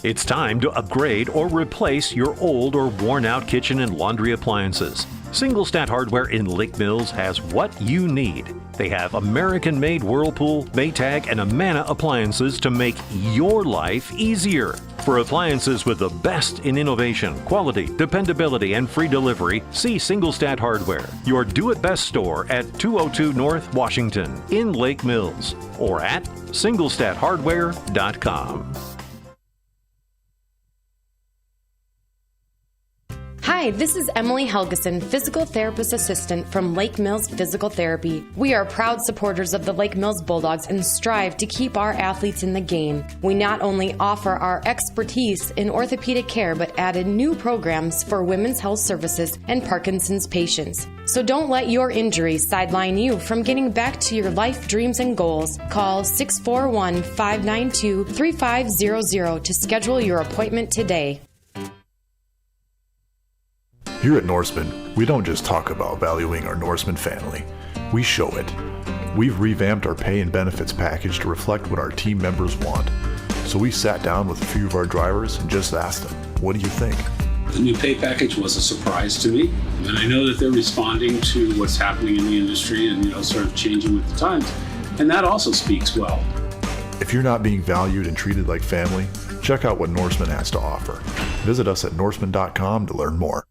It's time to upgrade or replace your old or worn-out kitchen and laundry appliances. Singlestat Hardware in Lake Mills has what you need. They have American-made Whirlpool, Maytag, and Amana appliances to make your life easier. For appliances with the best in innovation, quality, dependability, and free delivery, see Singlestat Hardware, your do-it-best store at 202 North Washington in Lake Mills, or at singlestathardware.com. Hi, this is Emily Helgeson, Physical Therapist Assistant from Lake Mills Physical Therapy. We are proud supporters of the Lake Mills Bulldogs and strive to keep our athletes in the game. We not only offer our expertise in orthopedic care, but added new programs for women's health services and Parkinson's patients. So don't let your injuries sideline you from getting back to your life dreams and goals. Call 641-592-3500 to schedule your appointment today. Here at Norseman, we don't just talk about valuing our Norseman family, we show it. We've revamped our pay and benefits package to reflect what our team members want. So we sat down with a few of our drivers and just asked them, what do you think? The new pay package was a surprise to me, and I know that they're responding to what's happening in the industry and sort of changing with the times, and that also speaks well. If you're not being valued and treated like family, check out what Norseman has to offer. Visit us at norseman.com to learn more.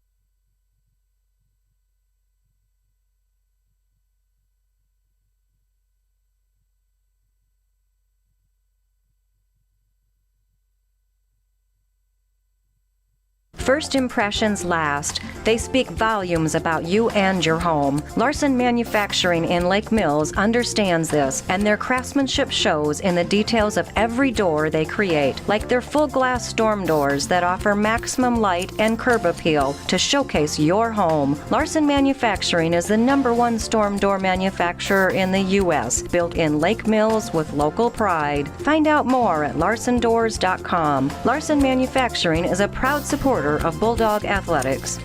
First impressions last. They speak volumes about you and your home. Larson Manufacturing in Lake Mills understands this, and their craftsmanship shows in the details of every door they create, like their full glass storm doors that offer maximum light and curb appeal to showcase your home. Larson Manufacturing is the #1 storm door manufacturer in the U.S., built in Lake Mills with local pride. Find out more at larsondoors.com. Larson Manufacturing is a proud supporter of Bulldog Athletics.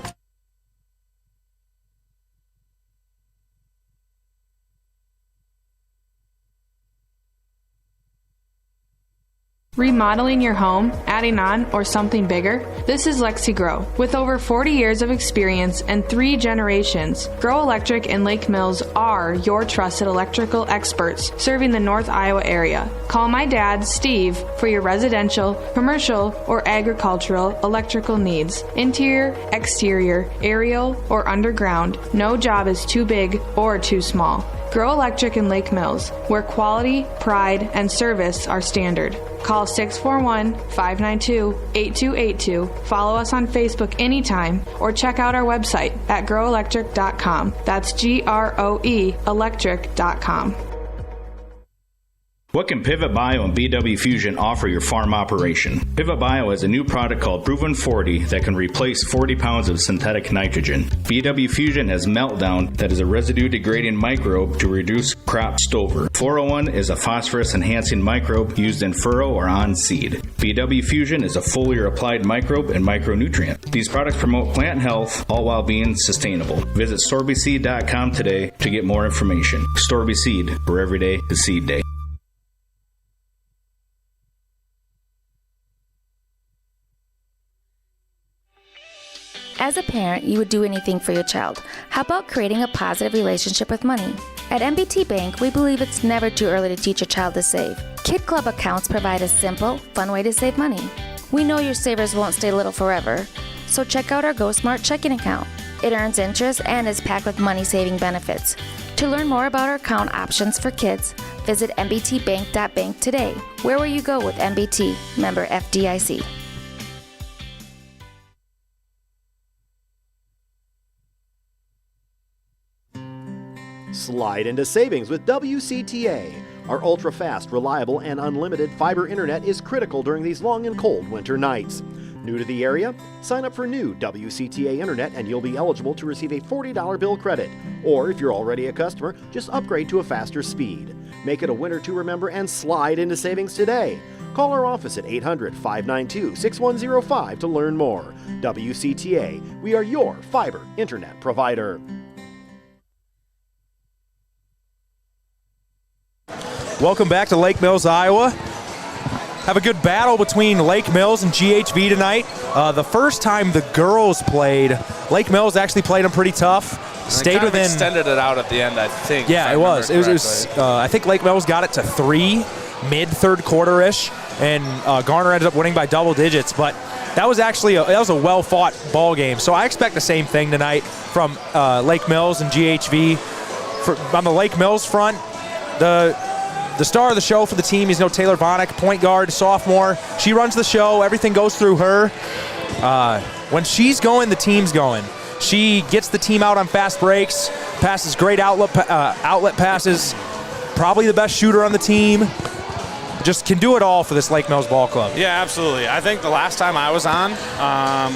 Remodeling your home, adding on, or something bigger? This is Lexi Grow. With over 40 years of experience and 3 generations, Grow Electric and Lake Mills are your trusted electrical experts serving the North Iowa area. Call my dad, Steve, for your residential, commercial, or agricultural electrical needs. Interior, exterior, aerial, or underground. No job is too big or too small. Grow Electric in Lake Mills, where quality, pride, and service are standard. Call 641-592-8282. Follow us on Facebook anytime or check out our website at growelectric.com. That's GROE electric.com. What can Pivot Bio and BW Fusion offer your farm operation? Pivot Bio has a new product called Proven 40 that can replace 40 pounds of synthetic nitrogen. BW Fusion has Meltdown that is a residue-degrading microbe to reduce crop stover. 401 is a phosphorus-enhancing microbe used in furrow or on seed. BW Fusion is a foliar-applied microbe and micronutrient. These products promote plant health, all while being sustainable. Visit StorbySeed.com today to get more information. Storby Seed, where every day is seed day. As a parent, you would do anything for your child. How about creating a positive relationship with money? At MBT Bank, we believe it's never too early to teach a child to save. Kid Club accounts provide a simple, fun way to save money. We know your savers won't stay little forever, so check out our Go Smart checking account. It earns interest and is packed with money-saving benefits. To learn more about our account options for kids, visit mbtbank.bank today. Where will you go with MBT? Member FDIC. Slide into savings with WCTA. Our ultra-fast, reliable, and unlimited fiber internet is critical during these long and cold winter nights. New to the area? Sign up for new WCTA internet and you'll be eligible to receive a $40 bill credit. Or if you're already a customer, just upgrade to a faster speed. Make it a winter to remember and slide into savings today. Call our office at 800-592-6105 to learn more. WCTA, we are your fiber internet provider. Welcome back to Lake Mills, Iowa. have a good battle between Lake Mills and GHV tonight. The first time the girls played, Lake Mills actually played them pretty tough. Stayed kind within. Of extended it out at the end, I think. Yeah, it was. It was. I think Lake Mills got it to 3 mid-third quarter-ish, and Garner ended up winning by double digits. But that was actually a well-fought ball game. So I expect the same thing tonight from Lake Mills and GHV. On the Lake Mills front, the star of the show for the team is Taylor Vonick, point guard, sophomore. She runs the show. Everything goes through her. When she's going, the team's going. She gets the team out on fast breaks, passes great outlet passes, probably the best shooter on the team. Just can do it all for this Lake Mills Ball Club. Yeah, absolutely. I think the last time I was on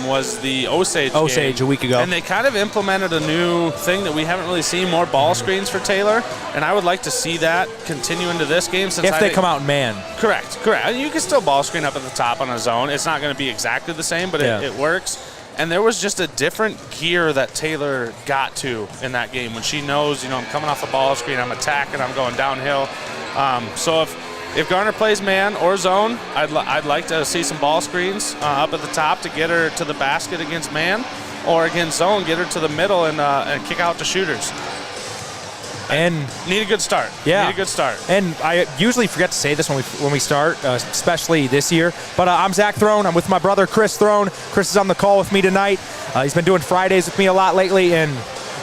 was the Osage game. A week ago. And they kind of implemented a new thing that we haven't really seen, more ball screens for Taylor. And I would like to see that continue into this game. If they come out in man. Correct. You can still ball screen up at the top on a zone. It's not going to be exactly the same, but it works. And there was just a different gear that Taylor got to in that game when she knows, I'm coming off the ball screen, I'm attacking, I'm going downhill. So if Garner plays man or zone, I'd like to see some ball screens up at the top to get her to the basket against man, or against zone, get her to the middle and kick out to shooters. And need a good start. Yeah, need a good start. And I usually forget to say this when we start, especially this year. But I'm Zach Throne. I'm with my brother Chris Throne. Chris is on the call with me tonight. He's been doing Fridays with me a lot lately, and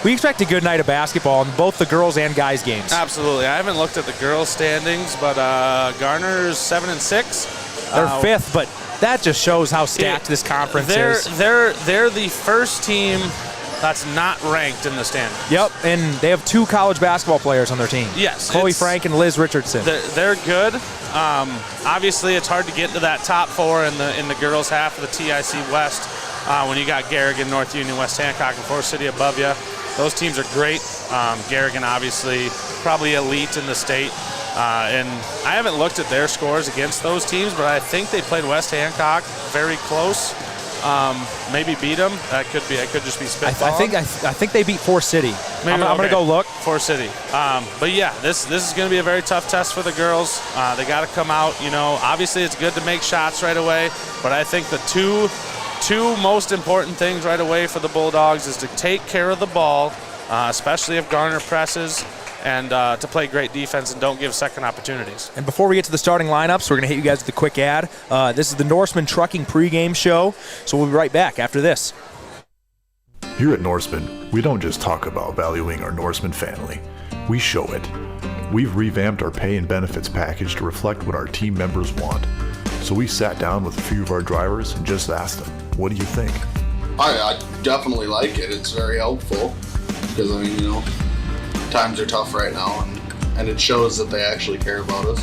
we expect a good night of basketball in both the girls and guys games. Absolutely. I haven't looked at the girls standings, but Garner's 7-6. They're fifth, but that just shows how stacked this conference is. They're the first team that's not ranked in the standings. Yep, and they have 2 college basketball players on their team. Yes. Chloe Frank and Liz Richardson. They're good. Obviously, it's hard to get to that top 4 in the girls' half of the TIC West when you got Garrigan, North Union, West Hancock, and Forest City above you. Those teams are great. Garrigan, obviously, probably elite in the state. And I haven't looked at their scores against those teams, but I think they played West Hancock very close. Maybe beat them. I could just be spitballing. I think they beat Forest City. I'm going to go look. Forest City. But yeah, this is going to be a very tough test for the girls. They got to come out. Obviously it's good to make shots right away, but I think the two most important things right away for the Bulldogs is to take care of the ball, especially if Garner presses, and to play great defense and don't give second opportunities. And before we get to the starting lineups, we're going to hit you guys with a quick ad. This is the Norseman Trucking pregame show, so we'll be right back after this. Here at Norseman, we don't just talk about valuing our Norseman family. We show it. We've revamped our pay and benefits package to reflect what our team members want. So we sat down with a few of our drivers and just asked them, what do you think? I definitely like it. It's very helpful because, times are tough right now, and it shows that they actually care about us.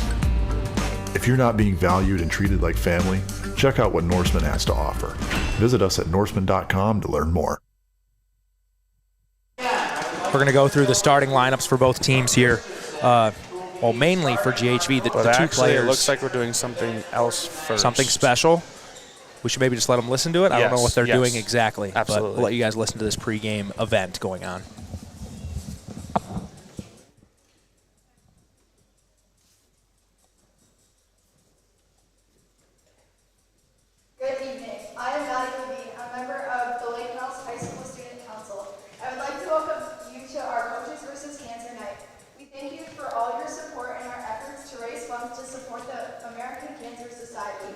If you're not being valued and treated like family, check out what Norseman has to offer. Visit us at norseman.com to learn more. We're going to go through the starting lineups for both teams here. Mainly for GHV, the 2 players. It looks like we're doing something else first. Something special. We should maybe just let them listen to it. I don't know what they're doing exactly. Absolutely. But we'll let you guys listen to this pregame event going on. Good evening. I am Maddie Levine, a member of the Lake Mills High School Student Council. I would like to welcome you to our Coaches vs. Cancer Night. We thank you for all your support in our efforts to raise funds to support the American Cancer Society.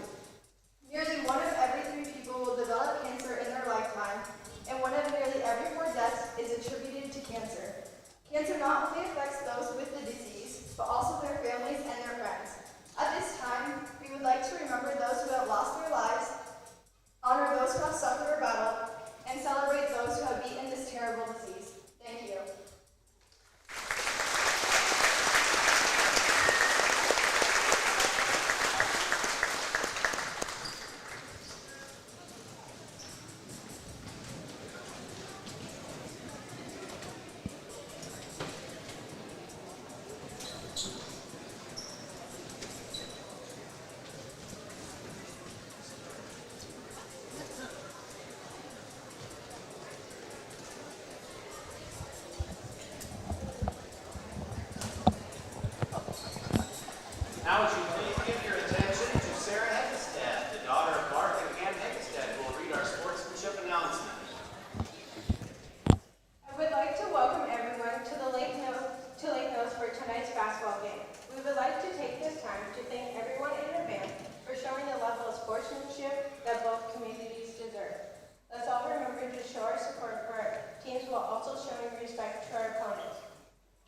Nearly 1 of every 3 people will develop cancer in their lifetime, and 1 of nearly every 4 deaths is attributed to cancer. Cancer not only affects those with the disease, but also their families and their friends. At this time, we would like to remember those who have lost their lives, honor those who have suffered or battled, and celebrate those who have beaten this terrible disease. Thank you. to thank everyone in advance for showing the level of sportsmanship that both communities deserve. Let's all remember to show our support for our teams while also showing respect to our opponents.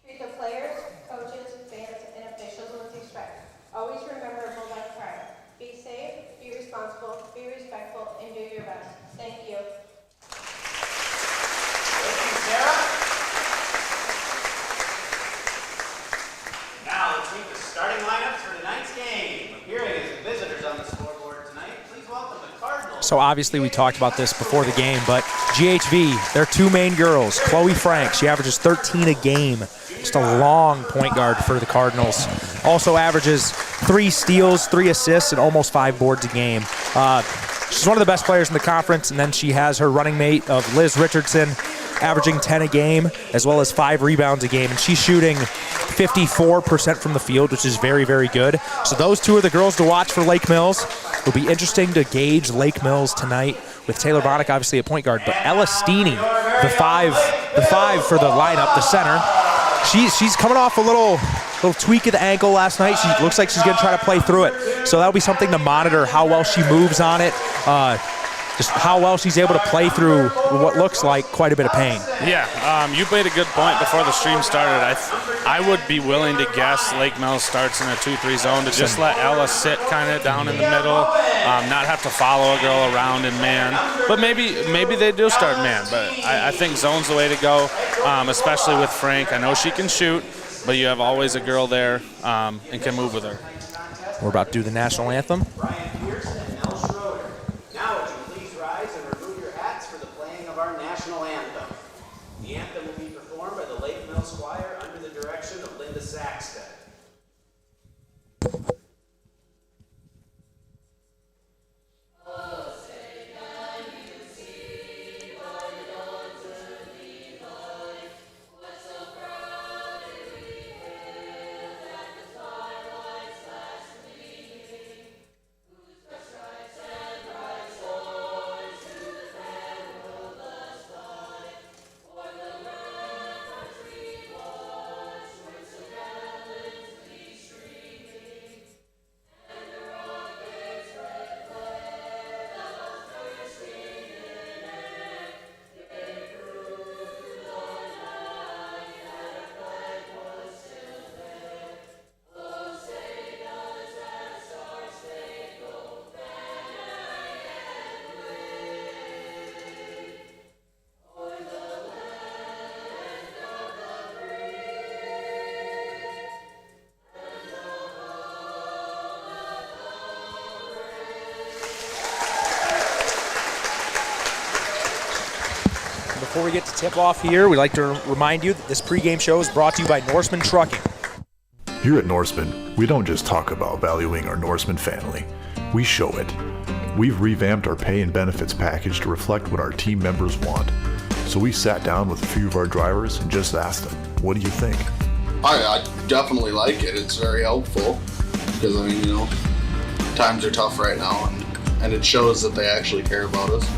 Treat the players, coaches, fans, and officials with respect. Always remember Bulldog pride. Be safe, be responsible, be respectful, and do your best. Thank you. Thank you, Sarah. Now let's meet the starting lineups for tonight's game. Appearing as visitors on the scoreboard tonight, please welcome the Cardinals. So obviously we talked about this before the game, but GHV, their two main girls, Chloe Frank, she averages 13 a game. Just a long point guard for the Cardinals. Also averages 3 steals, 3 assists, and almost 5 boards a game. She's one of the best players in the conference, and then she has her running mate of Liz Richardson, averaging 10 a game, as well as 5 rebounds a game, and she's shooting 54% from the field, which is very, very good. So those two are the girls to watch for Lake Mills. It'll be interesting to gauge Lake Mills tonight with Taylor Bonnick, obviously a point guard, but Ella Steeney, the five for the lineup, the center. She's coming off a little tweak of the ankle last night. She looks like she's going to try to play through it. So that'll be something to monitor, how well she moves on it, just how well she's able to play through what looks like quite a bit of pain. Yeah, you made a good point before the stream started. I would be willing to guess Lake Mills starts in a 2-3 zone to just let Ella sit kind of down in the middle, not have to follow a girl around in man. But maybe they do start man. But I think zone's the way to go, especially with Frank. I know she can shoot, but you have always a girl there and can move with her. We're about to do the national anthem. National anthem. The anthem will be performed by the Lake Mills Choir under the direction of Linda Saxton. Before we get to tip-off here, we'd like to remind you that this pregame show is brought to you by Norseman Trucking. Here at Norseman, we don't just talk about valuing our Norseman family, we show it. We've revamped our pay and benefits package to reflect what our team members want. So we sat down with a few of our drivers and just asked them, what do you think? I definitely like it. It's very helpful because, I mean, you know, times are tough right now, and it shows that they actually care about us.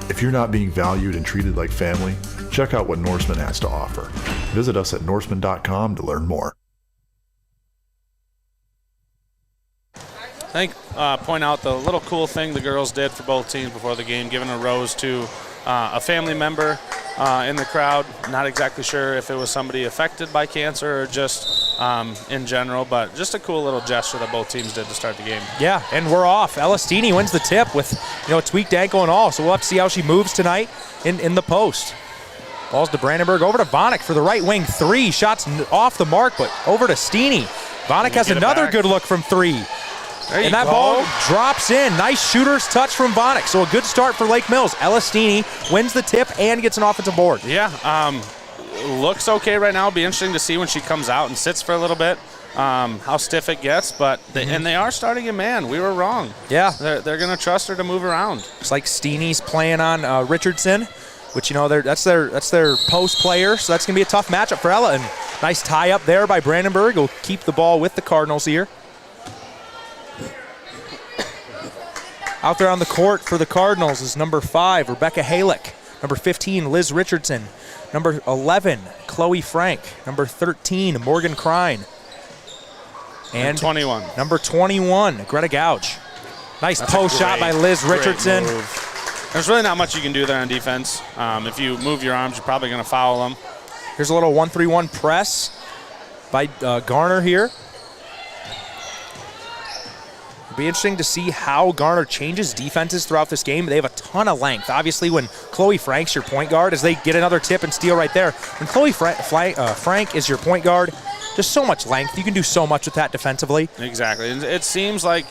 If you're not being valued and treated like family, check out what Norseman has to offer. Visit us at norseman.com to learn more. I think point out the little cool thing the girls did for both teams before the game, giving a rose to a family member in the crowd. Not exactly sure if it was somebody affected by cancer or just in general, but just a cool little gesture that both teams did to start the game. Yeah, and we're off. Ella Steeney wins the tip with, a tweaked ankle and all, so we'll have to see how she moves tonight in the post. Balls to Brandenburg, over to Vonnick for the right wing 3. Shots off the mark, but over to Steeney. Vonnick has another good look from 3. And that ball drops in. Nice shooter's touch from Vonnick. So a good start for Lake Mills. Ella Steeney wins the tip and gets an offensive board. Yeah, looks okay right now. It'll be interesting to see when she comes out and sits for a little bit, how stiff it gets. But and they are starting in man. We were wrong. Yeah. They're going to trust her to move around. Looks like Steeney's playing on Richardson, which, that's their post player. So that's going to be a tough matchup for Ella. And nice tie up there by Brandenburg. Will keep the ball with the Cardinals here. Out there on the court for the Cardinals is number 5, Rebecca Halick. Number 15, Liz Richardson. Number 11, Chloe Frank. Number 13, Morgan Krein. And 21. Number 21, Greta Gouge. Nice post shot by Liz Richardson. There's really not much you can do there on defense. If you move your arms, you're probably going to foul them. Here's a little 1-3-1 press by Garner here. It'll be interesting to see how Garner changes defenses throughout this game. They have a ton of length. Obviously, when Chloe Frank's your point guard, as they get another tip and steal right there. When Chloe Frank is your point guard, just so much length. You can do so much with that defensively. Exactly. It seems like,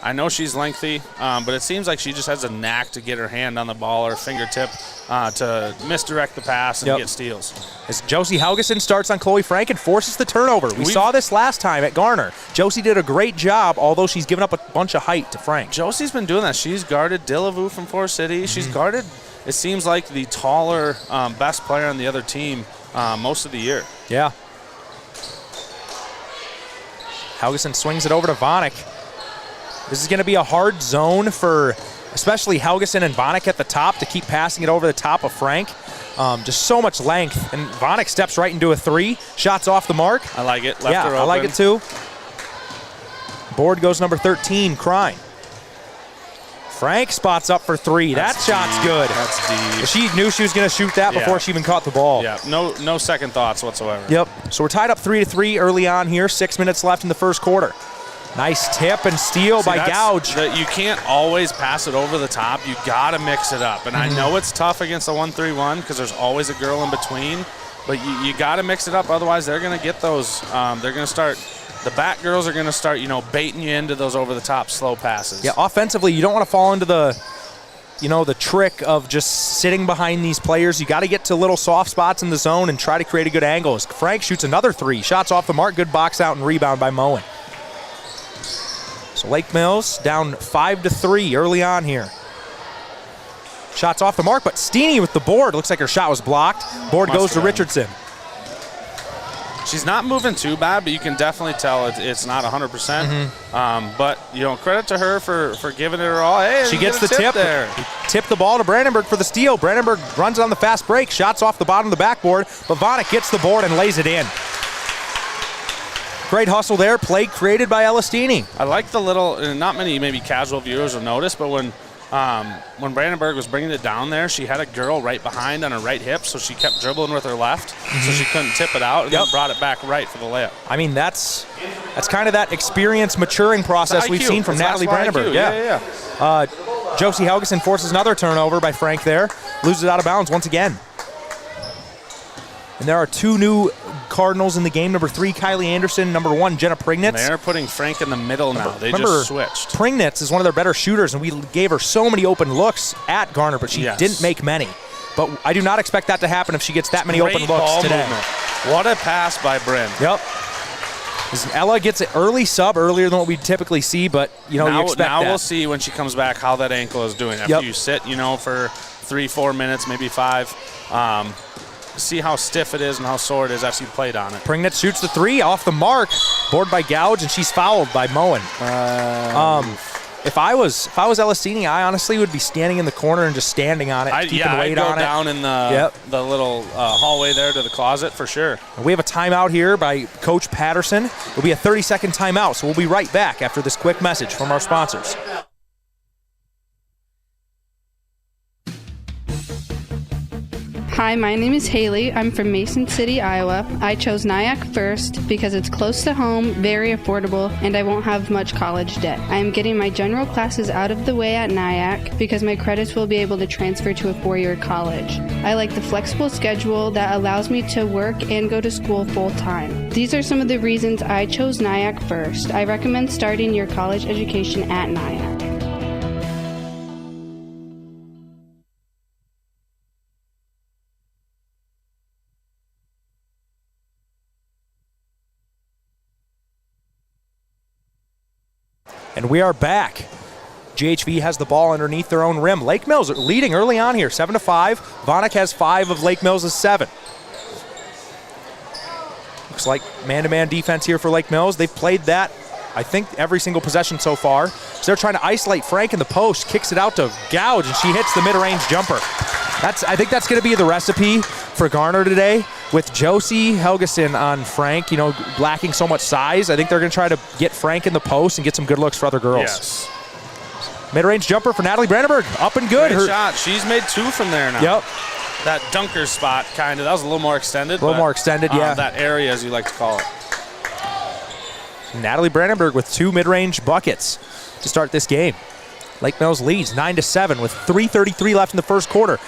I know she's lengthy, but it seems like she just has a knack to get her hand on the ball or fingertip to misdirect the pass and get steals. As Josie Helgeson starts on Chloe Frank and forces the turnover. We saw this last time at Garner. Josie did a great job, although she's given up a bunch of height to Frank. Josie's been doing that. She's guarded Dillavu from Forest City. She's guarded, it seems like, the taller, best player on the other team most of the year. Yeah. Helgeson swings it over to Vonik. This is going to be a hard zone for especially Helgeson and Vonik at the top to keep passing it over the top of Frank. Just so much length. And Vonik steps right into a three. Shots off the mark. I like it. Left her open. I like it too. Board goes number 13, Krein. Frank spots up for three. That shot's good. That's deep. She knew she was going to shoot that before she even caught the ball. Yeah, no second thoughts whatsoever. Yep. So we're tied up 3-3 early on here. 6 minutes left in the first quarter. Nice tip and steal by Gouge. You can't always pass it over the top. You got to mix it up. And I know it's tough against a 1-3-1 because there's always a girl in between. But you got to mix it up. Otherwise, they're going to get those. They're going to start. The back girls are going to start, baiting you into those over-the-top slow passes. Yeah, offensively, you don't want to fall into the trick of just sitting behind these players. You got to get to little soft spots in the zone and try to create a good angle. As Frank shoots another three. Shots off the mark. Good box out and rebound by Moen. So Lake Mills down 5-3 early on here. Shots off the mark, but Steeney with the board. Looks like her shot was blocked. Board goes to Richardson. She's not moving too bad, but you can definitely tell it's not 100%. But, credit to her for giving it her all. Hey, she gets the tip there. Tip the ball to Brandenburg for the steal. Brandenburg runs on the fast break. Shots off the bottom of the backboard, but Vonik gets the board and lays it in. Great hustle there. Play created by Elastini. I like the little, not many maybe casual viewers will notice, but when Brandenburg was bringing it down there, she had a girl right behind on her right hip, so she kept dribbling with her left, so she couldn't tip it out, and then brought it back right for the layup. I mean, that's kind of that experience maturing process we've seen from Natalie Brandenburg. Josie Helgeson forces another turnover by Frank there. Loses it out of bounds once again. And there are two new Cardinals in the game. Number 3, Kylie Anderson. Number 1, Jenna Prignitz. They're putting Frank in the middle now. They just switched. Prignitz is one of their better shooters, and we gave her so many open looks at Garner, but she didn't make many. But I do not expect that to happen if she gets that many open looks today. Movement. What a pass by Bryn. Yep. Ella gets an early sub earlier than what we typically see, but you expect that. Now we'll see when she comes back how that ankle is doing. After you sit, for 3-4 minutes, maybe 5. See how stiff it is and how sore it is after you played on it. Prignitz shoots the three off the mark. Board by Gouge, and she's fouled by Moen. If I was Elastini, I honestly would be standing in the corner and just standing on it, keeping weight on it. I'd go down in the little hallway there to the closet for sure. And we have a timeout here by Coach Patterson. It'll be a 30-second timeout, so we'll be right back after this quick message from our sponsors. Hi, my name is Haley. I'm from Mason City, Iowa. I chose Nyack first because it's close to home, very affordable, and I won't have much college debt. I am getting my general classes out of the way at Nyack because my credits will be able to transfer to a 4-year college. I like the flexible schedule that allows me to work and go to school full-time. These are some of the reasons I chose Nyack first. I recommend starting your college education at Nyack. And we are back. GHV has the ball underneath their own rim. Lake Mills are leading early on here, 7-5. Vonik has 5 of Lake Mills' 7. Looks like man-to-man defense here for Lake Mills. They've played that, I think, every single possession so far. So they're trying to isolate Frank in the post, kicks it out to Gouge, and she hits the mid-range jumper. I think that's going to be the recipe for Garner today. with Josie Helgeson on Frank, lacking so much size, I think they're going to try to get Frank in the post and get some good looks for other girls. Yes. Mid-range jumper for Natalie Brandenburg, up and good. Great shot. She's made 2 from there now. Yep. That dunker spot, kind of. That was a little more extended. A little more extended, yeah. That area, as you like to call it. Natalie Brandenburg with 2 mid-range buckets to start this game. Lake Mills leads 9-7 with 3:33 left in the first quarter.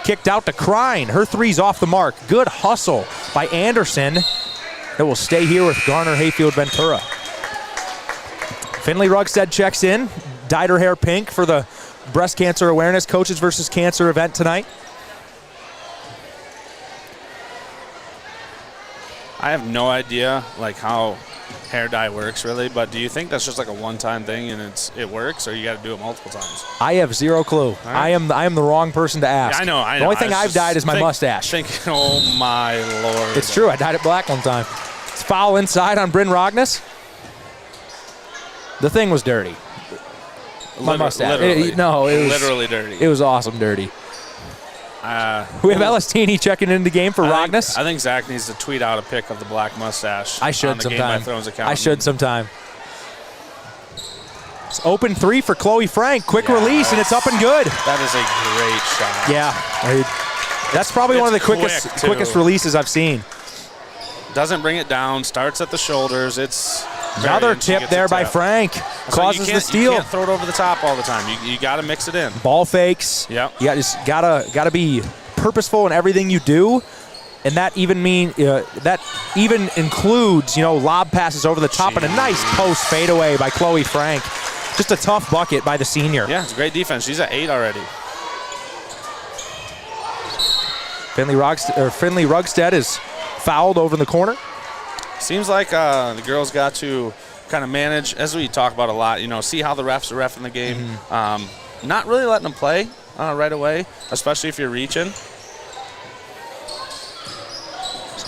Kicked out to Krein. Her three's off the mark. Good hustle by Anderson. It will stay here with Garner Hayfield Ventura. Finley Rugstead checks in. Dyed her hair pink for the breast cancer awareness Coaches versus Cancer event tonight. I have no idea how hair dye works really, but do you think that's just like a one-time thing and it works, or you got to do it multiple times? I have zero clue. Right. I am the wrong person to ask. Yeah, I know. The only thing I've dyed is my mustache. Oh my Lord. It's true. I dyed it black one time. It's foul inside on Bryn Rognus. The thing was dirty. My mustache. Literally. It was literally dirty. It was awesome dirty. We have Elistini checking in the game for Rognus. I think Zach needs to tweet out a pic of the black mustache. I should on the sometime. Game by Thrones account. I should sometime. It's open 3 for Chloe Frank. Quick release, and it's up and good. That is a great shot. Yeah. That's probably one of the quickest releases I've seen. Doesn't bring it down. Starts at the shoulders. It's another tip there by Frank. Causes the steal. You can't throw it over the top all the time. You got to mix it in. Ball fakes. Yep. You just gotta be purposeful in everything you do, and that even includes lob passes over the top and a nice post fadeaway by Chloe Frank. Just a tough bucket by the senior. Yeah, it's great defense. She's at 8 already. Finley Rugstead is fouled over in the corner. Seems like the girls got to kind of manage, as we talk about a lot, see how the refs are reffing the game. Mm-hmm. Not really letting them play right away, especially if you're reaching.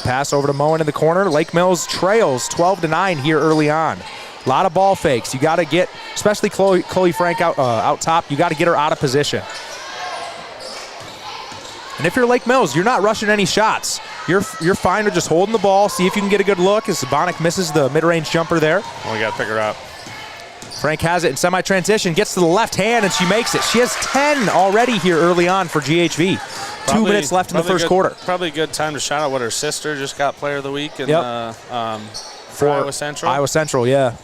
Pass over to Moen in the corner. Lake Mills trails 12-9 here early on. A lot of ball fakes. You got to get, especially Chloe Frank out top, you got to get her out of position. And if you're Lake Mills, you're not rushing any shots. You're fine with just holding the ball, see if you can get a good look as Bonik misses the mid-range jumper there. Well, we got to pick her up. Frank has it in semi-transition, gets to the left hand, and she makes it. She has 10 already here early on for GHV. 2 minutes left in the first quarter. Probably a good time to shout out what her sister just got Player of the Week in for Iowa Central. Iowa Central, yeah.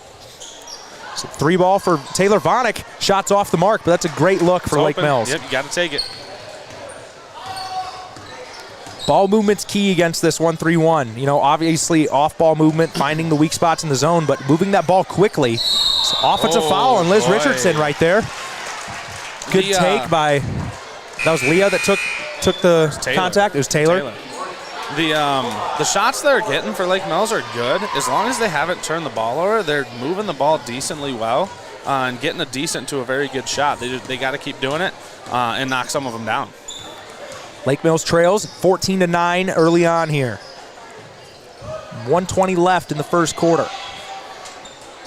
So 3 ball for Taylor Vonik. Shots off the mark, but that's a great look for Lake Mills. Yep, you got to take it. Ball movement's key against this 1-3-1. Obviously off-ball movement, finding the weak spots in the zone, but moving that ball quickly. It's offensive foul on Liz Richardson right there. Good take by, that was Leah that took the contact. It was Taylor. The shots they're getting for Lake Mills are good. As long as they haven't turned the ball over, they're moving the ball decently well and getting a decent to a very good shot. They got to keep doing it and knock some of them down. Lake Mills trails 14-9 early on here. 1:20 left in the first quarter.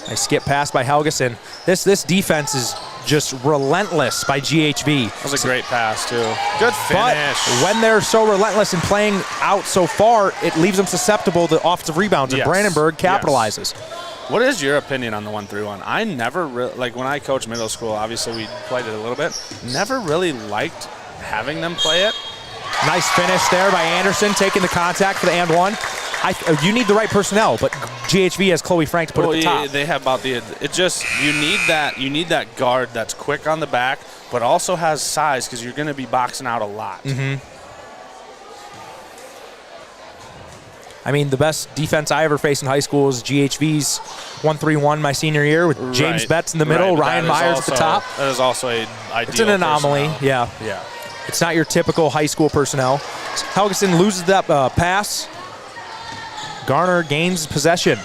Nice skip pass by Helgeson. This defense is just relentless by GHV. That was a great pass, too. Good finish. But when they're so relentless and playing out so far, it leaves them susceptible to offensive rebounds, and Brandenburg capitalizes. What is your opinion on the 1-3-1? I never when I coached middle school, obviously we played it a little bit, never really liked having them play it. Nice finish there by Anderson, taking the contact for the and one. You need the right personnel, but GHV has Chloe Frank to put at the top. They have about you need that guard that's quick on the back, but also has size because you're going to be boxing out a lot. Mm-hmm. I mean, the best defense I ever faced in high school was GHV's 1-3-1 my senior year with James Betts in the middle, Ryan Myers at the top. That is also an ideal. It's an anomaly, yeah. It's not your typical high school personnel. Helgeson loses that pass. Garner gains possession.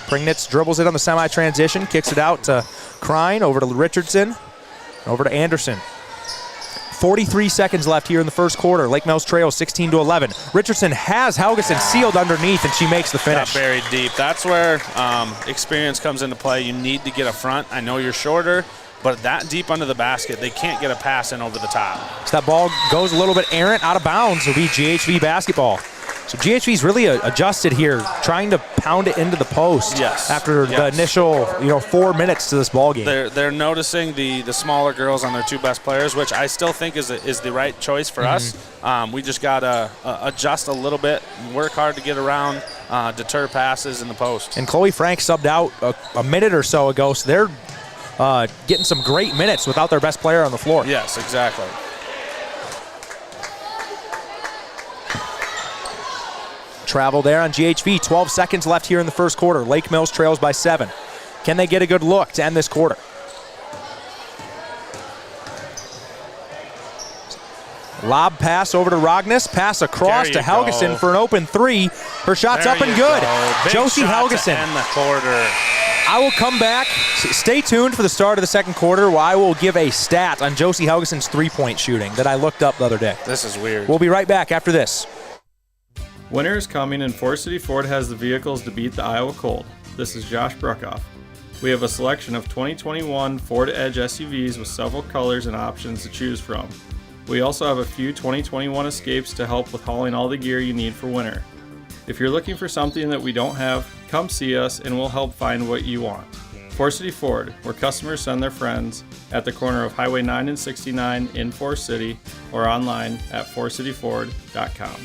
Pringnitz dribbles it on the semi-transition, kicks it out to Krein, over to Richardson, over to Anderson. 43 seconds left here in the first quarter. Lake Mills trails 16-11. Richardson has Helgeson sealed underneath, and she makes the finish. Got buried deep. That's where experience comes into play. You need to get a front. I know you're shorter, but that deep under the basket, they can't get a pass in over the top. So that ball goes a little bit errant, out of bounds. It'll be GHV basketball. So GHV's really adjusted here, trying to pound it into the post after the initial 4 minutes to this ball game. They're noticing the smaller girls on their two best players, which I still think is the right choice for us. We just got to adjust a little bit, work hard to get around, deter passes in the post. And Chloe Frank subbed out a minute or so ago, so they're getting some great minutes without their best player on the floor. Yes, exactly. Travel there on GHV. 12 seconds left here in the first quarter. Lake Mills trails by 7. Can they get a good look to end this quarter? Lob pass over to Rognes. Pass across to Helgeson for an open three. Her shot's up and good. Josie Helgeson. End the quarter. I will come back. Stay tuned for the start of the second quarter where I will give a stat on Josie Helgeson's three-point shooting that I looked up the other day. This is weird. We'll be right back after this. Winter is coming and Forest City Ford has the vehicles to beat the Iowa cold. This is Josh Bruckoff. We have a selection of 2021 Ford Edge SUVs with several colors and options to choose from. We also have a few 2021 Escapes to help with hauling all the gear you need for winter. If you're looking for something that we don't have, come see us and we'll help find what you want. Forest City Ford, where customers send their friends, at the corner of Highway 9 and 69 in Forest City or online at forestcityford.com.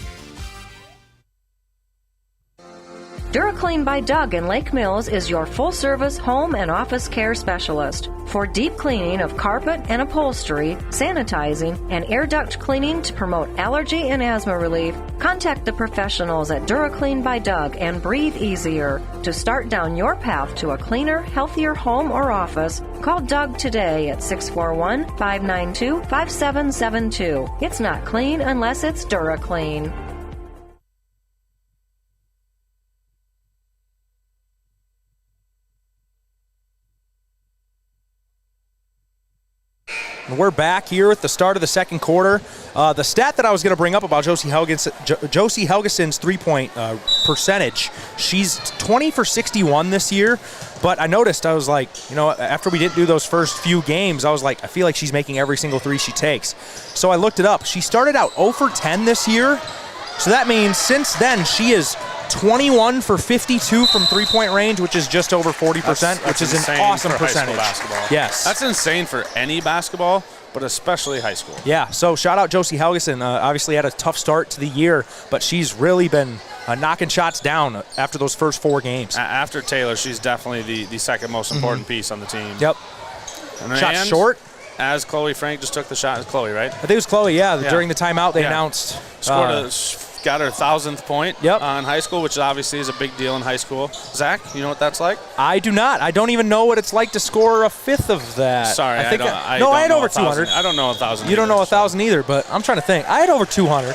DuraClean by Doug in Lake Mills is your full-service home and office care specialist. For deep cleaning of carpet and upholstery, sanitizing, and air duct cleaning to promote allergy and asthma relief, contact the professionals at DuraClean by Doug and breathe easier. To start down your path to a cleaner, healthier home or office, call Doug today at 641-592-5772. It's not clean unless it's DuraClean. We're back here at the start of the second quarter. The stat that I was going to bring up about Josie Helgeson's three-point percentage, she's 20 for 61 this year, but I noticed, I was like, after we didn't do those first few games, I was like, I feel like she's making every single three she takes. So I looked it up. She started out 0 for 10 this year, so that means since then she is 21 for 52 from three-point range, which is just over 40%, which is an awesome percentage. Basketball. Yes. That's insane for any basketball, but especially high school. Yeah, so shout out Josie Helgeson. Obviously had a tough start to the year, but she's really been knocking shots down after those first 4 games. After Taylor, she's definitely the second most important piece on the team. Yep. Shot short. As Chloe Frank just took the shot. Chloe, right? I think it was Chloe, yeah. During the timeout, they announced. Got her 1,000th point on high school, which obviously is a big deal in high school. Zach, you know what that's like? I do not. I don't even know what it's like to score a fifth of that. Sorry, I had over 200. I don't know 1,000. You don't know 1,000 either, but I'm trying to think. I had over 200.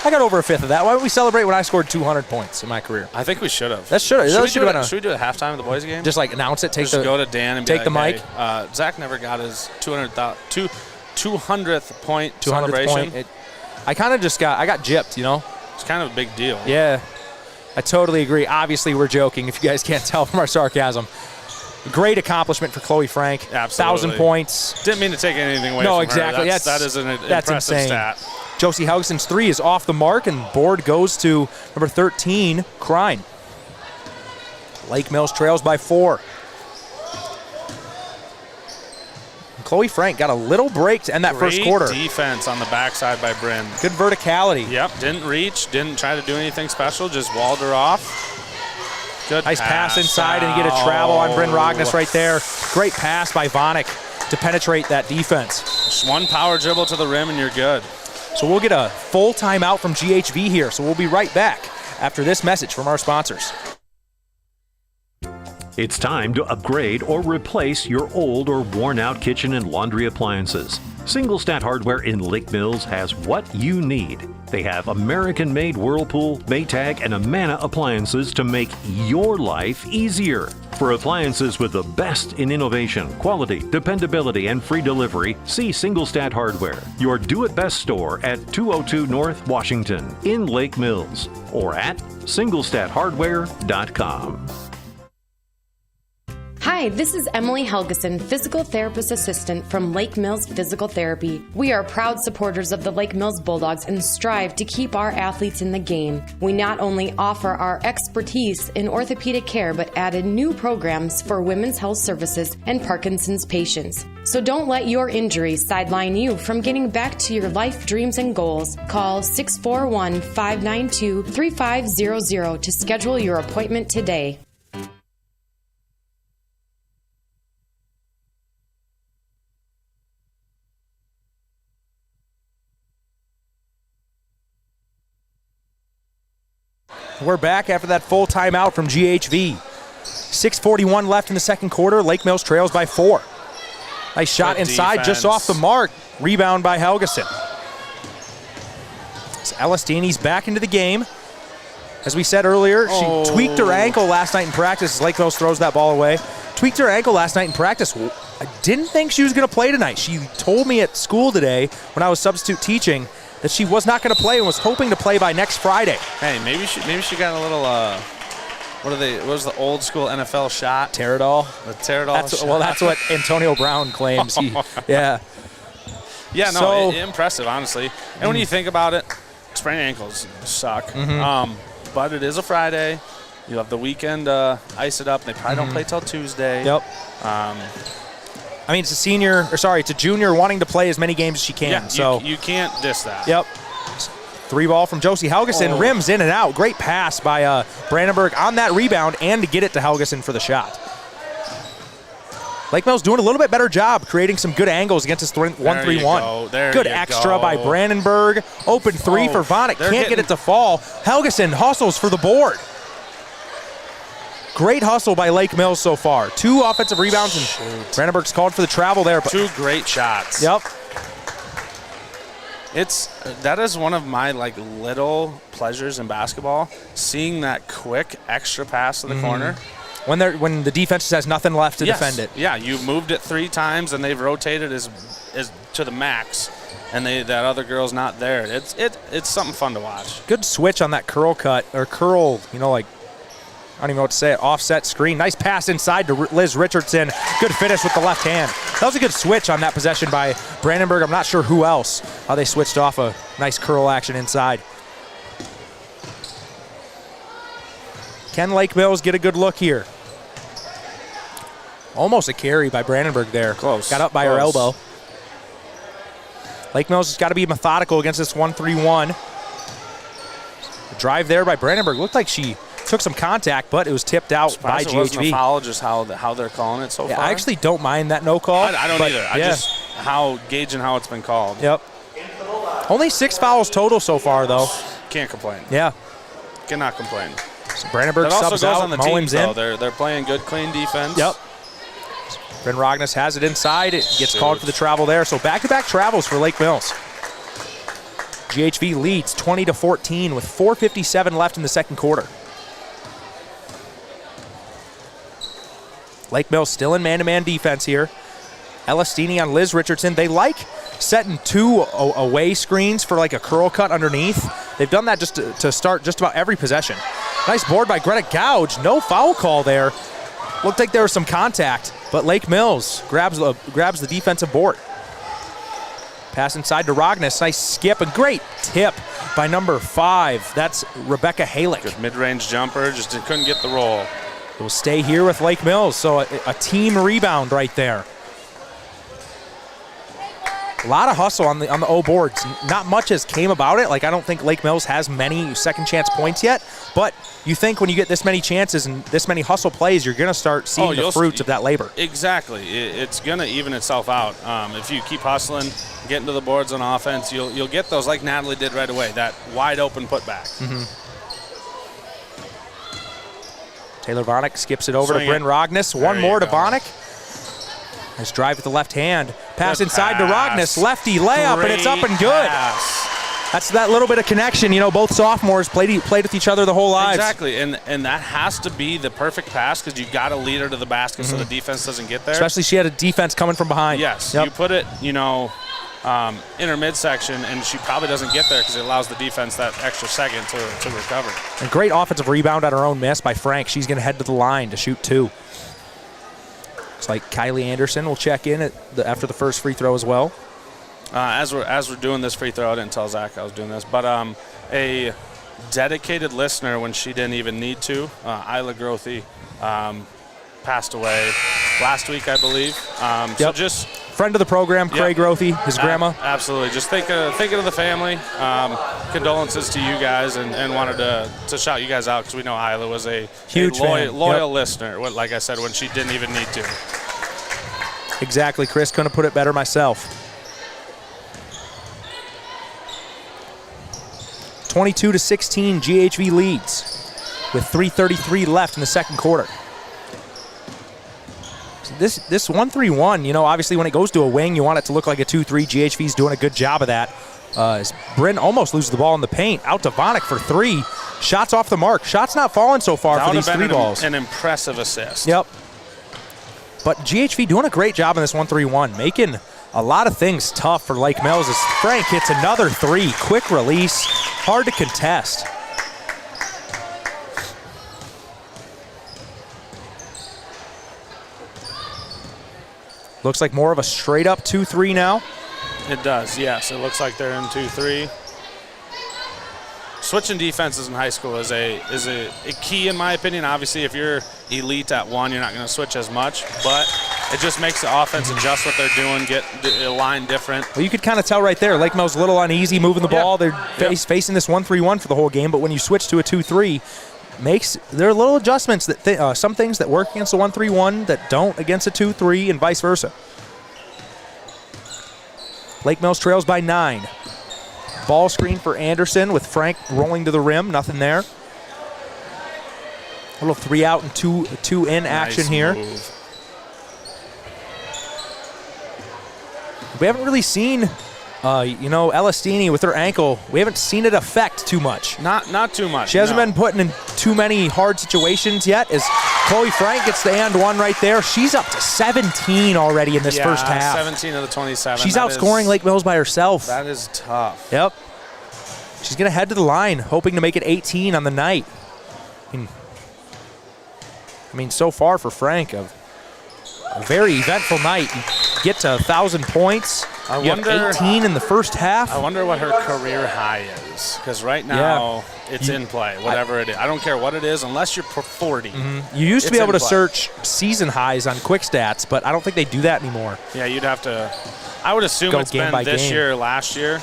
I got over a fifth of that. Why don't we celebrate when I scored 200 points in my career? I think we should have. Should we do it at halftime of the boys' game? Just like announce it, go to Dan and take the mic. Hey, Zach never got his 200th point celebration. I kind of I got gypped, It's kind of a big deal. Yeah, I totally agree. Obviously, we're joking if you guys can't tell from our sarcasm. Great accomplishment for Chloe Frank. Absolutely. 1,000 points. Didn't mean to take anything away from her. Exactly. That is an impressive insane. stat. Josie Helgeson's 3 is off the mark, and board goes to number 13, Krein. Lake Mills trails by 4. Chloe Frank got a little break to end that first quarter. Great defense on the backside by Bryn. Good verticality. Yep, didn't reach, didn't try to do anything special, just walled her off. Good nice pass inside, and you get a travel on Bryn Rognes right there. Great pass by Vonik to penetrate that defense. Just one power dribble to the rim and you're good. So we'll get a full timeout from GHV here, so we'll be right back after this message from our sponsors. It's time to upgrade or replace your old or worn-out kitchen and laundry appliances. Single Stat Hardware in Lake Mills has what you need. They have American-made Whirlpool, Maytag, and Amana appliances to make your life easier. For appliances with the best in innovation, quality, dependability, and free delivery, see Single Stat Hardware, your do-it-best store at 202 North Washington in Lake Mills, or at singlestathardware.com. Hi, Hi, this is Emily Helgeson, Physical Therapist Assistant from Lake Mills Physical Therapy. We are proud supporters of the Lake Mills Bulldogs and strive to keep our athletes in the game. We not only offer our expertise in orthopedic care, but added new programs for women's health services and Parkinson's patients. So don't let your injuries sideline you from getting back to your life dreams and goals. Call 641-592-3500 to schedule your appointment today. We're back after that full timeout from GHV. 6:41 left in the second quarter. Lake Mills trails by 4. Nice shot inside, defense. just off the mark. Rebound by Helgeson. So Elastini's back into the game. As we said earlier, she tweaked her ankle last night in practice as Lake Mills throws that ball away. Tweaked her ankle last night in practice. I didn't think she was going to play tonight. She told me at school today when I was substitute teaching that she was not going to play and was hoping to play by next Friday. Hey, maybe she got a little what was the old school NFL shot? Teradol. The Teradol shot. Well, that's what Antonio Brown claims. Yeah. Yeah, no, impressive, honestly. And when you think about it, sprained ankles suck. But it is a Friday. You have the weekend ice it up. They probably don't play till Tuesday. Yep. I mean, it's a junior wanting to play as many games as she can. Yeah, so you can't diss that. Yep. 3 ball from Josie Helgeson. Rims in and out. Great pass by Brandenburg on that rebound and to get it to Helgeson for the shot. Lake Mills doing a little bit better job creating some good angles against this 1-3-1. Good extra by Brandenburg. Open 3 for Vonick. Can't get it to fall. Helgeson hustles for the board. Great hustle by Lake Mills so far. 2 offensive rebounds, and Brandenburg's called for the travel there. But 2 great shots. Yep. That is one of my little pleasures in basketball, seeing that quick extra pass to the corner. When the defense has nothing left to defend it. Yeah, you moved it 3 times and they've rotated as to the max, and that other girl's not there. It's something fun to watch. Good switch on that curl cut or curl. I don't even know what to say. Offset screen. Nice pass inside to Liz Richardson. Good finish with the left hand. That was a good switch on that possession by Brandenburg. I'm not sure who else. How they switched off a nice curl action inside. Can Lake Mills get a good look here? Almost a carry by Brandenburg there. Close. Got up by her elbow. Lake Mills has got to be methodical against this 1-3-1. The drive there by Brandenburg. Looked like she took some contact, but it was tipped out by GHV. It wasn't a foul, just how they're calling it so far. I actually don't mind that no call. I don't either. I just gauging how it's been called. Yep. Only 6 fouls total so far, though. Can't complain. Yeah. Cannot complain. So Brandenburg that also subs goes out. On the Mullins teams, in. Though. They're playing good, clean defense. Yep. Ben Rognes has it inside. It gets called for the travel there. So back-to-back travels for Lake Mills. GHV leads 20-14 with 4:57 left in the second quarter. Lake Mills still in man-to-man defense here. Elastini on Liz Richardson. They like setting 2 away screens for a curl cut underneath. They've done that just to start just about every possession. Nice board by Greta Gouge. No foul call there. Looked like there was some contact, but Lake Mills grabs the defensive board. Pass inside to Rognes. Nice skip and great tip by number 5. That's Rebecca Halick. Good mid-range jumper, just couldn't get the roll. It will stay here with Lake Mills, so a team rebound right there. A lot of hustle on the O boards. Not much has came about it. I don't think Lake Mills has many second chance points yet, but you think when you get this many chances and this many hustle plays, you're going to start seeing the fruits of that labor. Exactly. It's going to even itself out. If you keep hustling, getting to the boards on offense, you'll get those like Natalie did right away, that wide open putback. Taylor Vonick skips it over to Bryn Rognes. One more to Vonick. Nice drive with the left hand. Pass inside to Rognes. Lefty layup, and it's up and good. That's that little bit of connection. Both sophomores played with each other the whole lives. Exactly, and that has to be the perfect pass because you've got to lead her to the basket so the defense doesn't get there. Especially she had a defense coming from behind. Yes, you put it, in her midsection, and she probably doesn't get there because it allows the defense that extra second to recover. And great offensive rebound on her own miss by Frank. She's going to head to the line to shoot 2. Looks like Kylie Anderson will check in after the first free throw as well. As we're doing this free throw, I didn't tell Zach I was doing this, but a dedicated listener when she didn't even need to, Isla Grothy, passed away last week, I believe. So just friend of the program, Craig Grothy, his grandma. Absolutely. Just thinking of the family. Condolences to you guys, and wanted to shout you guys out because we know Isla was a huge loyal listener. Like I said, when she didn't even need to. Exactly, Chris. Couldn't have put it better myself. 22-16, GHV leads with 3:33 left in the second quarter. So this 1-3-1, you know, obviously when it goes to a wing, you want it to look like a 2-3. GHV's doing a good job of that. As Bryn almost loses the ball in the paint. Out to Vonik for three. Shots off the mark. Shots not falling so far for these three balls. An impressive assist. Yep. But GHV doing a great job in this 1-3-1, making a lot of things tough for Lake Mills as Frank hits another three. Quick release, hard to contest. Looks like more of a straight up 2-3 now. It does, yes. It looks like they're in 2-3. Switching defenses in high school is a key in my opinion. Obviously, if you're elite at one, you're not going to switch as much, but it just makes the offense adjust what they're doing, get the line different. Well, you could kind of tell right there. Lake Mills a little uneasy moving the ball. They're facing this 1-3-1 for the whole game, but when you switch to a 2-3, there are little adjustments that some things that work against a 1-3-1 that don't against a 2-3 and vice versa. Lake Mills trails by 9. Ball screen for Anderson with Frank rolling to the rim. Nothing there. A little 3 out and 2 in action here. Move. We haven't really seen, Elastini with her ankle. We haven't seen it affect too much. Not too much. She hasn't been put in too many hard situations yet. As Chloe Frank gets the and one right there, she's up to 17 already in this first half. 17 of the 27. She's outscoring Lake Mills by herself. That is tough. Yep. She's going to head to the line, hoping to make it 18 on the night. I mean, so far for Frank, a very eventful night. You get to 1,000 points. You have 18 in the first half. I wonder what her career high is, because right now it's in play, whatever it is. I don't care what it is, unless you're 40. Mm-hmm. You used to be able to search season highs on Quick Stats, but I don't think they do that anymore. Yeah, you'd have to. I would assume it's been this year or last year.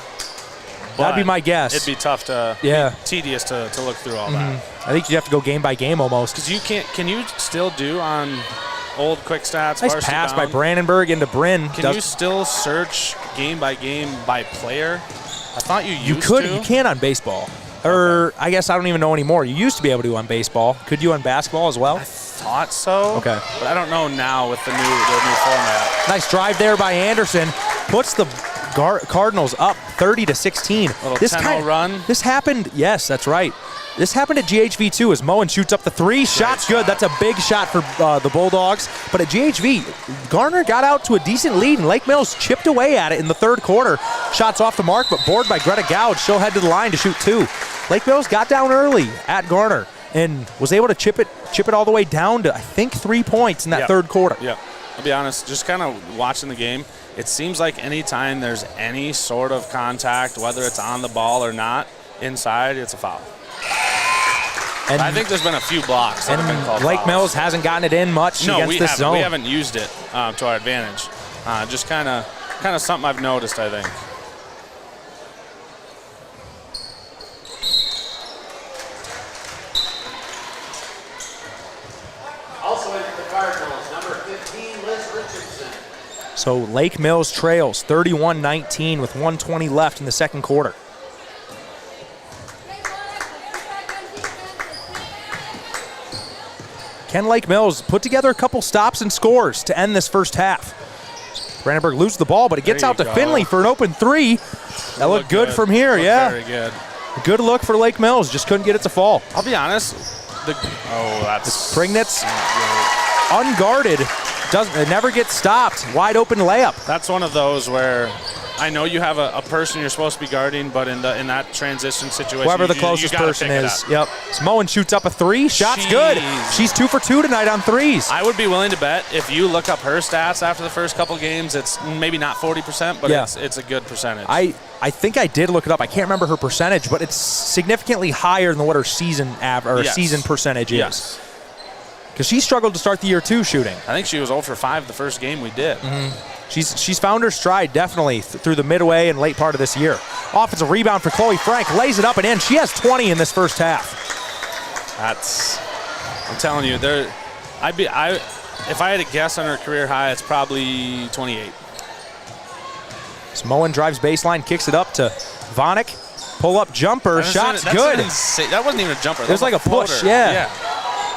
That'd be my guess. It'd be tough to, tedious to look through all that. I think you have to go game by game almost. Because you can't. Can you still do on old Quick Stats? Nice pass by Brandenburg into Bryn. Can you still search game by player? I thought you used to. You can on baseball. Or I guess I don't even know anymore. You used to be able to on baseball. Could you on basketball as well? I thought so. Okay. But I don't know now with the new format. Nice drive there by Anderson. Puts the Cardinals up 30-16. Little 10-0 run. This happened. Yes, that's right. This happened at GHV too as Moen shoots up the three. Shot's good. That's a big shot for the Bulldogs. But at GHV, Garner got out to a decent lead, and Lake Mills chipped away at it in the third quarter. Shots off the mark, but boarded by Greta Gouge. She'll head to the line to shoot 2. Lake Mills got down early at Garner and was able to chip it all the way down to, I think, 3 points in that third quarter. Yeah. I'll be honest, just kind of watching the game, it seems like anytime there's any sort of contact, whether it's on the ball or not, inside, it's a foul. And I think there's been a few blocks that have been called Lake fouls. Mills hasn't gotten it in much against this zone. We haven't used it to our advantage. Just kind of something I've noticed, I think. Also in for the Cardinals, number 15, Liz Richardson. So Lake Mills trails 31-19 with 1:20 left in the second quarter. Can Lake Mills put together a couple stops and scores to end this first half? Brandenburg loses the ball, but it gets out to Finley for an open three. That looked good from here, Very good. Good look for Lake Mills, just couldn't get it to fall. I'll be honest. That's Prignitz unguarded, it never gets stopped. Wide open layup. That's one of those where I know you have a person you're supposed to be guarding, but in that transition situation, whoever the closest person is. Yep. So Moen shoots up a 3. Shot's good. She's 2 for 2 tonight on threes. I would be willing to bet if you look up her stats after the first couple games, it's maybe not 40%, but it's a good percentage. I think I did look it up. I can't remember her percentage, but it's significantly higher than what her season season percentage is. Yes. Because she struggled to start the year too shooting. I think she was 0 for 5 the first game we did. She's found her stride definitely through the midway and late part of this year. Offensive rebound for Chloe Frank, lays it up and in. She has 20 in this first half. I'm telling you, if I had to guess on her career high, it's probably 28. So Moen drives baseline, kicks it up to Vonik. Pull up jumper, shot's good. That wasn't even a jumper. It was like a push, yeah.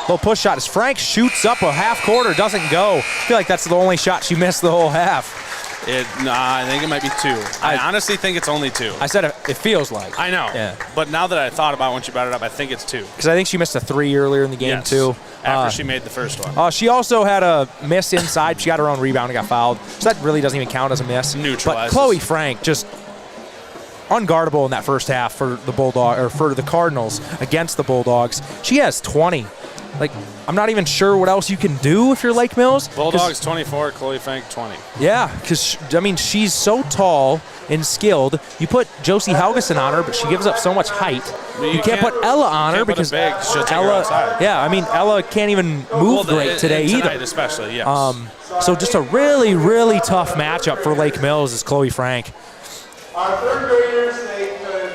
Little push shot as Frank shoots up a half court, doesn't go. I feel like that's the only shot she missed the whole half. I think it might be 2. I honestly think it's only 2. I said it feels like. I know. Yeah. But now that I thought about it when she brought it up, I think it's 2. Because I think she missed a 3 earlier in the game too. After she made the first one. She also had a miss inside. She got her own rebound and got fouled. So that really doesn't even count as a miss. Neutralized. But Chloe Frank just unguardable in that first half for the Cardinals against the Bulldogs. She has 20. Like, I'm not even sure what else you can do if you're Lake Mills. Bulldogs 24, Chloe Frank 20. Yeah, because, she's so tall and skilled. You put Josie Helgeson on her, but she gives up so much height. You can't put Ella on her because she'll take her outside. Yeah, Ella can't even move great today either. Tonight especially, yes. So just a really, really tough matchup for Lake Mills is Chloe Frank. Our third graders, they could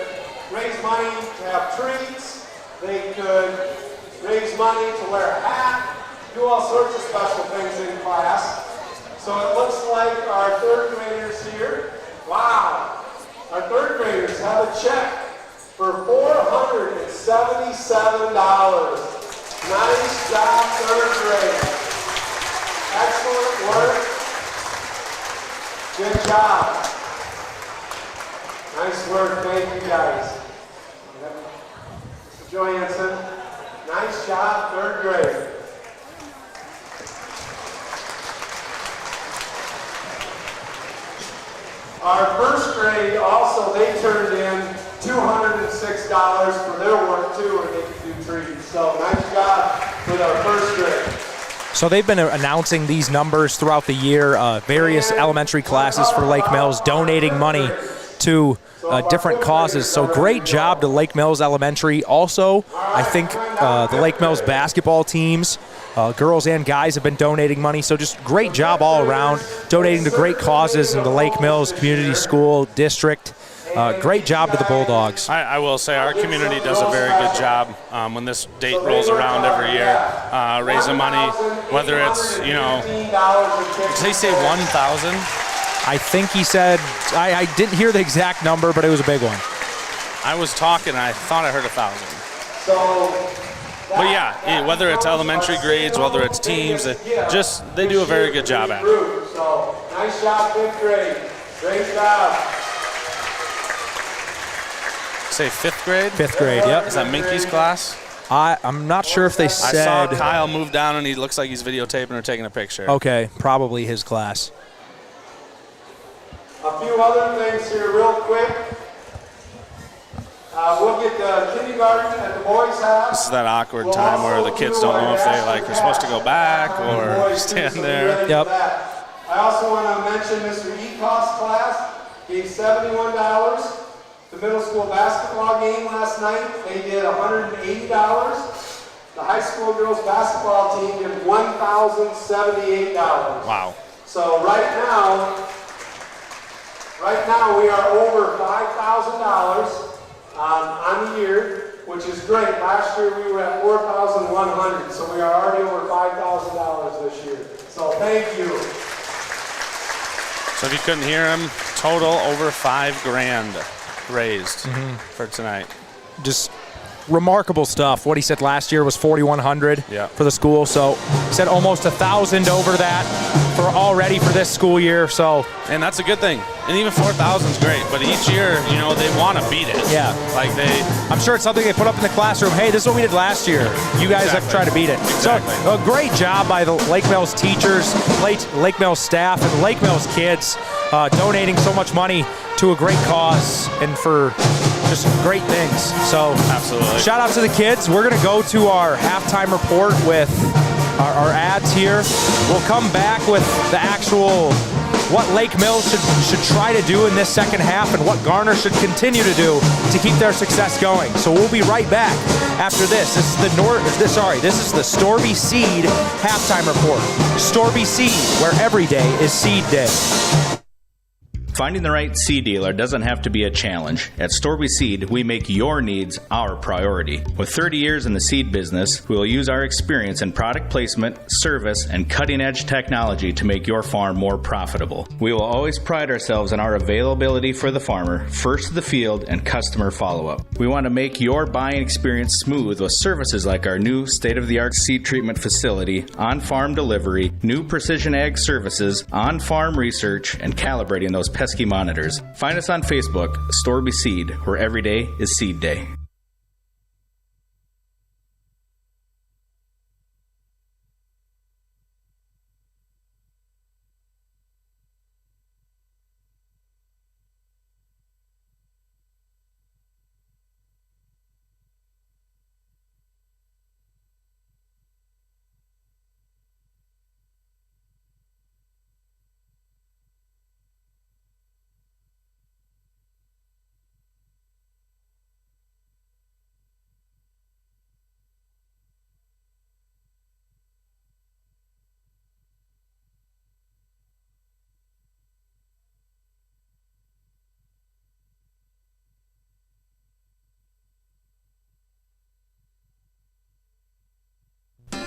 raise money to have treats. They could raise money to wear a hat, do all sorts of special things in class. So it looks like our third graders here, wow, our third graders have a check for $477. Nice job, third grade. Excellent work. Good job. Nice work, thank you guys. Mr. Johansson, nice job, third grade. Our first grade also, they turned in $206 for their work too, and they could do treats. So nice job with our first grade. So they've been announcing these numbers throughout the year, various elementary classes for Lake Mills donating money to different causes. So great job to Lake Mills Elementary. Also, I think the Lake Mills basketball teams, girls and guys, have been donating money. So just great job all around, donating to great causes in the Lake Mills Community School District. Great job to the Bulldogs. I will say our community does a very good job when this date rolls around every year, raising money, whether it's, did they say 1,000? I think he said, I didn't hear the exact number, but it was a big one. I was talking, I thought I heard 1,000. But yeah, whether it's elementary grades, whether it's teams, they do a very good job at it. So nice job, fifth grade. Great job. Say 5th grade? 5th grade, yep. Is that Minky's class? I'm not sure if they said. I saw Kyle move down and he looks like he's videotaping or taking a picture. Okay, probably his class. A few other things here real quick. We'll get the kindergarten at the boys' house. This is that awkward time where the kids don't know if they are supposed to go back or stand there. Yep. I also want to mention Mr. Ekos' class gave $71. The middle school basketball game last night, they did $180. The high school girls basketball team did $1,078. Wow. So right now we are over $5,000 on the year, which is great. Last year we were at $4,100, so we are already over $5,000 this year. So thank you. So if you couldn't hear him, total over $5,000 raised for tonight. Just remarkable stuff. What he said last year was 4,100 for the school. So he said almost 1,000 over that for already for this school year. So, and that's a good thing. And even 4,000 is great, but each year, they want to beat it. Yeah. I'm sure it's something they put up in the classroom. Hey, this is what we did last year. You guys have to try to beat it. Exactly. So a great job by the Lake Mills teachers, Lake Mills staff, and Lake Mills kids donating so much money to a great cause and for just great things. So absolutely. Shout out to the kids. We're going to go to our halftime report with our ads here. We'll come back with the actual what Lake Mills should try to do in this second half and what Garner should continue to do to keep their success going. So we'll be right back after this. This is the Storby Seed halftime report. Storby Seed, where every day is seed day. Finding the right seed dealer doesn't have to be a challenge. At Storby Seed, we make your needs our priority. With 30 years in the seed business, we will use our experience in product placement, service, and cutting-edge technology to make your farm more profitable. We will always pride ourselves on our availability for the farmer, first to the field, and customer follow-up. We want to make your buying experience smooth with services like our new state-of-the-art seed treatment facility, on-farm delivery, new precision ag services, on-farm research, and calibrating those pesky monitors. Find us on Facebook, Storby Seed, where every day is seed day.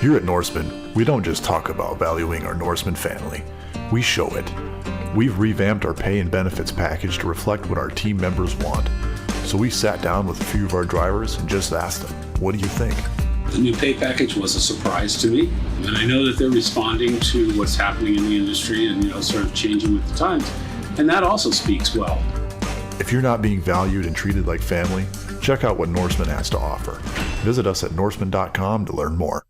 Here at Norseman, we don't just talk about valuing our Norseman family, we show it. We've revamped our pay and benefits package to reflect what our team members want. So we sat down with a few of our drivers and just asked them, what do you think? The new pay package was a surprise to me, and I know that they're responding to what's happening in the industry and sort of changing with the times, and that also speaks well. If you're not being valued and treated like family, check out what Norseman has to offer. Visit us at norseman.com to learn more.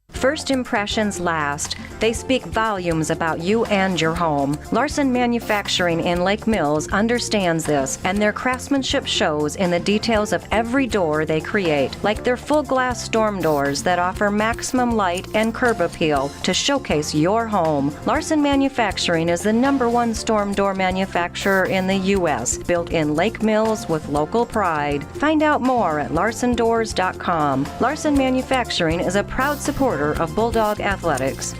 First impressions last. They speak volumes about you and your home. Larson Manufacturing in Lake Mills understands this, and their craftsmanship shows in the details of every door they create, like their full glass storm doors that offer maximum light and curb appeal to showcase your home. Larson Manufacturing is the #1 storm door manufacturer in the U.S., built in Lake Mills with local pride. Find out more at larsondoors.com. Larson Manufacturing is a proud supporter of Bulldog Athletics.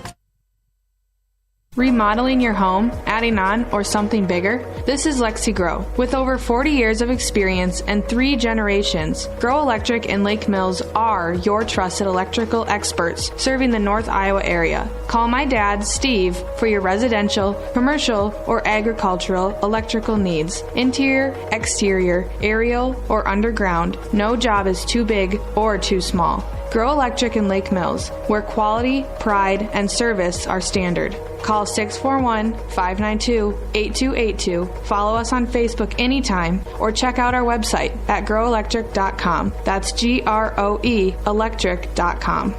Remodeling your home, adding on, or something bigger? This is Lexi Grow. With over 40 years of experience and 3 generations, Grow Electric and Lake Mills are your trusted electrical experts serving the North Iowa area. Call my dad, Steve, for your residential, commercial, or agricultural electrical needs. Interior, exterior, aerial, or underground. No job is too big or too small. Grow Electric in Lake Mills, where quality, pride, and service are standard. Call 641-592-8282. Follow us on Facebook anytime or check out our website at growelectric.com. That's GROE electric.com.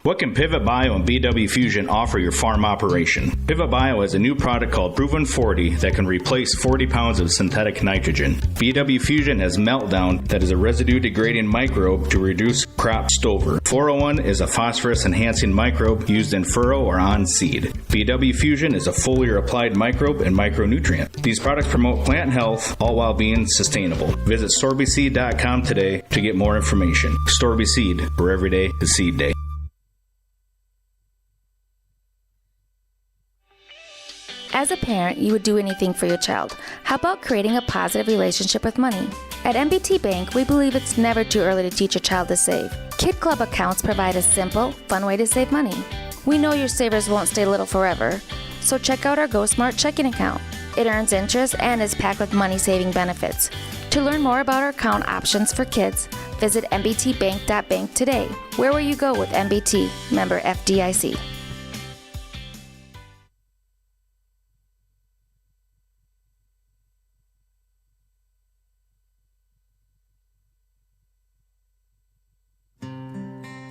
What can Pivot Bio and BW Fusion offer your farm operation? Pivot Bio has a new product called Proven 40 that can replace 40 pounds of synthetic nitrogen. BW Fusion has Meltdown that is a residue-degrading microbe to reduce crop stover. 401 is a phosphorus-enhancing microbe used in furrow or on seed. BW Fusion is a foliar-applied microbe and micronutrient. These products promote plant health, all while being sustainable. Visit StorbySeed.com today to get more information. Storby Seed, where every day is seed day. As a parent, you would do anything for your child. How about creating a positive relationship with money? At MBT Bank, we believe it's never too early to teach your child to save. Kid Club accounts provide a simple, fun way to save money. We know your savers won't stay little forever, so check out our Go Smart checking account. It earns interest and is packed with money-saving benefits. To learn more about our account options for kids, visit mbtbank.bank today. Where will you go with MBT? Member FDIC.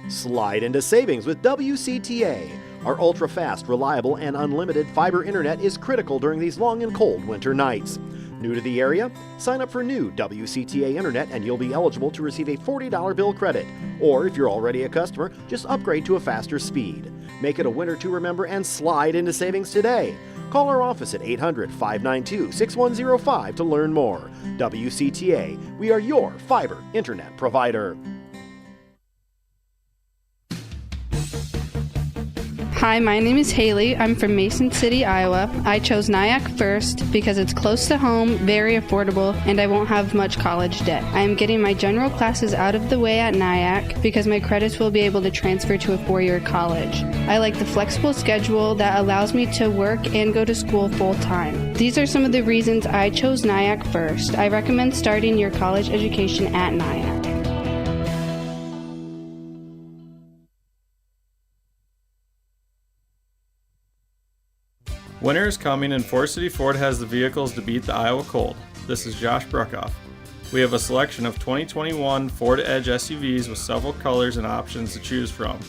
Slide into savings with WCTA. Our ultra-fast, reliable, and unlimited fiber internet is critical during these long and cold winter nights. New to the area? Sign up for new WCTA internet and you'll be eligible to receive a $40 bill credit. Or if you're already a customer, just upgrade to a faster speed. Make it a winter to remember and slide into savings today. Call our office at 800-592-6105 to learn more. WCTA, we are your fiber internet provider. Hi, my name is Haley. I'm from Mason City, Iowa. I chose Nyack first because it's close to home, very affordable, and I won't have much college debt. I am getting my general classes out of the way at Nyack because my credits will be able to transfer to a 4-year college. I like the flexible schedule that allows me to work and go to school full-time. These are some of the reasons I chose Nyack first. I recommend starting your college education at Nyack. Winter is coming and Forest City Ford has the vehicles to beat the Iowa cold. This is Josh Bruckoff. We have a selection of 2021 Ford Edge SUVs with several colors and options to choose from.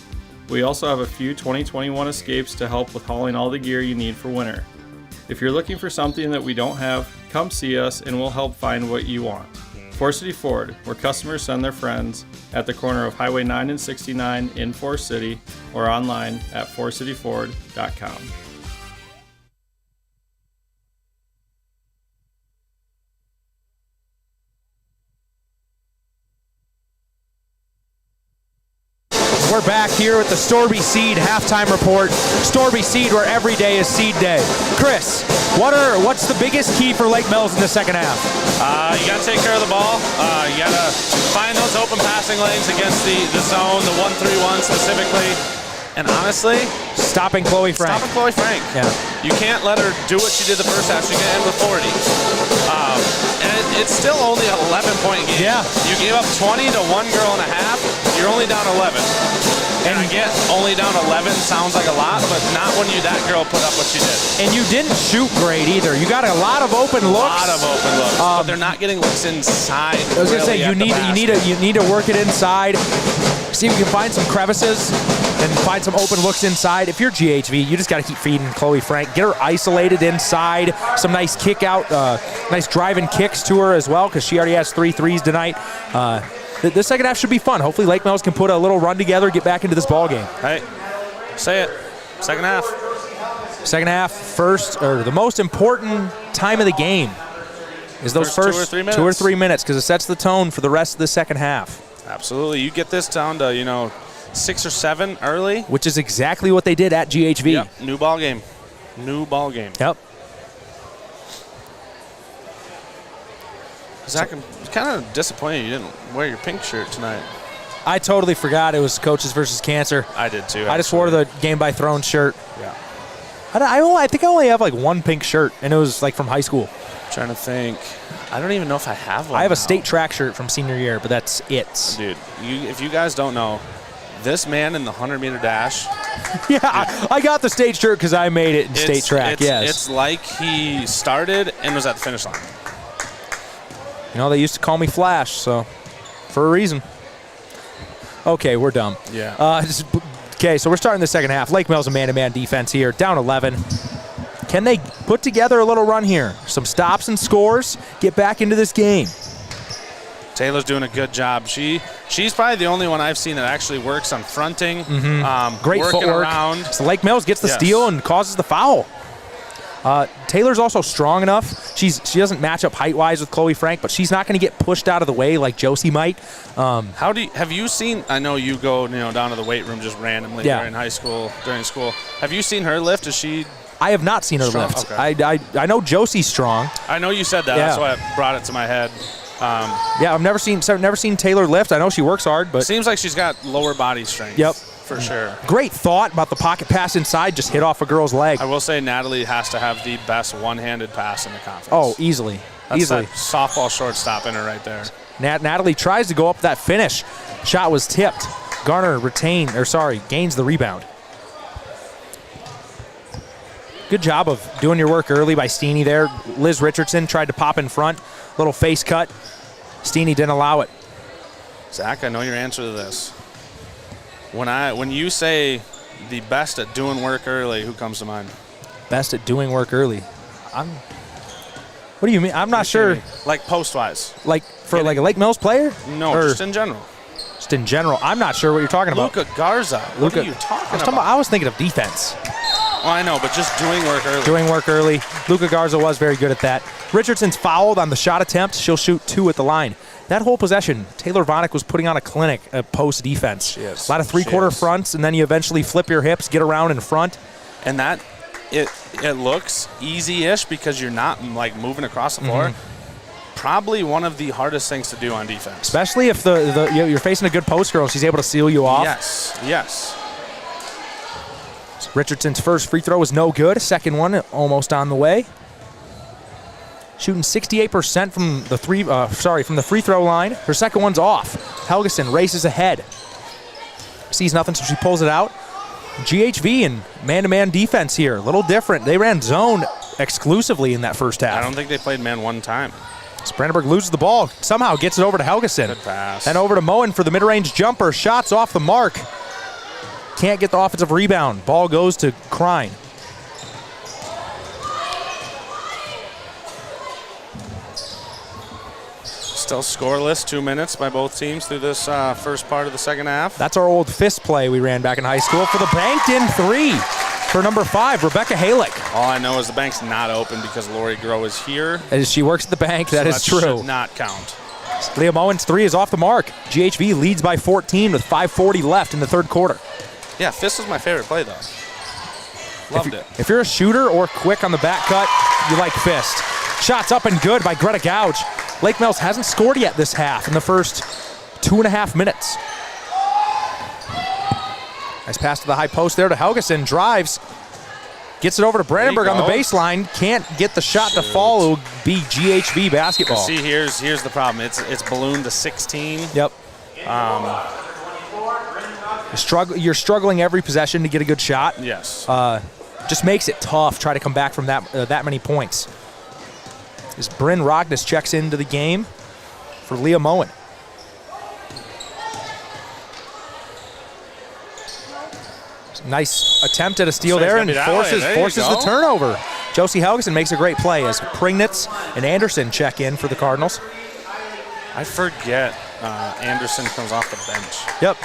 We also have a few 2021 Escapes to help with hauling all the gear you need for winter. If you're looking for something that we don't have, come see us and we'll help find what you want. Forest City Ford, where customers send their friends, at the corner of Highway 9 and 69 in Forest City or online at forestcityford.com. We're back here with the Storby Seed halftime report. Storby Seed, where every day is seed day. Chris, what's the biggest key for Lake Mills in the second half? You got to take care of the ball. You got to find those open passing lanes against the zone, the 1-3-1 specifically. And honestly, stopping Chloe Frank. Yeah. You can't let her do what she did the first half. She can end with 40. And it's still only an 11-point game. Yeah. You gave up 20 to one girl and a half. You're only down 11. And I get only down 11 sounds like a lot, but not when that girl put up what she did. And you didn't shoot great either. You got a lot of open looks. But they're not getting looks inside. I was going to say you need to work it inside. See if you can find some crevices and find some open looks inside. If you're GHV, you just got to keep feeding Chloe Frank. Get her isolated inside. Some nice kick out, nice driving kicks to her as well, because she already has 3 threes tonight. The second half should be fun. Hopefully Lake Mills can put a little run together, get back into this ball game. Hey, say it. Second half. Second half, the most important time of the game is those first 2 or 3 minutes, because it sets the tone for the rest of the second half. Absolutely. You get this down to, 6 or 7 early. Which is exactly what they did at GHV. Yep. New ball game. Yep. Zach, I'm kind of disappointed you didn't wear your pink shirt tonight. I totally forgot it was Coaches versus Cancer. I did too. I just wore the Game by Thrones shirt. Yeah. I think I only have like one pink shirt, and it was like from high school. I'm trying to think. I don't even know if I have one. I have a state track shirt from senior year, but that's it. Dude, if you guys don't know, this man in the 100-meter dash. Yeah, I got the state shirt because I made it in state track, yes. It's like he started and was at the finish line. They used to call me Flash, so for a reason. Okay, we're done. Yeah. Okay, so we're starting the second half. Lake Mills a man-to-man defense here, down 11. Can they put together a little run here? Some stops and scores, get back into this game. Taylor's doing a good job. She's probably the only one I've seen that actually works on fronting, great working footwork. around. So Lake Mills gets the steal and causes the foul. Taylor's also strong enough. She doesn't match up height-wise with Chloe Frank, but she's not going to get pushed out of the way like Josie might. Have you seen? I know you go down to the weight room just randomly during school. Have you seen her lift? Is she? I have not seen her lift. Okay. I know Josie's strong. I know you said that. Yeah. That's why I brought it to my head. I've never seen Taylor lift. I know she works hard, but seems like she's got lower body strength. Yep. For sure. Great thought about the pocket pass inside, just hit off a girl's leg. I will say Natalie has to have the best one-handed pass in the conference. Oh, easily. That's easily. that softball shortstop in her right there. Natalie tries to go up that finish. Shot was tipped. Garner gains the rebound. Good job of doing your work early by Steeny there. Liz Richardson tried to pop in front. Little face cut. Steeny didn't allow it. Zach, I know your answer to this. When you say the best at doing work early, who comes to mind? Best at doing work early. What do you mean? I'm not sure. Like post-wise. Like for like a Lake Mills player? No, just in general. Just in general. I'm not sure what you're talking about. Luca Garza. What are you talking about? I was thinking of defense. Well, I know, but just doing work early. Doing work early. Luca Garza was very good at that. Richardson's fouled on the shot attempt. She'll shoot 2 at the line. That whole possession, Taylor Vonick was putting on a clinic at post defense. A lot of three-quarter fronts, and then you eventually flip your hips, get around in front. And that, it looks easy-ish because you're not like moving across the floor. Probably one of the hardest things to do on defense. Especially if you're facing a good post girl, she's able to seal you off. Yes. Richardson's first free throw was no good. Second one almost on the way. Shooting 68% from the free throw line. Her second one's off. Helgeson races ahead. Sees nothing, so she pulls it out. GHV and man-to-man defense here. A little different. They ran zone exclusively in that first half. I don't think they played man one time. Brandenburg loses the ball. Somehow gets it over to Helgeson. Good pass. And over to Moen for the mid-range jumper. Shots off the mark. Can't get the offensive rebound. Ball goes to Krein. Still scoreless, 2 minutes by both teams through this first part of the second half. That's our old fist play we ran back in high school for the banked in 3 for number 5, Rebecca Halick. All I know is the bank's not open because Lori Groh is here. As she works at the bank, that is true. Should not count. Leah Moen's 3 is off the mark. GHV leads by 14 with 5:40 left in the third quarter. Yeah, fist was my favorite play, though. Loved it. If you're a shooter or quick on the back cut, you like fist. Shots up and good by Greta Gouge. Lake Mills hasn't scored yet this half in the first 2.5 minutes. Nice pass to the high post there to Helgeson. Drives. Gets it over to Brandenburg on the baseline. Can't get the shot to fall. It will be GHV basketball. See, here's the problem. It's ballooned to 16. Yep. You're struggling every possession to get a good shot. Yes. Just makes it tough. Try to come back from that many points. As Bryn Rogness checks into the game for Leah Moen. Nice attempt at a steal there and forces the turnover. Josie Helgeson makes a great play as Prignitz and Anderson check in for the Cardinals. I forget Anderson comes off the bench. Yep.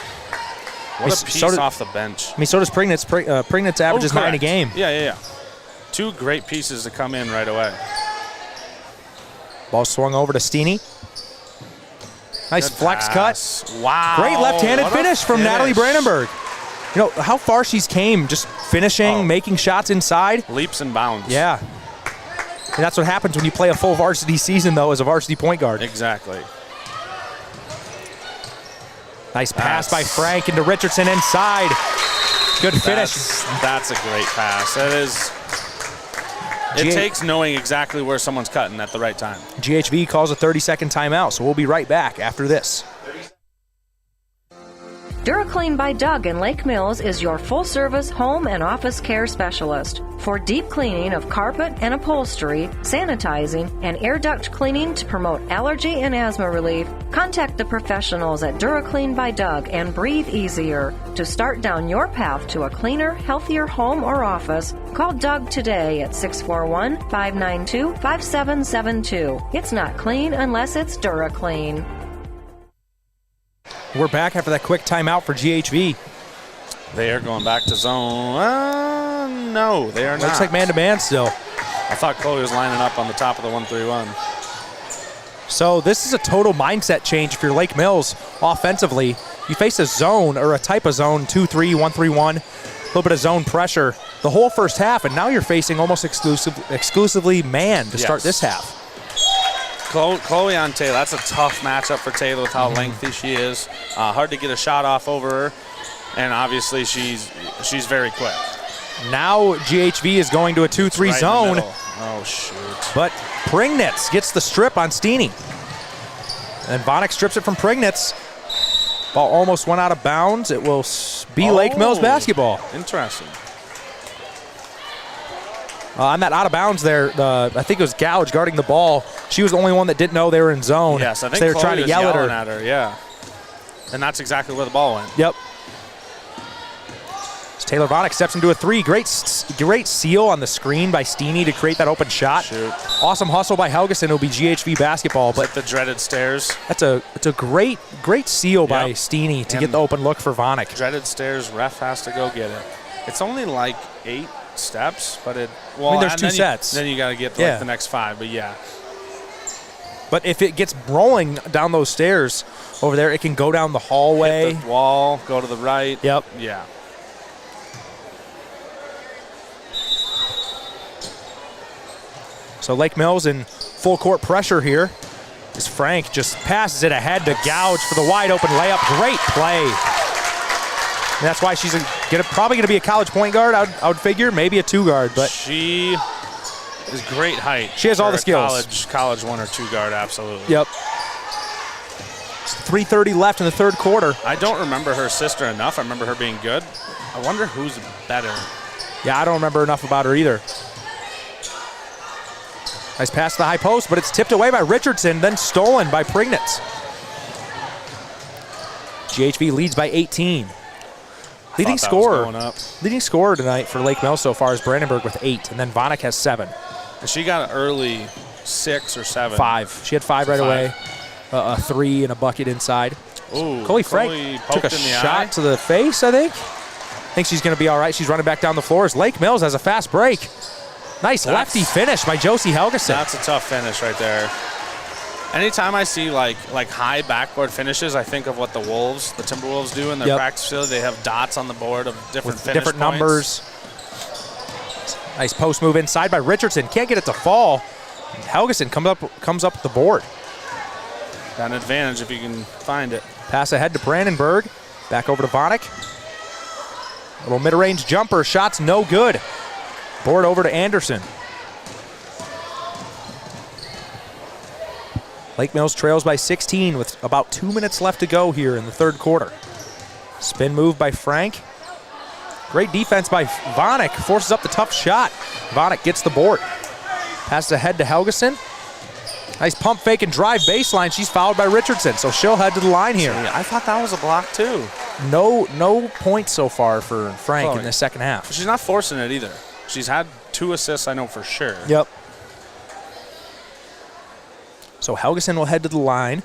What a piece off the bench. I mean, so does Prignitz. Prignitz averages 9 a game. Yeah. 2 great pieces to come in right away. Ball swung over to Steeny. Nice Good flex pass. cut. Wow. Great left-handed finish from Natalie Brandenburg. You know, how far she's came just finishing, making shots inside. Leaps and bounds. Yeah. And that's what happens when you play a full varsity season, though, as a varsity point guard. Exactly. Nice pass by Frank into Richardson inside. Good finish. That's a great pass. That is. It takes knowing exactly where someone's cutting at the right time. GHV calls a 30-second timeout, so we'll be right back after this. DuraClean by Doug in Lake Mills is your full-service home and office care specialist. For deep cleaning of carpet and upholstery, sanitizing, and air duct cleaning to promote allergy and asthma relief, contact the professionals at DuraClean by Doug and breathe easier. To start down your path to a cleaner, healthier home or office, call Doug today at 641-592-5772. It's not clean unless it's DuraClean. We're back after that quick timeout for GHV. They are going back to zone. No, they are not. Looks like man-to-man still. I thought Chloe was lining up on the top of the 1-3-1. So this is a total mindset change if you're Lake Mills offensively. You face a zone or a type of zone, 2-3, 1-3-1, a little bit of zone pressure the whole first half, and now you're facing almost exclusively man to start this half. Chloe on Taylor, that's a tough matchup for Taylor with how lengthy she is. Hard to get a shot off over her, and obviously she's very quick. Now GHV is going to a 2-3 zone. Oh, shoot. But Prignitz gets the strip on Steeny. And Vonick strips it from Prignitz. Ball almost went out of bounds. It will be Lake Mills basketball. Interesting. On that out of bounds there, I think it was Gouge guarding the ball. She was the only one that didn't know they were in zone. Yes, I think so they were Chloe trying to was yell at her. yelling yeah. And that's exactly where the ball went. Yep. Taylor Vonick steps into a three. Great seal on the screen by Steeny to create that open shot. Shoot. Awesome hustle by Helgeson. It'll be GHV basketball. But the dreaded stairs. It's a great seal by Steeny to get the open look for Vonick. Dreaded stairs. Ref has to go get it. It's only like 8 steps, but there's 2 sets. Then you got to get to like the next 5. But yeah. But if it gets rolling down those stairs over there, it can go down the hallway. Hit the wall. Go to the right. Yep. Yeah. So Lake Mills in full court pressure here as Frank just passes it ahead to Gouge for the wide open layup. Great play. And that's why she's probably going to be a college point guard, I would figure. Maybe a 2 guard. But she is great height. She has all the skills. College 1 or 2 guard, absolutely. Yep. 3:30 left in the third quarter. I don't remember her sister enough. I remember her being good. I wonder who's better. Yeah, I don't remember enough about her either. Nice pass to the high post, but it's tipped away by Richardson, then stolen by Prignitz. GHV leads by 18. Leading scorer tonight for Lake Mills so far is Brandenburg with 8, and then Vonick has 7. And she got an early 6 or 7. 5. She had 5 right away. A 3 and a bucket inside. Ooh, Coley Frank took a shot to the face, I think she's going to be all right. She's running back down the floor as Lake Mills has a fast break. Nice lefty finish by Josie Helgeson. That's a tough finish right there. Anytime I see like high backboard finishes, I think of what the Timberwolves do in their practice facility. They have dots on the board of different numbers. Nice post move inside by Richardson. Can't get it to fall. Helgeson comes up with the board. Got an advantage if you can find it. Pass ahead to Brandenburg. Back over to Vonick. Little mid-range jumper. Shot's no good. Board over to Anderson. Lake Mills trails by 16 with about 2 minutes left to go here in the third quarter. Spin move by Frank. Great defense by Vonick. Forces up the tough shot. Vonick gets the board. Passes ahead to Helgeson. Nice pump fake and drive baseline. She's fouled by Richardson, so she'll head to the line here. I thought that was a block too. No points so far for Frank in the second half. She's not forcing it either. She's had 2 assists, I know for sure. Yep. So Helgeson will head to the line.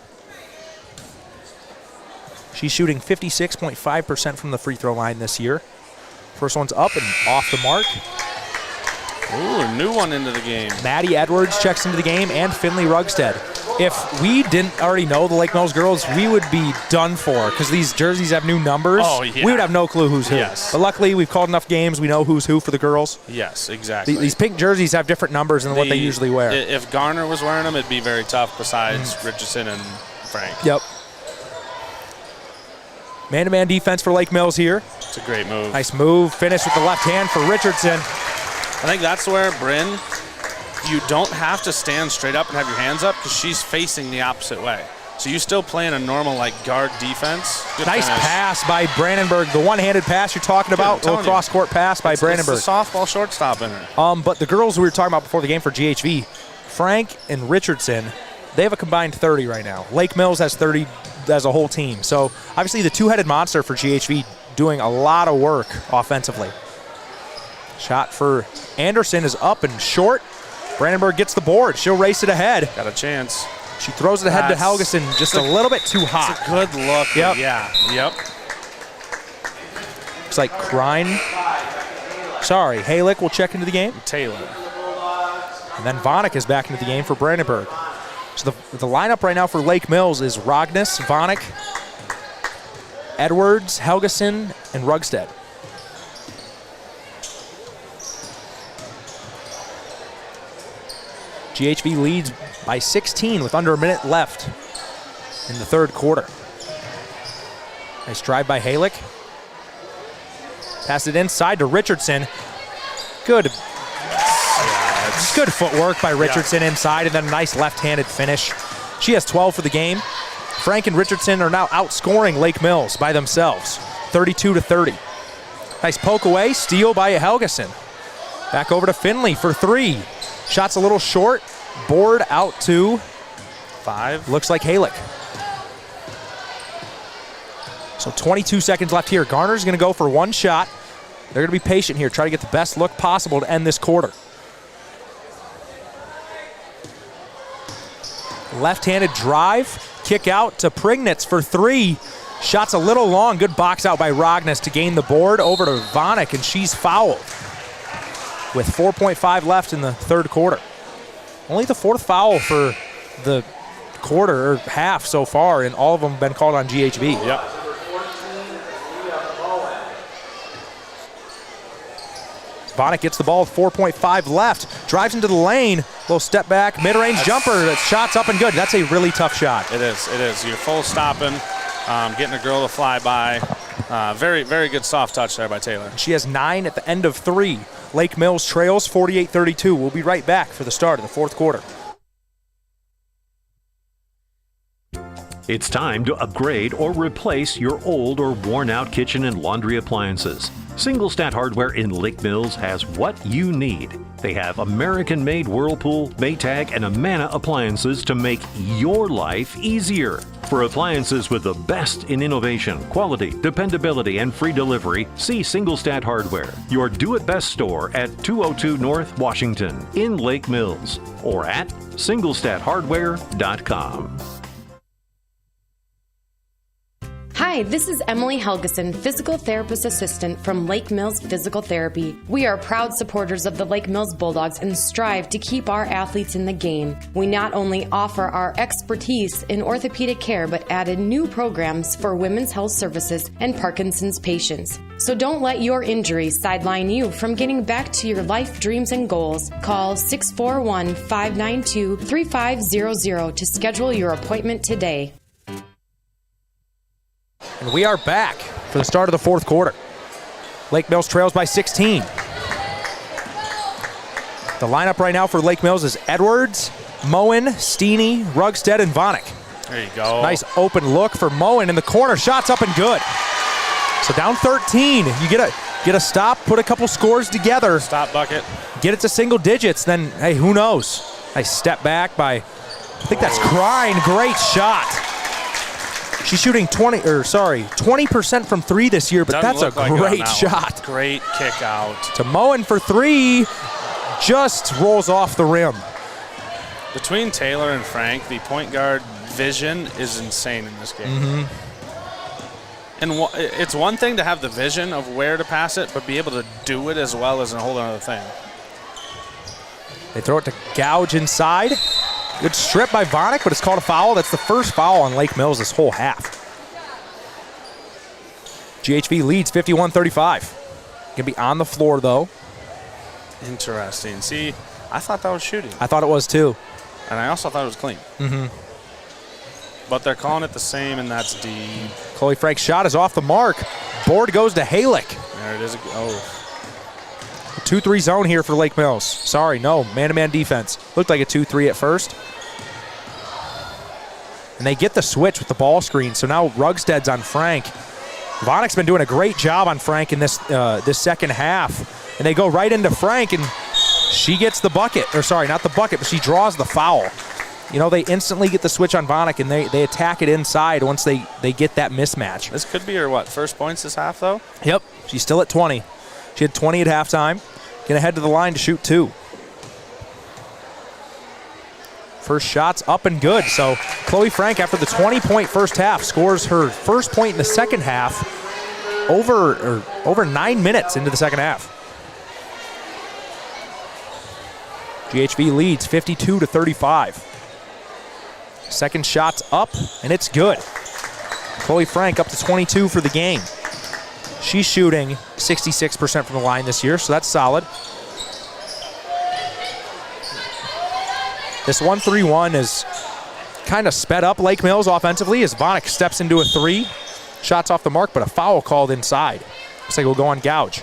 She's shooting 56.5% from the free throw line this year. First one's up and off the mark. Ooh, a new one into the game. Maddie Edwards checks into the game, and Finley Rugstead. If we didn't already know the Lake Mills girls, we would be done for because these jerseys have new numbers. Oh, yeah. We would have no clue who's who. Yes. But luckily, we've called enough games. We know who's who for the girls. Yes, exactly. These pink jerseys have different numbers than what they usually wear. If Garner was wearing them, it'd be very tough besides Richardson and Frank. Yep. Man-to-man defense for Lake Mills here. It's a great move. Nice move. Finish with the left hand for Richardson. I think that's where Bryn, you don't have to stand straight up and have your hands up because she's facing the opposite way. So you still playing a normal guard defense. Good nice finish. pass by Brandenburg. The one-handed pass you're talking about. Little cross-court pass by Brandenburg. It's the softball shortstop in her. But the girls we were talking about before the game for GHV, Frank and Richardson, they have a combined 30 right now. Lake Mills has 30 as a whole team. So obviously the two-headed monster for GHV doing a lot of work offensively. Shot for Anderson is up and short. Brandenburg gets the board. She'll race it ahead. Got a chance. She throws it ahead to Helgeson just a little bit too hot. It's a good look. Yep. Yeah. Yep. Looks like Halick will check into the game. Taylor. And then Vonick is back into the game for Brandenburg. So the lineup right now for Lake Mills is Rognes, Vonick, Edwards, Helgeson, and Rugstead. GHV leads by 16 with under a minute left in the third quarter. Nice drive by Halick. Pass it inside to Richardson. Good. It's good footwork by Richardson inside, and then a nice left-handed finish. She has 12 for the game. Frank and Richardson are now outscoring Lake Mills by themselves, 32-30. Nice poke away, steal by Helgeson. Back over to Finley for 3. Shot's a little short. Board out to 5. Looks like Halick. So 22 seconds left here. Garner's going to go for one shot. They're going to be patient here, try to get the best look possible to end this quarter. Left-handed drive. Kick out to Prignitz for 3. Shot's a little long. Good box out by Rogness to gain the board over to Vanek, and she's fouled with 4.5 left in the third quarter. Only the 4th foul for the quarter or half so far, and all of them have been called on GHV. Yep. Vanek gets the ball with 4.5 left, drives into the lane, little step back, mid-range jumper, that shot's up and good. That's a really tough shot. It is. You're full stopping, getting a girl to fly by. Very, very good soft touch there by Taylor. She has 9 at the end of 3. Lake Mills trails 48-32. We'll be right back for the start of the fourth quarter. It's time to upgrade or replace your old or worn-out kitchen and laundry appliances. Single Stat Hardware in Lake Mills has what you need. They have American-made Whirlpool, Maytag, and Amana appliances to make your life easier. For appliances with the best in innovation, quality, dependability, and free delivery, see Single Stat Hardware, your do-it-best store at 202 North Washington in Lake Mills, or at singlestathardware.com. Hi, this is Emily Helgeson, Physical Therapist Assistant from Lake Mills Physical Therapy. We are proud supporters of the Lake Mills Bulldogs and strive to keep our athletes in the game. We not only offer our expertise in orthopedic care, but added new programs for women's health services and Parkinson's patients. So don't let your injury sideline you from getting back to your life dreams and goals. Call 641-592-3500 to schedule your appointment today. And we are back for the start of the fourth quarter. Lake Mills trails by 16. The lineup right now for Lake Mills is Edwards, Moen, Steeney, Rugstead, and Vanek. There you go. Nice open look for Moen in the corner. Shot's up and good. So down 13. You get a stop, put a couple scores together. Stop bucket. Get it to single digits, then, hey, who knows? Nice step back by, I think that's Krein. Great shot. She's shooting 20% from 3 this year, but that's a great shot. Great kick out. To Moen for 3, just rolls off the rim. Between Taylor and Frank, the point guard vision is insane in this game. Mm-hmm. And it's one thing to have the vision of where to pass it, but be able to do it as well as a whole other thing. They throw it to Gouge inside. Good strip by Vanek, but it's called a foul. That's the first foul on Lake Mills this whole half. GHV leads 51-35. Gonna be on the floor, though. Interesting. See, I thought that was shooting. I thought it was, too. And I also thought it was clean. Mm-hmm. But they're calling it the same, and that's deep. Chloe Frank's shot is off the mark. Board goes to Halick. There it is. Oh. 2-3 zone here for Lake Mills. Sorry, no, man-to-man defense. Looked like a 2-3 at first. And they get the switch with the ball screen, so now Rugstead's on Frank. Vanek's been doing a great job on Frank in this second half. And they go right into Frank, and she gets the bucket. Or sorry, not the bucket, but she draws the foul. You know, they instantly get the switch on Vanek, and they attack it inside once they get that mismatch. This could be her, first points this half, though? Yep, she's still at 20. She had 20 at halftime. Gonna head to the line to shoot 2. First shot's up and good. So Chloe Frank, after the 20-point first half, scores her first point in the second half over 9 minutes into the second half. GHV leads 52-35. Second shot's up, and it's good. Chloe Frank up to 22 for the game. She's shooting 66% from the line this year, so that's solid. This 1-3-1 is kind of sped up Lake Mills offensively as Vanek steps into a 3. Shots off the mark, but a foul called inside. Looks like we'll go on Gouge.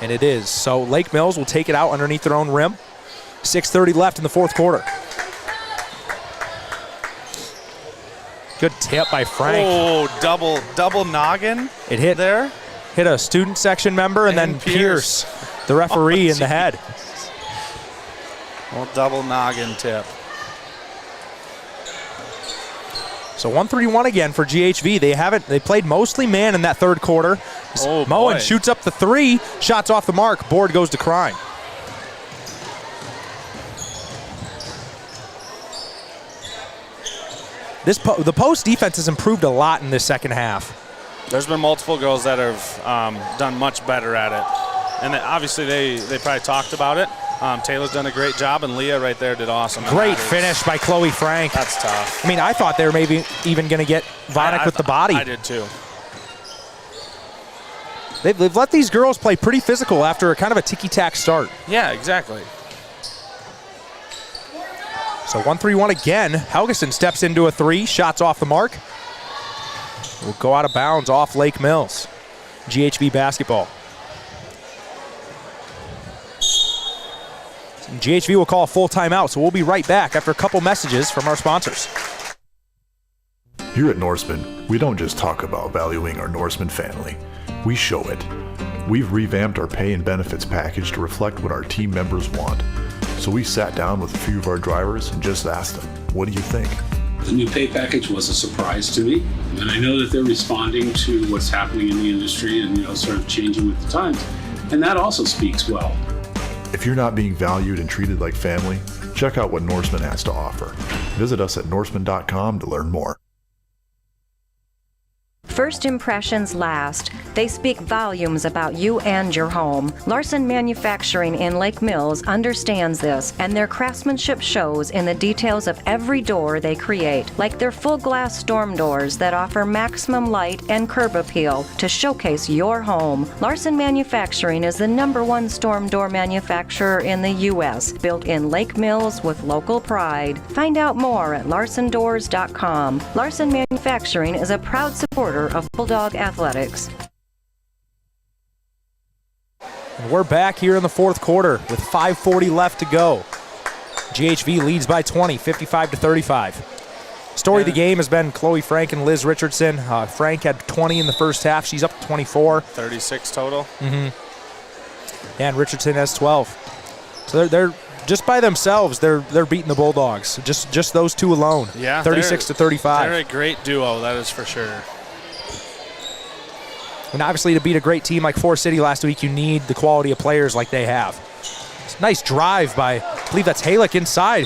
And it is. So Lake Mills will take it out underneath their own rim. 6:30 left in the fourth quarter. Good tip by Frank. Oh, double noggin. It hit there. Hit a student section member and then Pierce, the referee, in the head. Well, double noggin tip. So 1-3-1 again for GHV. They played mostly man in that third quarter. Oh, Moen boy. shoots up the three, shots off the mark. Board goes to Crine. The post defense has improved a lot in this second half. There's been multiple girls that have done much better at it. And obviously they probably talked about it. Taylor's done a great job, and Leah right there did awesome. Great finish by Chloe Frank. That's tough. I mean, I thought they were maybe even going to get Vonik with the body. I did too. They've let these girls play pretty physical after a kind of a ticky-tack start. Yeah, exactly. So 1-3-1 again. Helgeson steps into a three, shots off the mark. Will go out of bounds off Lake Mills. GHV basketball. GHV will call a full timeout, so we'll be right back after a couple messages from our sponsors. Here at Norseman, we don't just talk about valuing our Norseman family. We show it. We've revamped our pay and benefits package to reflect what our team members want. So we sat down with a few of our drivers and just asked them, what do you think? The new pay package was a surprise to me, and I know that they're responding to what's happening in the industry and sort of changing with the times, and that also speaks well. If you're not being valued and treated like family, check out what Norseman has to offer. Visit us at norseman.com to learn more. First impressions last. They speak volumes about you and your home. Larson Manufacturing in Lake Mills understands this, and their craftsmanship shows in the details of every door they create, like their full glass storm doors that offer maximum light and curb appeal to showcase your home. Larson Manufacturing is the #1 storm door manufacturer in the U.S., built in Lake Mills with local pride. Find out more at larsondoors.com. Larson Manufacturing is a proud supporter of Bulldog Athletics. And we're back here in the fourth quarter with 5:40 left to go. GHV leads by 20, 55-35. Story of the game has been Chloe Frank and Liz Richardson. Frank had 20 in the first half. She's up to 24. 36 total. And Richardson has 12. So they're just by themselves, they're beating the Bulldogs. Just those two alone. Yeah, 36-35. They're a great duo, that is for sure. And obviously to beat a great team like Forest City last week, you need the quality of players like they have. It's a nice drive by, I believe that's Halick inside.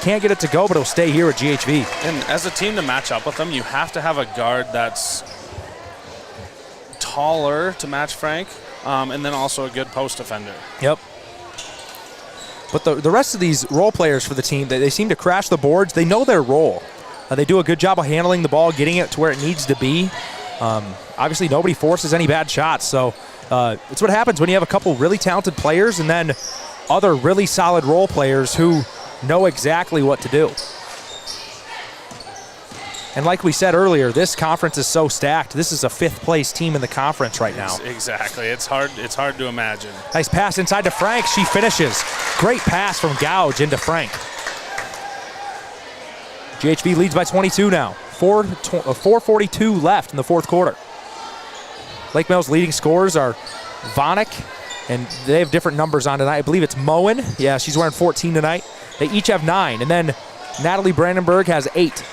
Can't get it to go, but it'll stay here at GHV. And as a team to match up with them, you have to have a guard that's taller to match Frank, and then also a good post defender. Yep. But the rest of these role players for the team, they seem to crash the boards. They know their role. They do a good job of handling the ball, getting it to where it needs to be. Obviously, nobody forces any bad shots, so it's what happens when you have a couple really talented players and then other really solid role players who know exactly what to do. And like we said earlier, this conference is so stacked. This is a fifth-place team in the conference right now. Exactly. It's hard to imagine. Nice pass inside to Frank. She finishes. Great pass from Gouge into Frank. GHV leads by 22 now. 4:42 left in the fourth quarter. Lake Mills' leading scorers are Vonik, and they have different numbers on tonight. I believe it's Moen. Yeah, she's wearing 14 tonight. They each have 9, and then Natalie Brandenburg has 8.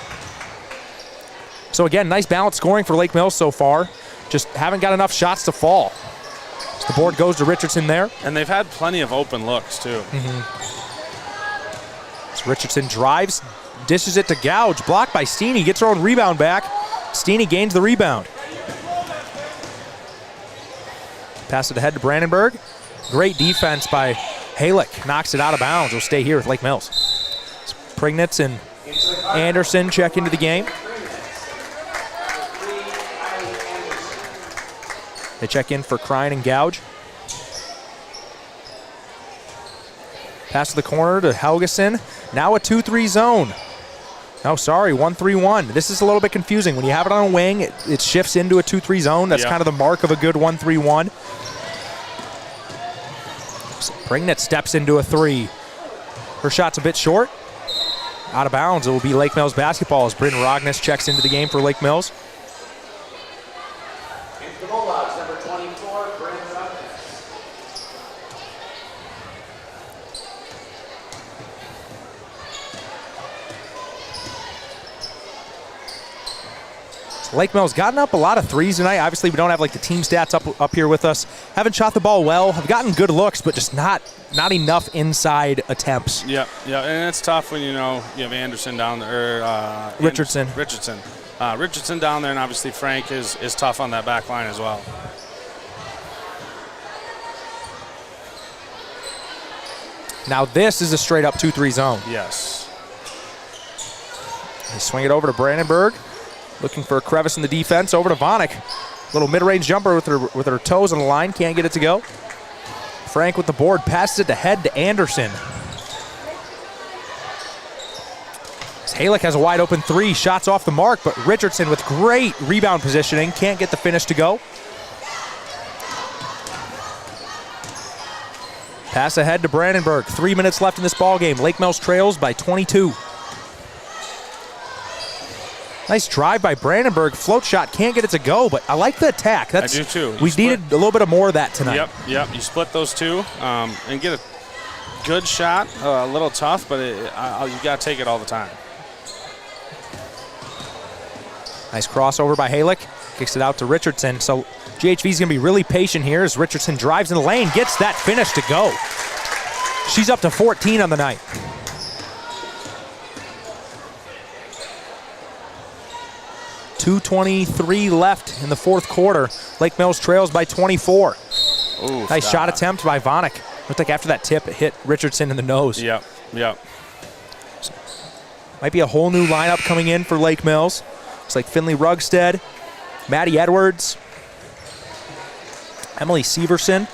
So again, nice balanced scoring for Lake Mills so far. Just haven't got enough shots to fall. So the board goes to Richardson there. And they've had plenty of open looks too. So Richardson drives, dishes it to Gouge, blocked by Steeny, gets her own rebound back. Steeny gains the rebound. Pass it ahead to Brandenburg. Great defense by Halick, knocks it out of bounds. Will stay here with Lake Mills. Prignitz and Anderson check into the game. They check in for Crine and Gouge. Pass to the corner to Helgeson. Now a 2-3 zone. Oh, sorry, 1-3-1. This is a little bit confusing. When you have it on a wing, it shifts into a 2-3 zone. That's kind of the mark of a good 1-3-1. Pringnitz steps into a three. Her shot's a bit short. Out of bounds. It will be Lake Mills basketball as Bryn Rognes checks into the game for Lake Mills. Into the Bulldogs, number 24, Bryn Rognes. Lake Mills gotten up a lot of threes tonight. Obviously, we don't have like the team stats up here with us. Haven't shot the ball well. Have gotten good looks, but just not enough inside attempts. Yeah, and it's tough when you have Anderson down there. Richardson down there, and obviously Frank is tough on that back line as well. Now this is a straight up 2-3 zone. Yes. They swing it over to Brandenburg. Looking for a crevice in the defense. Over to Vonik. Little mid-range jumper with her toes on the line. Can't get it to go. Frank with the board. Passes it to head to Anderson. Halick has a wide open three. Shots off the mark, but Richardson with great rebound positioning. Can't get the finish to go. Pass ahead to Brandenburg. 3 minutes left in this ball game. Lake Mills trails by 22. Nice drive by Brandenburg. Float shot, can't get it to go, but I like the attack. I do too. We needed a little bit of more of that tonight. Yep. You split those two and get a good shot. A little tough, but you got to take it all the time. Nice crossover by Halick. Kicks it out to Richardson. So GHV is going to be really patient here as Richardson drives in the lane, gets that finish to go. She's up to 14 on the night. .223 left in the fourth quarter. Lake Mills trails by 24. Ooh, nice shot attempt by Vonik. Looked like after that tip, it hit Richardson in the nose. Yep. So, might be a whole new lineup coming in for Lake Mills. Looks like Finley Rugstead, Maddie Edwards, Emily Severson,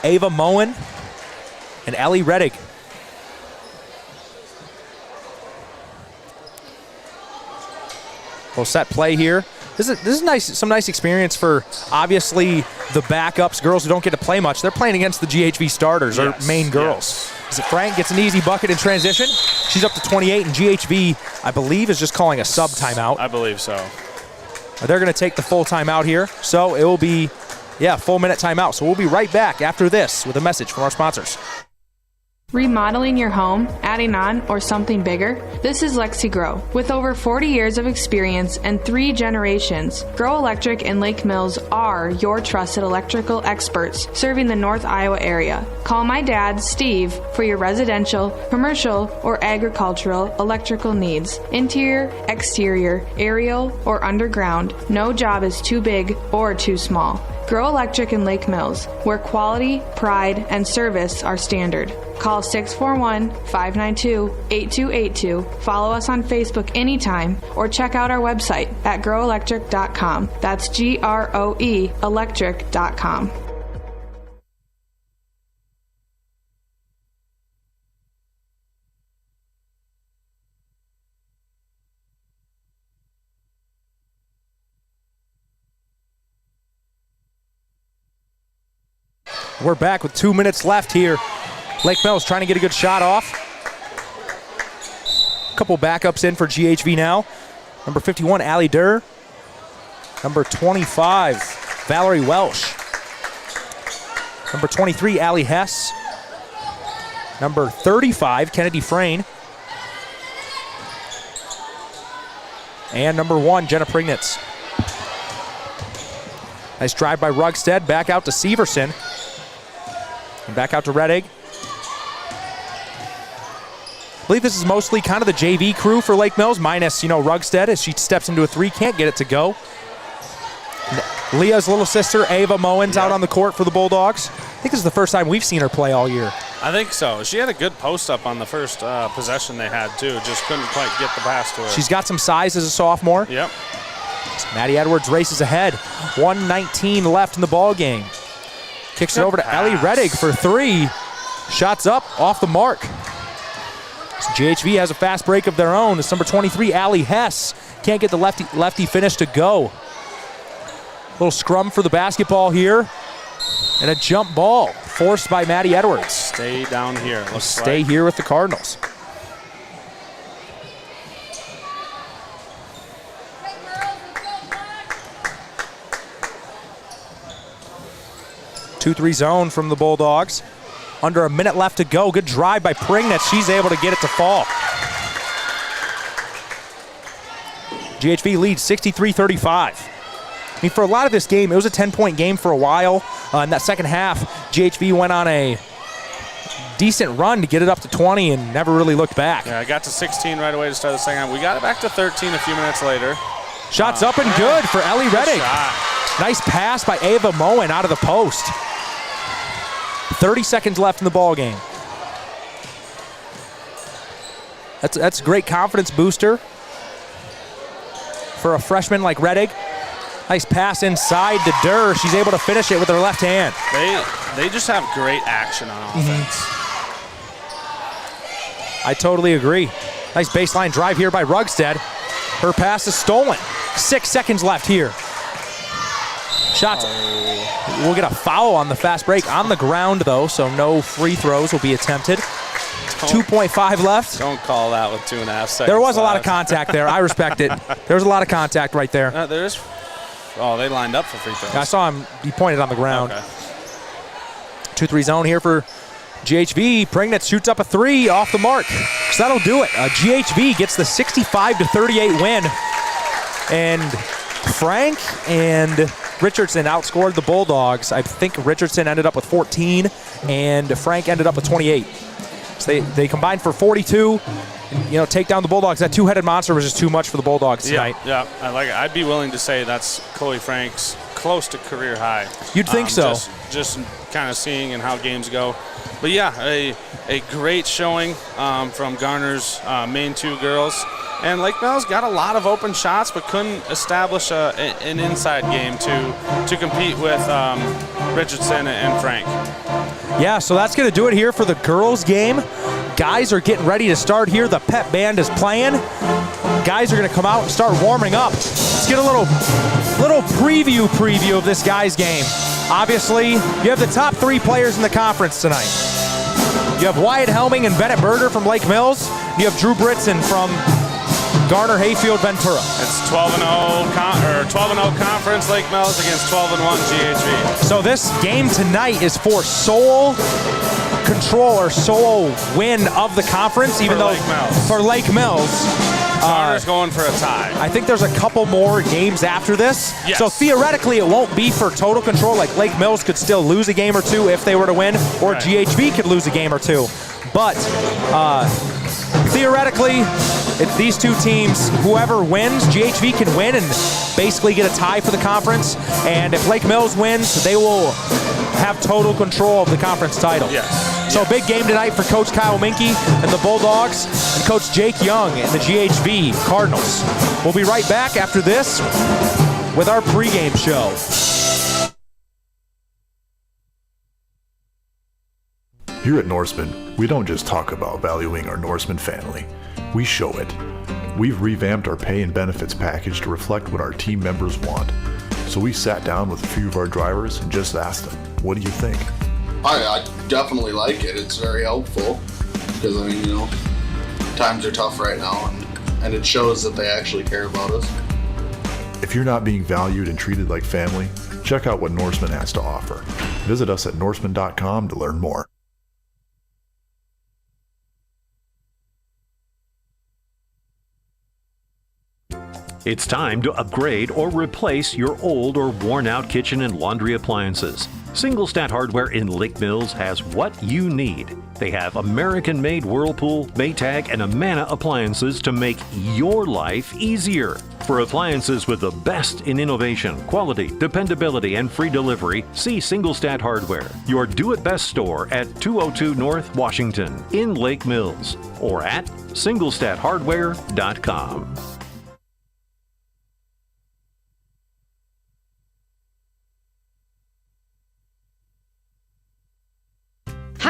Ava Moen, and Ellie Reddig. We'll set play here. This is nice. Some nice experience for obviously the backups, girls who don't get to play much. They're playing against the GHV starters, or main girls. As Frank gets an easy bucket in transition. She's up to 28, and GHV, I believe, is just calling a sub timeout. I believe so. They're going to take the full timeout here, so it will be, full minute timeout. So we'll be right back after this with a message from our sponsors. Remodeling your home, adding on, or something bigger? This is Lexi Grow. With over 40 years of experience and 3 generations, Grow Electric and Lake Mills are your trusted electrical experts serving the North Iowa area. Call my dad, Steve, for your residential, commercial, or agricultural electrical needs. Interior, exterior, aerial, or underground, no job is too big or too small. Grow Electric in Lake Mills, where quality, pride, and service are standard. Call 641-592-8282, follow us on Facebook anytime, or check out our website at growelectric.com. That's GROE electric.com. We're back with 2 minutes left here. Lake Mills trying to get a good shot off. A couple backups in for GHV now. Number 51, Allie Durr. Number 25, Valerie Welsh. Number 23, Allie Hess. Number 35, Kennedy Frayne. And number 1, Jenna Prignitz. Nice drive by Rugstead. Back out to Severson. And back out to Reddig. I believe this is mostly kind of the JV crew for Lake Mills, minus, Rugstead as she steps into a 3, can't get it to go. Leah's little sister, Ava Moen's out on the court for the Bulldogs. I think this is the first time we've seen her play all year. I think so. She had a good post up on the first possession they had, too. Just couldn't quite get the pass to her. She's got some size as a sophomore. Yep. Maddie Edwards races ahead. 1:19 left in the ball game. Kicks it over to Ellie Reddig for 3. Shots up, off the mark. So GHV has a fast break of their own. It's number 23, Allie Hess. Can't get the lefty finish to go. Little scrum for the basketball here. And a jump ball. forced by Maddie Edwards. Stay down here. Stay here with the Cardinals. Two-three zone from the Bulldogs. Under a minute left to go. Good drive by Prignitz. She's able to get it to fall. GHV leads 63-35. I mean, for a lot of this game, it was a 10-point game for a while. In that second half, GHV went on a decent run to get it up to 20 and never really looked back. Yeah, I got to 16 right away to start the second half. We got it back to 13 a few minutes later. Shots up and good for Ellie Reddick. Nice pass by Ava Moen out of the post. 30 seconds left in the ball game. That's a great confidence booster for a freshman like Reddick. Nice pass inside to Durr. She's able to finish it with her left hand. They just have great action on offense. I totally agree. Nice baseline drive here by Rugstead. Her pass is stolen. 6 seconds left here. Shots. We'll get a foul on the fast break on the ground, though, so no free throws will be attempted. 2.5 left. Don't call that with 2.5 seconds. There was a lot of contact there. I respect it. There was a lot of contact right there. There's. Oh, they lined up for free throws. I saw him. He pointed on the ground. Okay. 2-3 zone here for GHV. Prignitz shoots up a three off the mark. So that'll do it. GHV gets the 65-38 win. And Frank and Richardson outscored the Bulldogs. I think Richardson ended up with 14, and Frank ended up with 28. So they combined for 42. And, take down the Bulldogs. That two-headed monster was just too much for the Bulldogs tonight. Yeah, I like it. I'd be willing to say that's Chloe Frank's close to career high. You'd think so. Just kind of seeing and how games go. But yeah, a great showing from Garner's main two girls. And Lake Mills got a lot of open shots, but couldn't establish an inside game to compete with Richardson and Frank. Yeah, so that's going to do it here for the girls' game. Guys are getting ready to start here. The pep band is playing. Guys are going to come out and start warming up. Let's get a little preview of this guys' game. Obviously, you have the top three players in the conference tonight. You have Wyatt Helming and Bennett Berger from Lake Mills. You have Drew Britzen from Garner Hayfield Ventura. It's 12-0 conference Lake Mills against 12-1 GHV. So this game tonight is for sole control or sole win of the conference, even though for Lake Mills. Garner's going for a tie. I think there's a couple more games after this. Yes. So theoretically, it won't be for total control. Like Lake Mills could still lose a game or two if they were to win, or right. GHV could lose a game or two. But theoretically, these two teams, whoever wins, GHV can win and basically get a tie for the conference. And if Lake Mills wins, they will have total control of the conference title. Yes. So a big game tonight for Coach Kyle Minke and the Bulldogs and Coach Jake Young and the GHV Cardinals. We'll be right back after this with our pregame show. Here at Norseman, we don't just talk about valuing our Norseman family. We show it. We've revamped our pay and benefits package to reflect what our team members want. So we sat down with a few of our drivers and just asked them, what do you think? I definitely like it. It's very helpful because, times are tough right now and it shows that they actually care about us. If you're not being valued and treated like family, check out what Norseman has to offer. Visit us at norseman.com to learn more. It's time to upgrade or replace your old or worn-out kitchen and laundry appliances. Single Stat Hardware in Lake Mills has what you need. They have American-made Whirlpool, Maytag, and Amana appliances to make your life easier. For appliances with the best in innovation, quality, dependability, and free delivery, see Single Stat Hardware, your do-it-best store at 202 North Washington in Lake Mills, or at singlestathardware.com.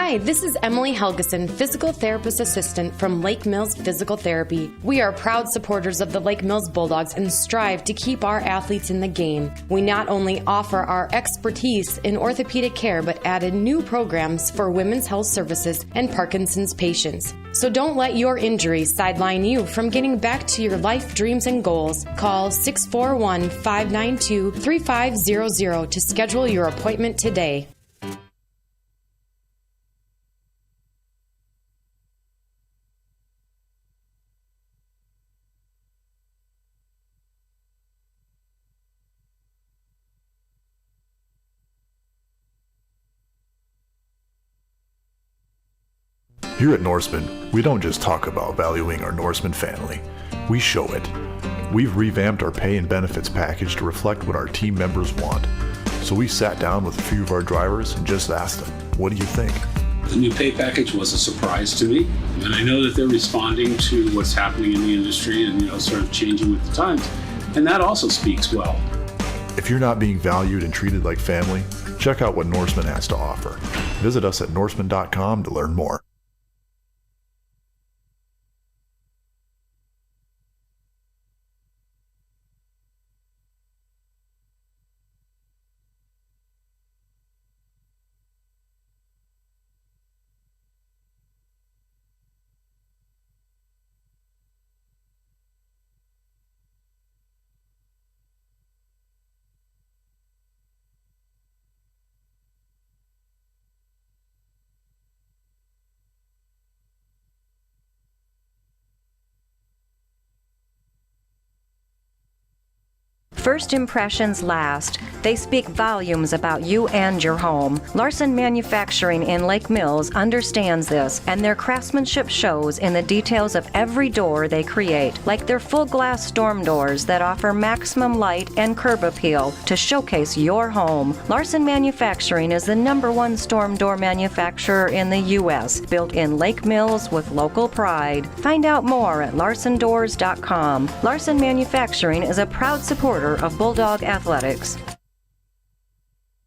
Hi, this is Emily Helgeson, Physical Therapist Assistant from Lake Mills Physical Therapy. We are proud supporters of the Lake Mills Bulldogs and strive to keep our athletes in the game. We not only offer our expertise in orthopedic care, but added new programs for women's health services and Parkinson's patients. So don't let your injuries sideline you from getting back to your life dreams and goals. Call 641-592-3500 to schedule your appointment today. Here at Norseman, we don't just talk about valuing our Norseman family, we show it. We've revamped our pay and benefits package to reflect what our team members want. So we sat down with a few of our drivers and just asked them, what do you think? The new pay package was a surprise to me, and I know that they're responding to what's happening in the industry and sort of changing with the times, and that also speaks well. If you're not being valued and treated like family, check out what Norseman has to offer. Visit us at norseman.com to learn more. First impressions last. They speak volumes about you and your home. Larson Manufacturing in Lake Mills understands this, and their craftsmanship shows in the details of every door they create, like their full glass storm doors that offer maximum light and curb appeal to showcase your home. Larson Manufacturing is the #1 storm door manufacturer in the U.S., built in Lake Mills with local pride. Find out more at larsondoors.com. Larson Manufacturing is a proud supporter of Bulldog Athletics.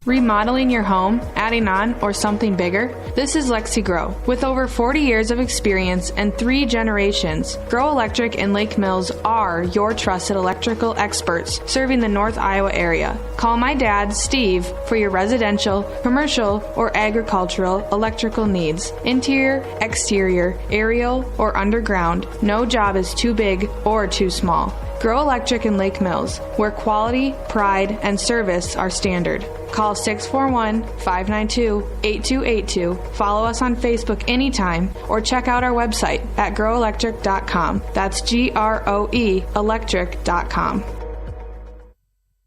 Remodeling your home, adding on, or something bigger? This is Lexi Grow. With over 40 years of experience and 3 generations, Grow Electric and Lake Mills are your trusted electrical experts serving the North Iowa area. Call my dad, Steve, for your residential, commercial, or agricultural electrical needs. Interior, exterior, aerial, or underground, no job is too big or too small. Grow Electric in Lake Mills, where quality, pride, and service are standard. Call 641-592-8282, follow us on Facebook anytime, or check out our website at growelectric.com. That's GROE electric.com.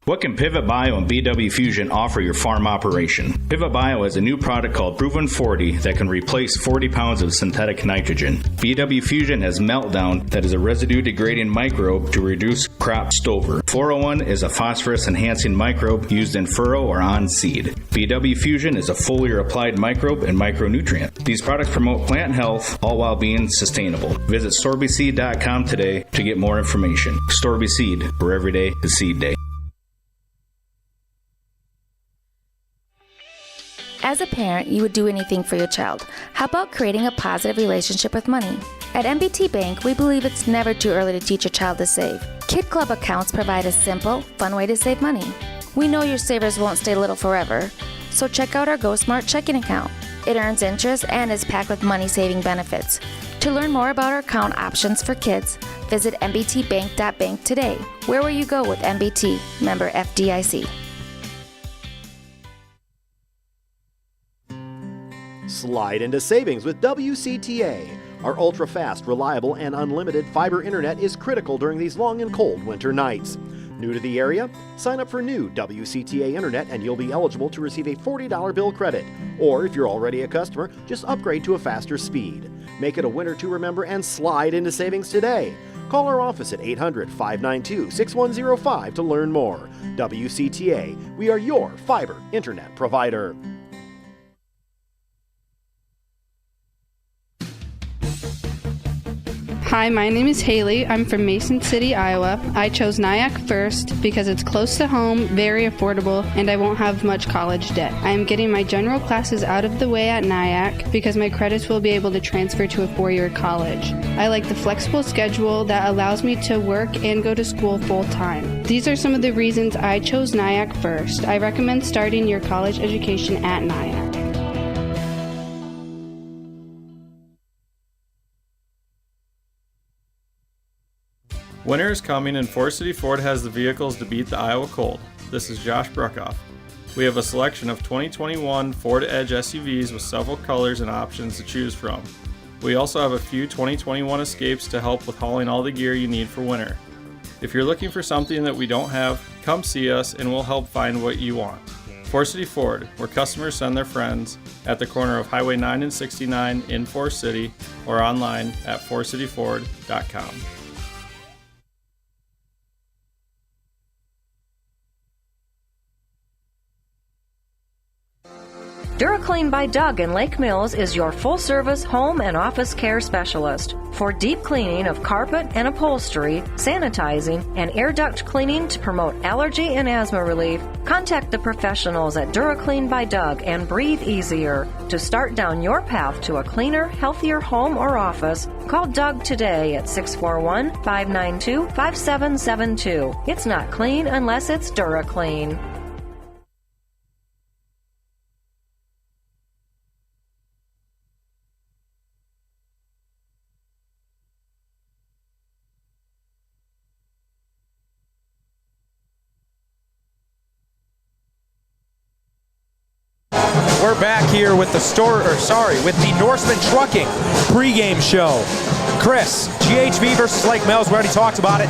What can Pivot Bio and BW Fusion offer your farm operation? Pivot Bio has a new product called Proven 40 that can replace 40 pounds of synthetic nitrogen. BW Fusion has Meltdown that is a residue-degrading microbe to reduce crop stover. 401 is a phosphorus-enhancing microbe used in furrow or on seed. BW Fusion is a foliar-applied microbe and micronutrient. These products promote plant health, all while being sustainable. Visit storbyseed.com today to get more information. Storby Seed, where every day is seed day. As a parent, you would do anything for your child. How about creating a positive relationship with money? At MBT Bank, we believe it's never too early to teach a child to save. Kid Club accounts provide a simple, fun way to save money. We know your savers won't stay little forever, so check out our Go Smart checking account. It earns interest and is packed with money-saving benefits. To learn more about our account options for kids, visit mbtbank.bank today. Where will you go with MBT? Member FDIC. Slide into savings with WCTA. Our ultra-fast, reliable, and unlimited fiber internet is critical during these long and cold winter nights. New to the area? Sign up for new WCTA internet and you'll be eligible to receive a $40 bill credit. Or if you're already a customer, just upgrade to a faster speed. Make it a winter to remember and slide into savings today. Call our office at 800-592-6105 to learn more. WCTA, we are your fiber internet provider. Hi, my name is Haley. I'm from Mason City, Iowa. I chose Nyack first because it's close to home, very affordable, and I won't have much college debt. I am getting my general classes out of the way at Nyack because my credits will be able to transfer to a 4-year college. I like the flexible schedule that allows me to work and go to school full-time. These are some of the reasons I chose Nyack first. I recommend starting your college education at Nyack. Winter is coming and Forest City Ford has the vehicles to beat the Iowa cold. This is Josh Bruckoff. We have a selection of 2021 Ford Edge SUVs with several colors and options to choose from. We also have a few 2021 Escapes to help with hauling all the gear you need for winter. If you're looking for something that we don't have, come see us and we'll help find what you want. Forest City Ford, where customers send their friends, at the corner of Highway 9 and 69 in Forest City, or online at forestcityford.com. DuraClean by Doug in Lake Mills is your full-service home and office care specialist. For deep cleaning of carpet and upholstery, sanitizing, and air duct cleaning to promote allergy and asthma relief, contact the professionals at DuraClean by Doug and breathe easier. To start down your path to a cleaner, healthier home or office, call Doug today at 641-592-5772. It's not clean unless it's DuraClean. We're back here with the Norseman Trucking pregame show. Chris, GHV versus Lake Mills, we already talked about it.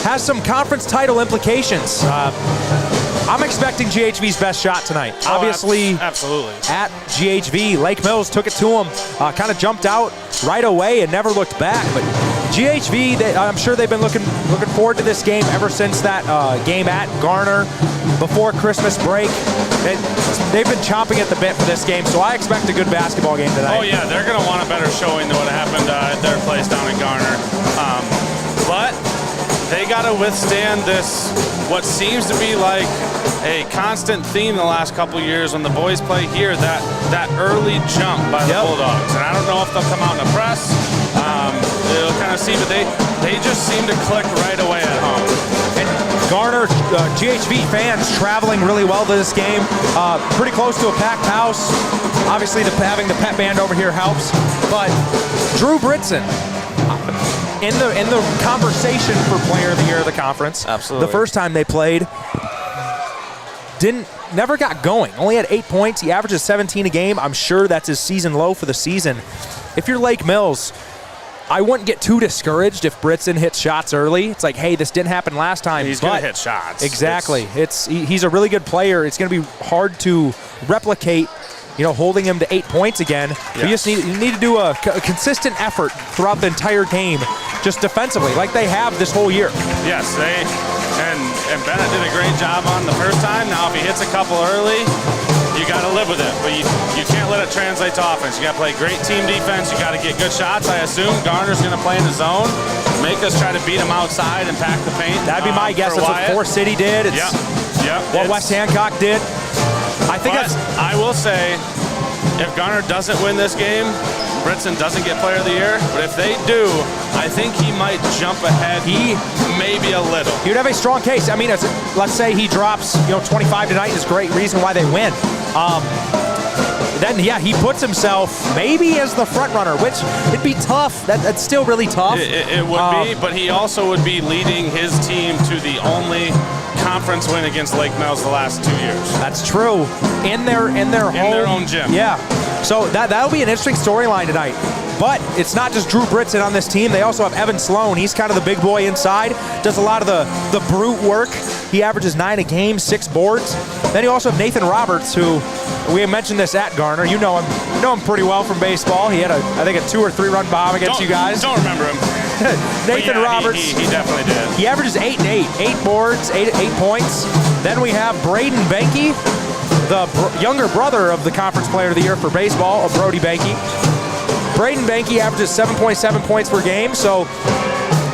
Has some conference title implications. I'm expecting GHV's best shot tonight. Obviously, absolutely. At GHV, Lake Mills took it to them, kind of jumped out right away and never looked back. But GHV, I'm sure they've been looking forward to this game ever since that game at Garner before Christmas break. They've been chomping at the bit for this game, so I expect a good basketball game tonight. Oh yeah, they're going to want a better showing than what happened at their place down in Garner. But they got to withstand this, what seems to be like a constant theme the last couple years when the boys play here, that early jump by the Bulldogs. And I don't know if they'll come out in the press. They'll kind of see, but they just seem to click right away at home. And Garner, GHV fans traveling really well to this game. Pretty close to a packed house. Obviously, having the pep band over here helps. But Drew Britson, in the conversation for Player of the Year of the conference. Absolutely. The first time they played, never got going. Only had 8 points. He averages 17 a game. I'm sure that's his season low for the season. If you're Lake Mills, I wouldn't get too discouraged if Britson hits shots early. It's like, hey, this didn't happen last time. He's going to hit shots. Exactly. He's a really good player. It's going to be hard to replicate, holding him to 8 points again. Yes. You need to do a consistent effort throughout the entire game, just defensively, like they have this whole year. Yes, and Bennett did a great job on the first time. Now, if he hits a couple early, you got to live with it, but you can't let it translate to offense. You got to play great team defense. You got to get good shots. I assume Garner's going to play in the zone, make us try to beat him outside and pack the paint. That'd be my guess. That's what Forest City did. It's what West Hancock did. I will say, if Garner doesn't win this game, Britson doesn't get Player of the Year, but if they do, I think he might jump ahead maybe a little. He would have a strong case. I mean, let's say he drops 25 tonight is a great reason why they win. Then, he puts himself maybe as the front runner, which it'd be tough. That's still really tough. It would be, but he also would be leading his team to the only conference win against Lake Mills the last 2 years. That's true. In their own gym. Yeah. So that'll be an interesting storyline tonight. But it's not just Drew Britson on this team. They also have Evan Sloan. He's kind of the big boy inside. Does a lot of the brute work. He averages 9 a game, 6 boards. Then you also have Nathan Roberts, who we mentioned this at Garner. You know him pretty well from baseball. He had I think a 2 or 3 run bomb against you guys. Don't remember him. Nathan Roberts. He definitely did. He averages 8 and 8. 8 boards, 8 points. Then we have Braden Benke, the younger brother of the Conference Player of the Year for baseball, Brody Benke. Braden Banky averages 7.7 points per game. So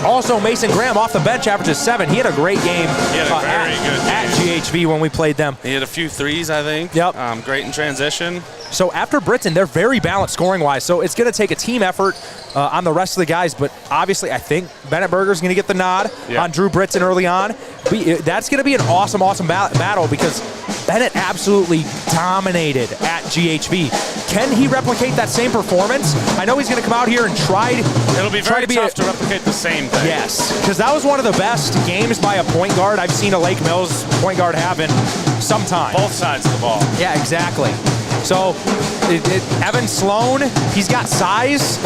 also Mason Graham off the bench averages 7. He had a great game, at GHV when we played them. He had a few threes, I think. Yep. Great in transition. So after Britton, they're very balanced scoring-wise. So it's going to take a team effort on the rest of the guys. But obviously, I think Bennett Berger's going to get the nod on Drew Britton early on. That's going to be an awesome, awesome battle because Bennett absolutely dominated at GHV. Can he replicate that same performance? I know he's going to come out here and try. It'll be very tough to replicate the same thing. Yes, because that was one of the best games by a point guard I've seen a Lake Mills point guard have in some time. Both sides of the ball. Yeah, exactly. So Evan Sloan, he's got size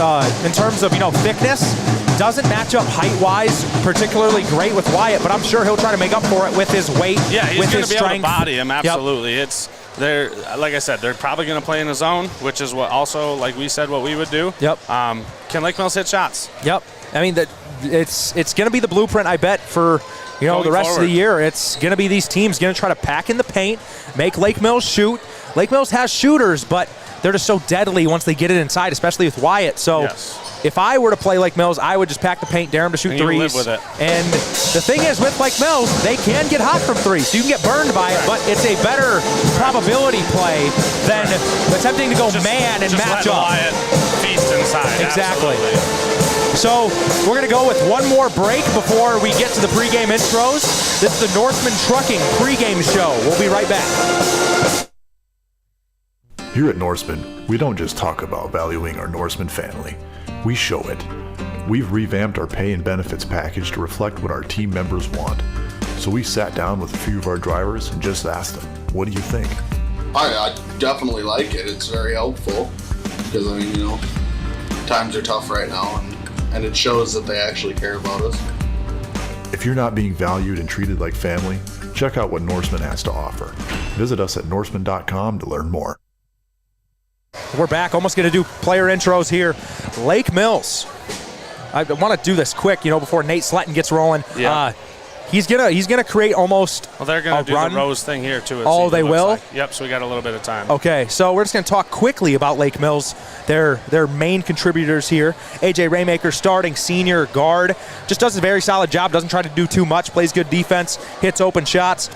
in terms of thickness. Doesn't match up height-wise particularly great with Wyatt, but I'm sure he'll try to make up for it with his weight, yeah, he's with going his to be strength. able to body him, absolutely. Yep. They're like I said, they're probably going to play in a zone, which is what also, like we said, what we would do. Yep. Can Lake Mills hit shots? Yep. I mean, it's going to be the blueprint, I bet, for the rest of the year. It's going to be these teams going to try to pack in the paint, make Lake Mills shoot. Lake Mills has shooters, but they're just so deadly once they get it inside, especially with Wyatt. So if I were to play Lake Mills, I would just pack the paint, dare them to shoot threes. Live with it. And the thing is, with Lake Mills, they can get hot from threes. So you can get burned by it, but it's a better probability play than attempting to go man and match up. Wyatt feast inside. Exactly. Absolutely. So we're going to go with one more break before we get to the pregame intros. This is the Northman Trucking pregame show. We'll be right back. Here at Norseman, we don't just talk about valuing our Norseman family. We show it. We've revamped our pay and benefits package to reflect what our team members want. So we sat down with a few of our drivers and just asked them, what do you think? I definitely like it. It's very helpful because, times are tough right now and it shows that they actually care about us. If you're not being valued and treated like family, check out what Norseman has to offer. Visit us at norseman.com to learn more. We're back. Almost going to do player intros here. Lake Mills. I want to do this quick, before Nate Sletton gets rolling. Yeah. He's gonna create almost. Well, they're gonna do run. the Rose thing here too. Oh, they will. Like. Yep. So we got a little bit of time. Okay, so we're just gonna talk quickly about Lake Mills. Their main contributors here. AJ Raymaker, starting senior guard, just does a very solid job. Doesn't try to do too much. Plays good defense. Hits open shots.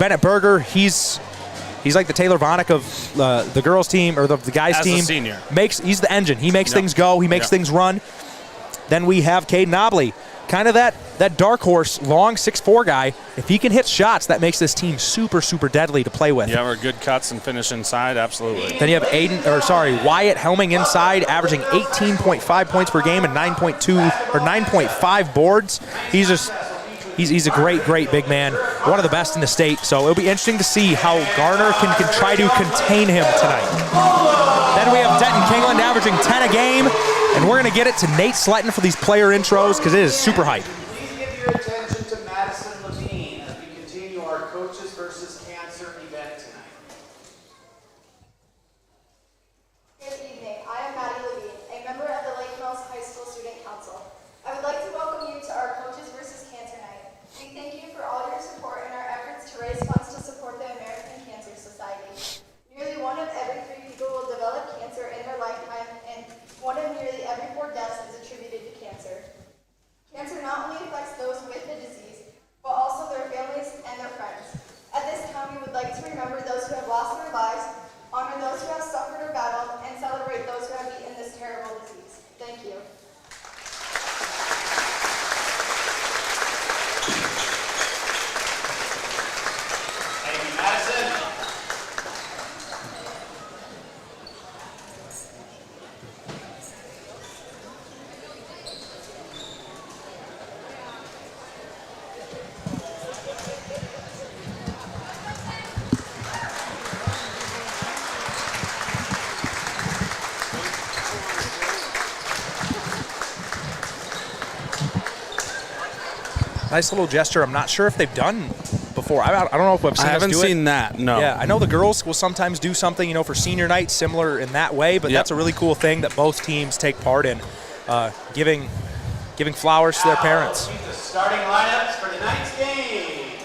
Bennett Berger, he's like the Taylor Vonick of the girls' team or the guys' team. As a senior. He's the engine. He makes things go. He makes things run. Then we have Caden Obley, kind of that dark horse, long 6'4" guy. If he can hit shots, that makes this team super, super deadly to play with. Yeah, we're good cuts and finish inside, absolutely. Then you have Wyatt Helming inside, averaging 18.5 points per game and 9.5 boards. He's a great, great big man, one of the best in the state. So it'll be interesting to see how Garner can try to contain him tonight. Then we have Denton Kingland averaging 10 a game, and we're going to get it to Nate Sletton for these player intros because it is super hype. Please give your attention to Madison Levine as we continue our Coaches versus Cancer event tonight. Good evening. I am Maddie Levine, a member of the Lake Mills High School Student Council. I would like to welcome you to our Coaches versus Cancer night. We thank you for all your support in our efforts to raise funds to support the American Cancer Society. Nearly 1 of every 3 people will develop cancer in their lifetime, and 1 of nearly every 4 deaths is attributed to cancer. Cancer not only affects those with the disease, but also their families and their friends. At this time, we would like to remember those who have lost their lives, honor those who have suffered or battled, and celebrate those who have beaten this terrible disease. Thank you. Thank you, Madison. Nice little gesture. I'm not sure if they've done before. I don't know if I've seen I haven't us do seen it. that, no. Yeah, I know the girls will sometimes do something, for senior night similar in that way, but that's a really cool thing that both teams take part in, giving flowers to their parents. The starting lineups for tonight's game.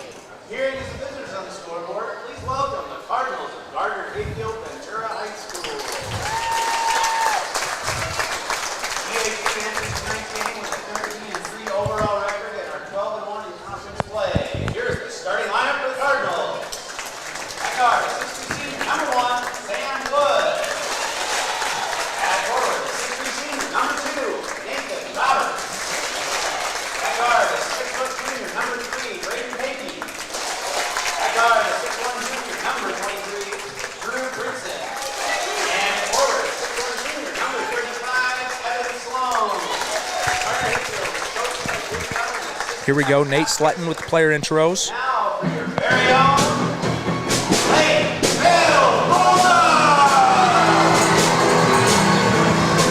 Appearing as the visitors on the scoreboard, please welcome the Cardinals of Gardner Hayfield Ventura High School. Here we go, Nate Sletton with the player intros. Now for your very own Lakeville Bulldogs!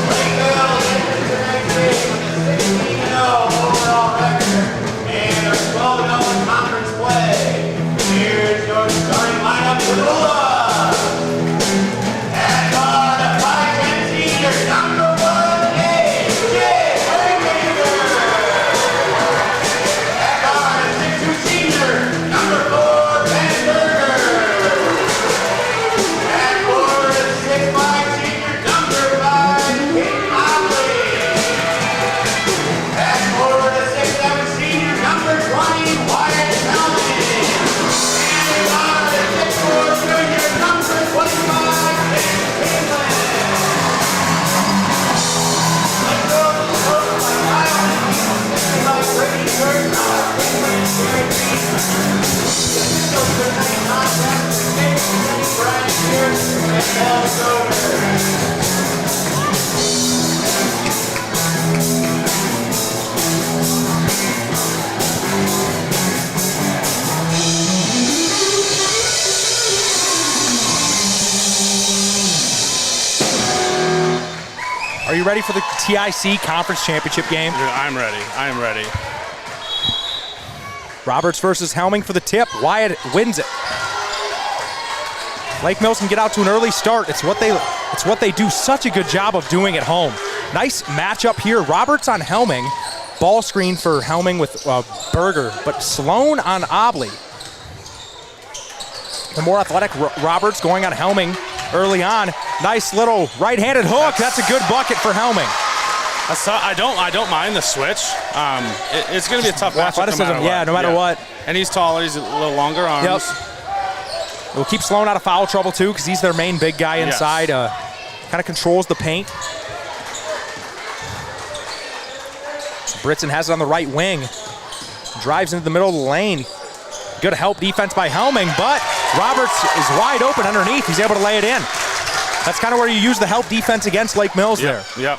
Lakeville enters the next game with a 16-0 overall record and a 12-0 in conference play. Here's your starting lineup for the Bulldogs. And on the 5'10" senior, number 1, AJ Haymaker. And on the 6'2" senior, number 4, Ben Berger. And for the 6'5" senior, number 5, Kate Mobley. And for the 6'7" senior, number 20, Wyatt Hellman. And on the 6'4" junior, number 25, Ben Caitlin. Let's go to the coach by Kyle Lee, assisted by Brady Kirk, Caitlin and Jerry Reed. The officials for tonight's contest are Nick Kenny, Brian Pierce, and Mel Soder. Are you ready for the TIC Conference Championship game? I'm ready. I'm ready. Roberts versus Helming for the tip. Wyatt wins it. Lake Mills can get out to an early start. It's what they do such a good job of doing at home. Nice matchup here. Roberts on Helming. Ball screen for Helming with Berger, but Sloan on Obley. The more athletic Roberts going on Helming early on. Nice little right-handed hook. That's a good bucket for Helming. I don't mind the switch. It's going to be a tough matchup no matter what. Yeah, no matter what. And he's taller. He's a little longer arms. Yep. We'll keep Sloan out of foul trouble, too, because he's their main big guy inside. Yes. Kind of controls the paint. Britson has it on the right wing. Drives into the middle of the lane. Good help defense by Helming, but Roberts is wide open underneath. He's able to lay it in. That's kind of where you use the help defense against Lake Mills there. Yep.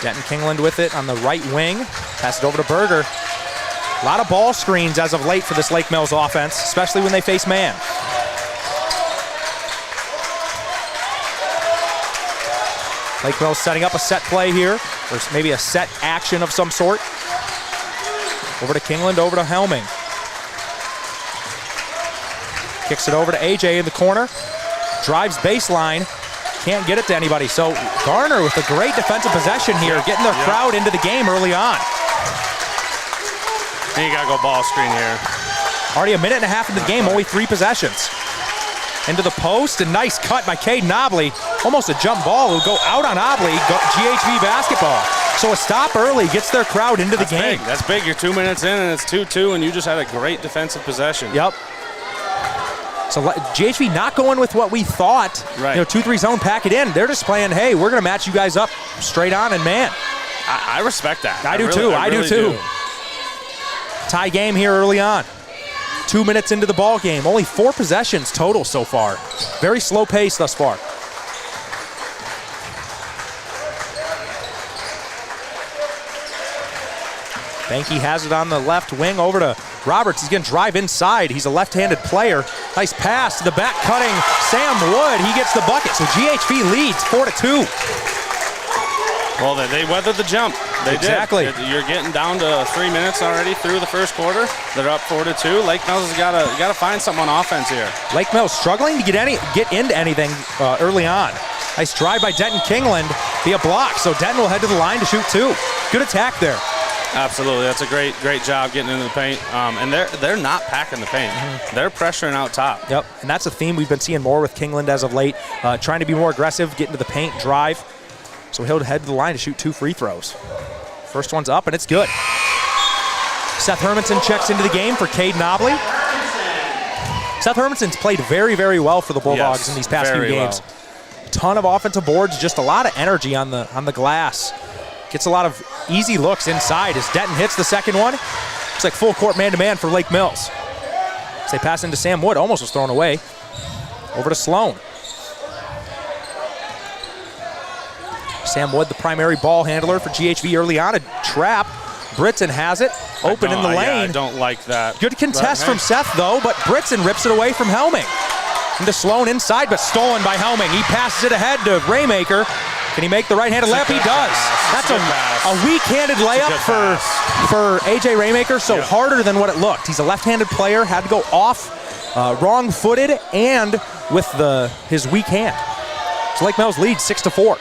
Denton Kingland with it on the right wing. Pass it over to Berger. A lot of ball screens as of late for this Lake Mills offense, especially when they face man. Lake Mills setting up a set play here, or maybe a set action of some sort. Over to Kingland, over to Helming. Kicks it over to AJ in the corner. Drives baseline. Can't get it to anybody. So Garner with a great defensive possession here, getting the crowd into the game early on. And you got to go ball screen here. Already a minute and a half into the game, only 3 possessions. Into the post, a nice cut by Caden Obley. Almost a jump ball. It'll go out on Obley, GHV basketball. So a stop early gets their crowd into the game. Big. That's big. You're 2 minutes in and it's 2-2 and you just had a great defensive possession. Yep. So GHV not going with what we thought. Right. 2-3 zone, pack it in. They're just playing, hey, we're going to match you guys up straight on and man. I respect that. I do too. I do too. Tie game here early on. 2 minutes into the ball game. Only 4 possessions total so far. Very slow pace thus far. Banky has it on the left wing over to Roberts. He's going to drive inside. He's a left-handed player. Nice pass to the back cutting Sam Wood. He gets the bucket. So GHV leads 4-2. Well, they weathered the jump. They exactly. did. You're getting down to 3 minutes already through the first quarter. They're up 4-2. Lake Mills has got to find something on offense here. Lake Mills struggling to get into anything early on. Nice drive by Denton Kingland via block. So Denton will head to the line to shoot 2. Good attack there. Absolutely, that's a great job getting into the paint. And they're not packing the paint. Mm-hmm. They're pressuring out top. Yep, and that's a theme we've been seeing more with Kingland as of late. Trying to be more aggressive, get into the paint, drive. So he'll head to the line to shoot 2 free throws. First one's up, and it's good. Seth Hermanson checks into the game for Caden Obley. Seth Hermanson's played very, very well for the Bulldogs in these past few games. Well. Ton of offensive boards, just a lot of energy on the glass. Gets a lot of easy looks inside as Denton hits the second one. Looks like full court man-to-man for Lake Mills. As they pass into Sam Wood, almost was thrown away. Over to Sloan. Sam Wood, the primary ball handler for GHV early on. A trap. Britson has it. Open in the lane. Yeah, I don't like that. Good contest from Seth, though, but Britson rips it away from Helming. Into Sloan inside, but stolen by Helming. He passes it ahead to Raymaker. Can he make the right-handed layup? He does. That's a weak-handed layup for A.J. Raymaker, so harder than what it looked. He's a left-handed player, had to go off, wrong-footed, and with his weak hand. So Lake Mills leads 6-4.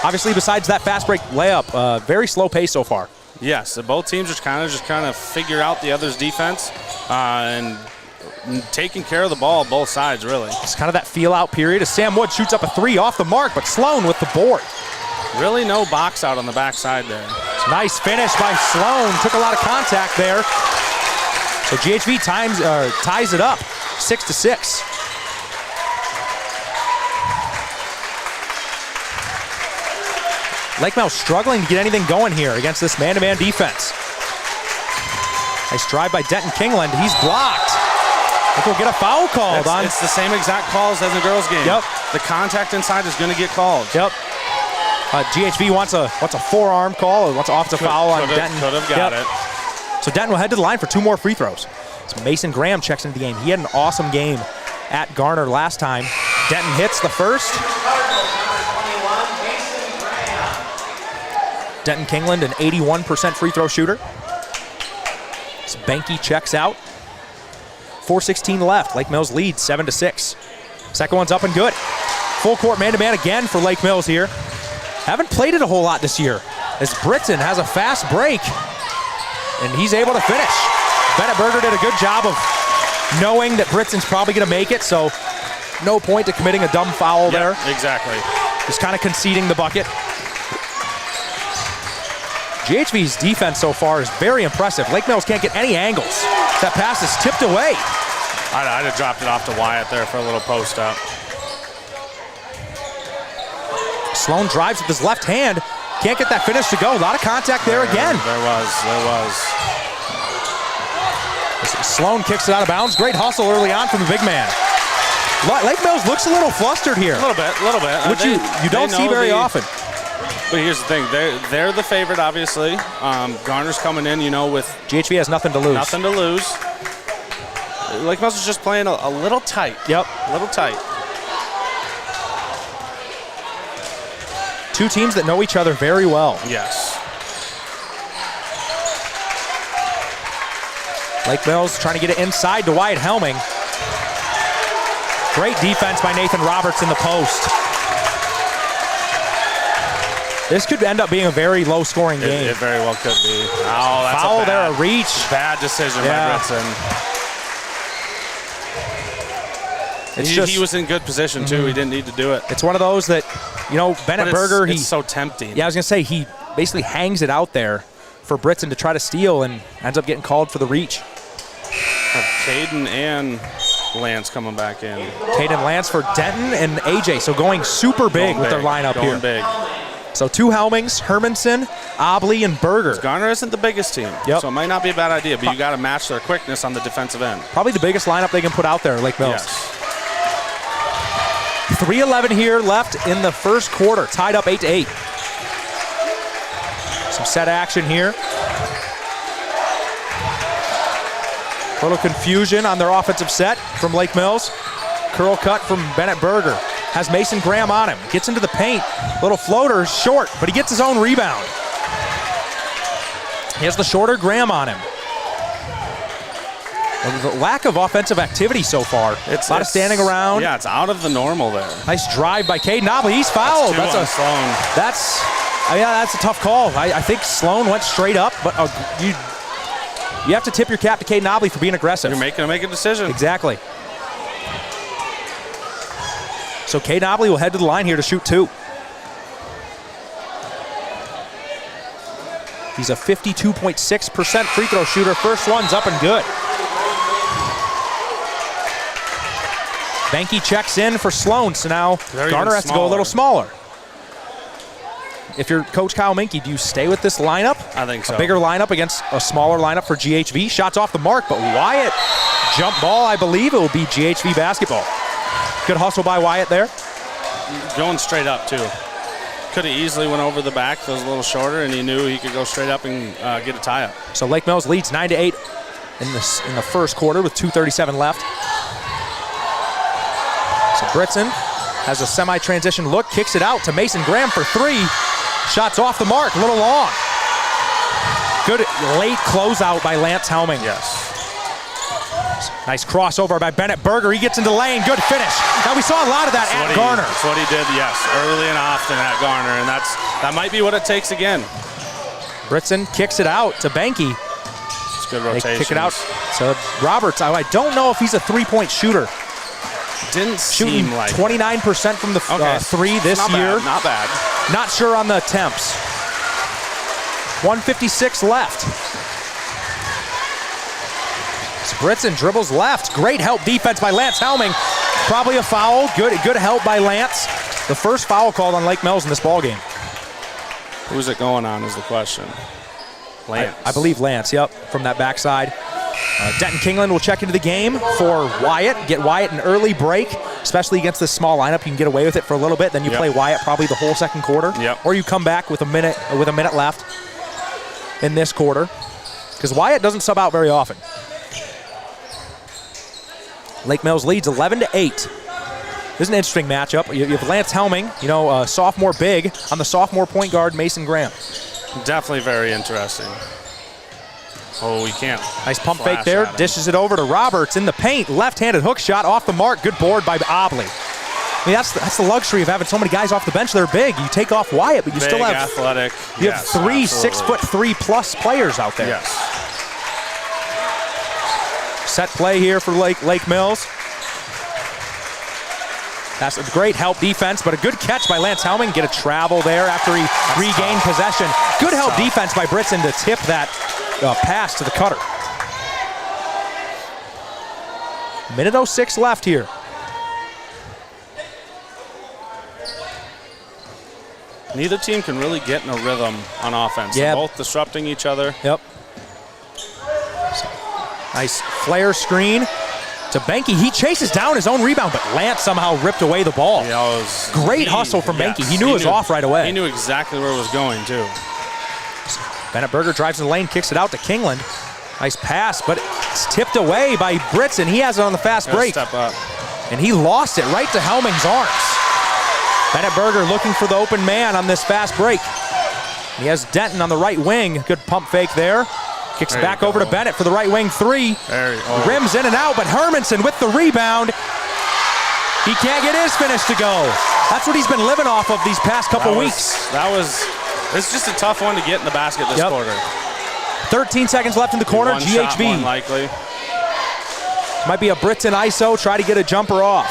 Obviously, besides that fast break layup, very slow pace so far. Yes, both teams are kind of figure out the other's defense and taking care of the ball both sides, really. It's kind of that feel-out period as Sam Wood shoots up a three off the mark, but Sloan with the board. Really no box out on the backside there. Nice finish by Sloan. Took a lot of contact there. So GHV ties it up, 6-6. Lake Mills struggling to get anything going here against this man-to-man defense. Nice drive by Denton Kingland. He's blocked. I think we'll get a foul called on. It's the same exact calls as the girls' game. Yep. The contact inside is going to get called. Yep. GHV wants a forearm call or wants an offensive foul on Denton. Could have got it. So Denton will head to the line for 2 more free throws. So Mason Graham checks into the game. He had an awesome game at Garner last time. Denton hits the first. Denton Kingland, an 81% free throw shooter. So Benke checks out. 4:16 left. Lake Mills leads 7-6. Second one's up and good. Full court man-to-man again for Lake Mills here. Haven't played it a whole lot this year as Britson has a fast break and he's able to finish. Bennett Berger did a good job of knowing that Britson's probably going to make it, so no point to committing a dumb foul there. Exactly. Just kind of conceding the bucket. GHV's defense so far is very impressive. Lake Mills can't get any angles. That pass is tipped away. I'd have dropped it off to Wyatt there for a little post up. Sloan drives with his left hand. Can't get that finish to go. A lot of contact there again. There was. Sloan kicks it out of bounds. Great hustle early on from the big man. Lake Mills looks a little flustered here. A little bit. Which you don't see very often. But here's the thing, they're the favorite, obviously. Garner's coming in, with... GHV has nothing to lose. Nothing to lose. Lake Mills is just playing a little tight. Yep. A little tight. Two teams that know each other very well. Yes. Lake Mills trying to get it inside to Wyatt Helming. Great defense by Nathan Roberts in the post. This could end up being a very low-scoring game. It very well could be. Oh, that's foul there, a reach. Bad decision by Britson. He was in good position, too. He didn't need to do it. It's one of those that, Bennett Berger. It's so tempting. Yeah, I was going to say, he basically hangs it out there for Britson to try to steal and ends up getting called for the reach. Caden and Lance coming back in. Caden Lance for Denton and AJ, so going super big with their lineup here. Going big. So 2 Helmings, Hermanson, Obley, and Berger. Garner isn't the biggest team, so it might not be a bad idea, but you got to match their quickness on the defensive end. Probably the biggest lineup they can put out there, Lake Mills. Yes. 3:11 here left in the first quarter, tied up 8-8. Some set action here. A little confusion on their offensive set from Lake Mills. Curl cut from Bennett Berger. Has Mason Graham on him. Gets into the paint. Little floater, short, but he gets his own rebound. He has the shorter Graham on him. The lack of offensive activity so far. It's a lot of standing around. Yeah, it's out of the normal there. Nice drive by Caden Obley. He's fouled. That's a tough call. I think Sloan went straight up, but you have to tip your cap to Caden Obley for being aggressive. You're making him make a decision. Exactly. So Caden Obley will head to the line here to shoot 2. He's a 52.6% free throw shooter. First one's up and good. Benke checks in for Sloan, so now Garner has to go a little smaller. If you're Coach Kyle Minke, do you stay with this lineup? I think so. A bigger lineup against a smaller lineup for GHV. Shots off the mark, but Wyatt, jump ball, I believe it will be GHV basketball. Good hustle by Wyatt there. going straight up, too. Could have easily went over the back if it was a little shorter, and he knew he could go straight up and get a tie-up. So Lake Mills leads 9-8 in the first quarter with 2:37 left. So Britson has a semi-transition look, kicks it out to Mason Graham for three. Shots off the mark, a little long. Good late closeout by Lance Helming. Yes. Nice crossover by Bennett Berger. He gets into lane. Good finish. Now we saw a lot of that at Garner. That's what he did, yes, early and often at Garner, and that might be what it takes again. Britson kicks it out to Banky. It's good rotation. They kick it out to Roberts. I don't know if he's a three-point shooter. Didn't shooting seem like 29% from the three this year. Not bad. Not sure on the attempts. 1:56 left. Britson dribbles left. Great help defense by Lance Helming. Probably a foul. Good help by Lance. The first foul called on Lake Mills in this ballgame. Who's it going on is the question. Lance. I believe Lance, yep, from that backside. Denton Kingland will check into the game for Wyatt. Get Wyatt an early break, especially against this small lineup. You can get away with it for a little bit. Then you play Wyatt probably the whole second quarter. Yep. Or you come back with a minute left in this quarter. Because Wyatt doesn't sub out very often. Lake Mills leads 11-8. This is an interesting matchup. You have Lance Helming, sophomore big, on the sophomore point guard, Mason Graham. Definitely very interesting. Oh, he can't. Nice pump fake there. Dishes it over to Roberts in the paint. Left-handed hook shot off the mark. Good board by Obley. I mean, that's the luxury of having so many guys off the bench that are big. You take off Wyatt, but you still have athletic. You have three 6'3" plus players out there. Yes. Set play here for Lake Mills. That's a great help defense, but a good catch by Lance Helming. Get a travel there after he regained possession. Good help defense by Britson to tip that pass to the cutter. Minute 06 left here. Neither team can really get in a rhythm on offense. Yeah. They're both disrupting each other. Yep. Nice flare screen to Banky. He chases down his own rebound, but Lance somehow ripped away the ball. Yeah, great hustle from Banky. He knew it was off right away. He knew exactly where it was going, too. Bennett Berger drives in the lane, kicks it out to Kingland. Nice pass, but it's tipped away by Britson. He has it on the fast break. Step up. And he lost it right to Helming's arms. Bennett Berger looking for the open man on this fast break. He has Denton on the right wing. Good pump fake there. Kicks back over to Bennett for the right wing three. Rims in and out, but Hermanson with the rebound. He can't get his finish to go. That's what he's been living off of these past couple weeks. It's just a tough one to get in the basket this quarter. 13 seconds left in the corner. One GHV. shot, one likely. Might be a Britson ISO. Try to get a jumper off.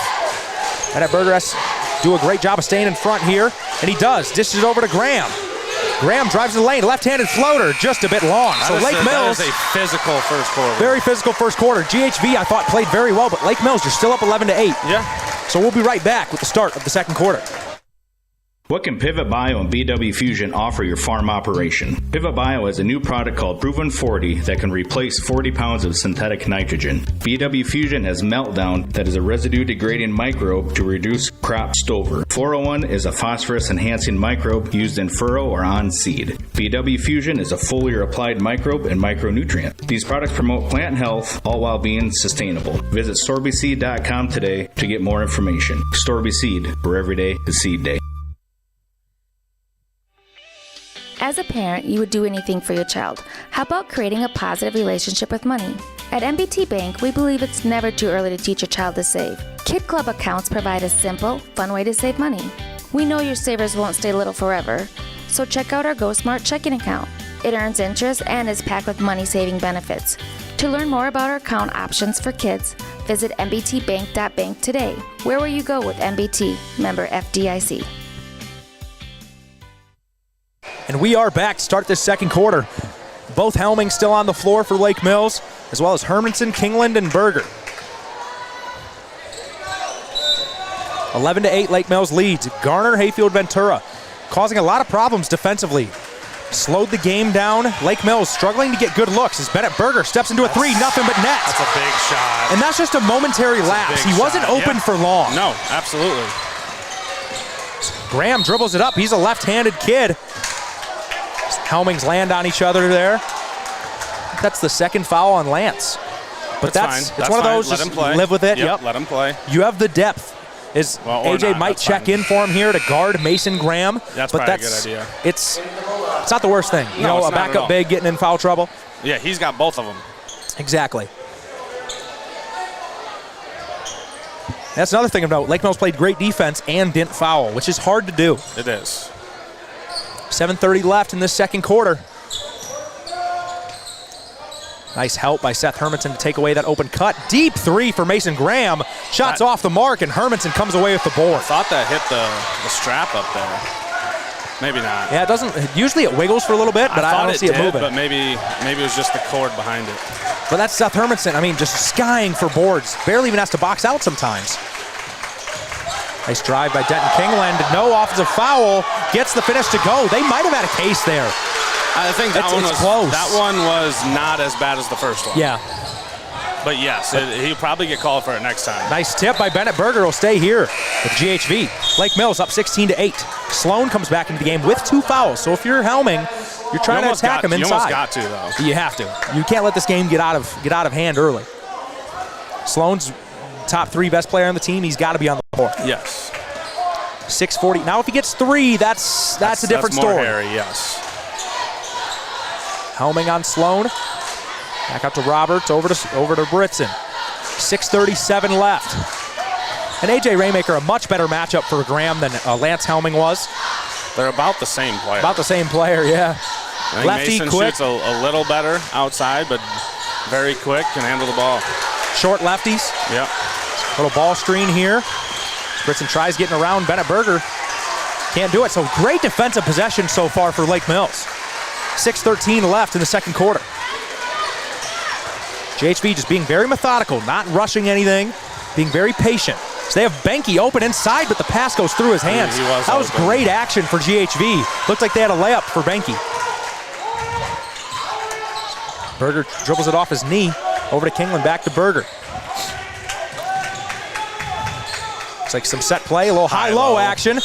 Bennett Berger has to do a great job of staying in front here, and he does. Dishes it over to Graham. Graham drives the lane, left-handed floater, just a bit long. So Lake Mills, that is a physical first quarter. Very physical first quarter. GHV, I thought, played very well, but Lake Mills, you're still up 11-8. Yeah. So we'll be right back with the start of the second quarter. What can Pivot Bio and BW Fusion offer your farm operation? Pivot Bio has a new product called Proven 40 that can replace 40 pounds of synthetic nitrogen. BW Fusion has Meltdown that is a residue-degrading microbe to reduce crop stover. 401 is a phosphorus-enhancing microbe used in furrow or on seed. BW Fusion is a foliar-applied microbe and micronutrient. These products promote plant health, all while being sustainable. Visit StorbySeed.com today to get more information. Storby Seed, where every day is seed day. As a parent, you would do anything for your child. How about creating a positive relationship with money? At MBT Bank, we believe it's never too early to teach your child to save. Kid Club accounts provide a simple, fun way to save money. We know your savers won't stay little forever, so check out our Go Smart checking account. It earns interest and is packed with money-saving benefits. To learn more about our account options for kids, visit mbtbank.bank today. Where will you go with MBT? Member FDIC. And we are back to start this second quarter. Both Helming still on the floor for Lake Mills, as well as Hermanson, Kingland, and Berger. 11-8, Lake Mills leads. Garner, Hayfield, Ventura, causing a lot of problems defensively. Slowed the game down. Lake Mills struggling to get good looks as Bennett Berger steps into a three, nothing but net. That's a big shot. And that's just a momentary lapse. He wasn't open for long. No, absolutely. Graham dribbles it up. He's a left-handed kid. Helmings land on each other there. That's the second foul on Lance. But that's it's one of those, let just him play. live with it. Yep, let him play. You have the depth. AJ might check in for him here to guard Mason Graham. That's but probably a good idea. It's not the worst thing. You know, a backup big getting in foul trouble. Yeah, he's got both of them. Exactly. That's another thing to note. Lake Mills played great defense and didn't foul, which is hard to do. It is. 7:30 left in this second quarter. Nice help by Seth Hermanson to take away that open cut. Deep three for Mason Graham. Shots off the mark, and Hermanson comes away with the board. I thought that hit the strap up there. Maybe not. Yeah, it doesn't. Usually it wiggles for a little bit, but I don't see it moving. But maybe it was just the cord behind it. But that's Seth Hermanson. I mean, just skying for boards. Barely even has to box out sometimes. Nice drive by Denton Kingland. No offensive foul. Gets the finish to go. They might have had a case there. I think that one was close. That one was not as bad as the first one. Yeah. But yes, he'll probably get called for it next time. Nice tip by Bennett Berger. Will stay here with GHV. Lake Mills up 16-8. Sloan comes back into the game with 2 fouls. So if you're helming, you're trying to attack him inside. You almost got to, though. You have to. You can't let this game get out of hand early. Sloan's top 3 best player on the team. He's got to be on the court. Yes. 6:40. Now if he gets 3, that's a different story. More hairy, yes. Helming on Sloan. Back out to Roberts, over to Britzen. 6:37 left. And A.J. Raymaker, a much better matchup for Graham than Lance Helming was. They're about the same player. About the same player, yeah. I think Lefty, Mason quick. shoots a little better outside, but very quick, can handle the ball. Short lefties. Yep. Little ball screen here. Britzen tries getting around Bennett Berger. Can't do it. So great defensive possession so far for Lake Mills. 6:13 left in the second quarter. JHV just being very methodical, not rushing anything, being very patient. So they have Benke open inside, but the pass goes through his hands. That was great action for GHV. Looked like they had a layup for Benke. Berger dribbles it off his knee. Over to Kingland, back to Berger. It's like some set play, a little high-low action.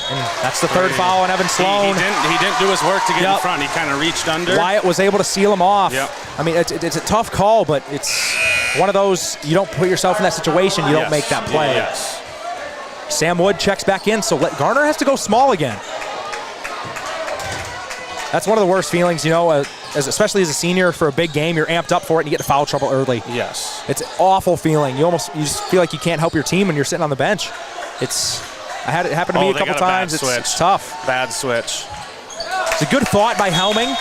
And that's the third foul on Evan Sloan. He didn't do his work to get in front. He kind of reached under. Wyatt was able to seal him off. Yep. I mean, it's a tough call, but it's one of those, you don't put yourself in that situation, you don't make that play. Yes. Sam Wood checks back in, so Garner has to go small again. That's one of the worst feelings, you know, especially as a senior for a big game. You're amped up for it and you get in foul trouble early. Yes. It's an awful feeling. You just feel like you can't help your team when you're sitting on the bench. I had it happen to me a couple times. It's tough. Bad switch. It's a good thought by Helming.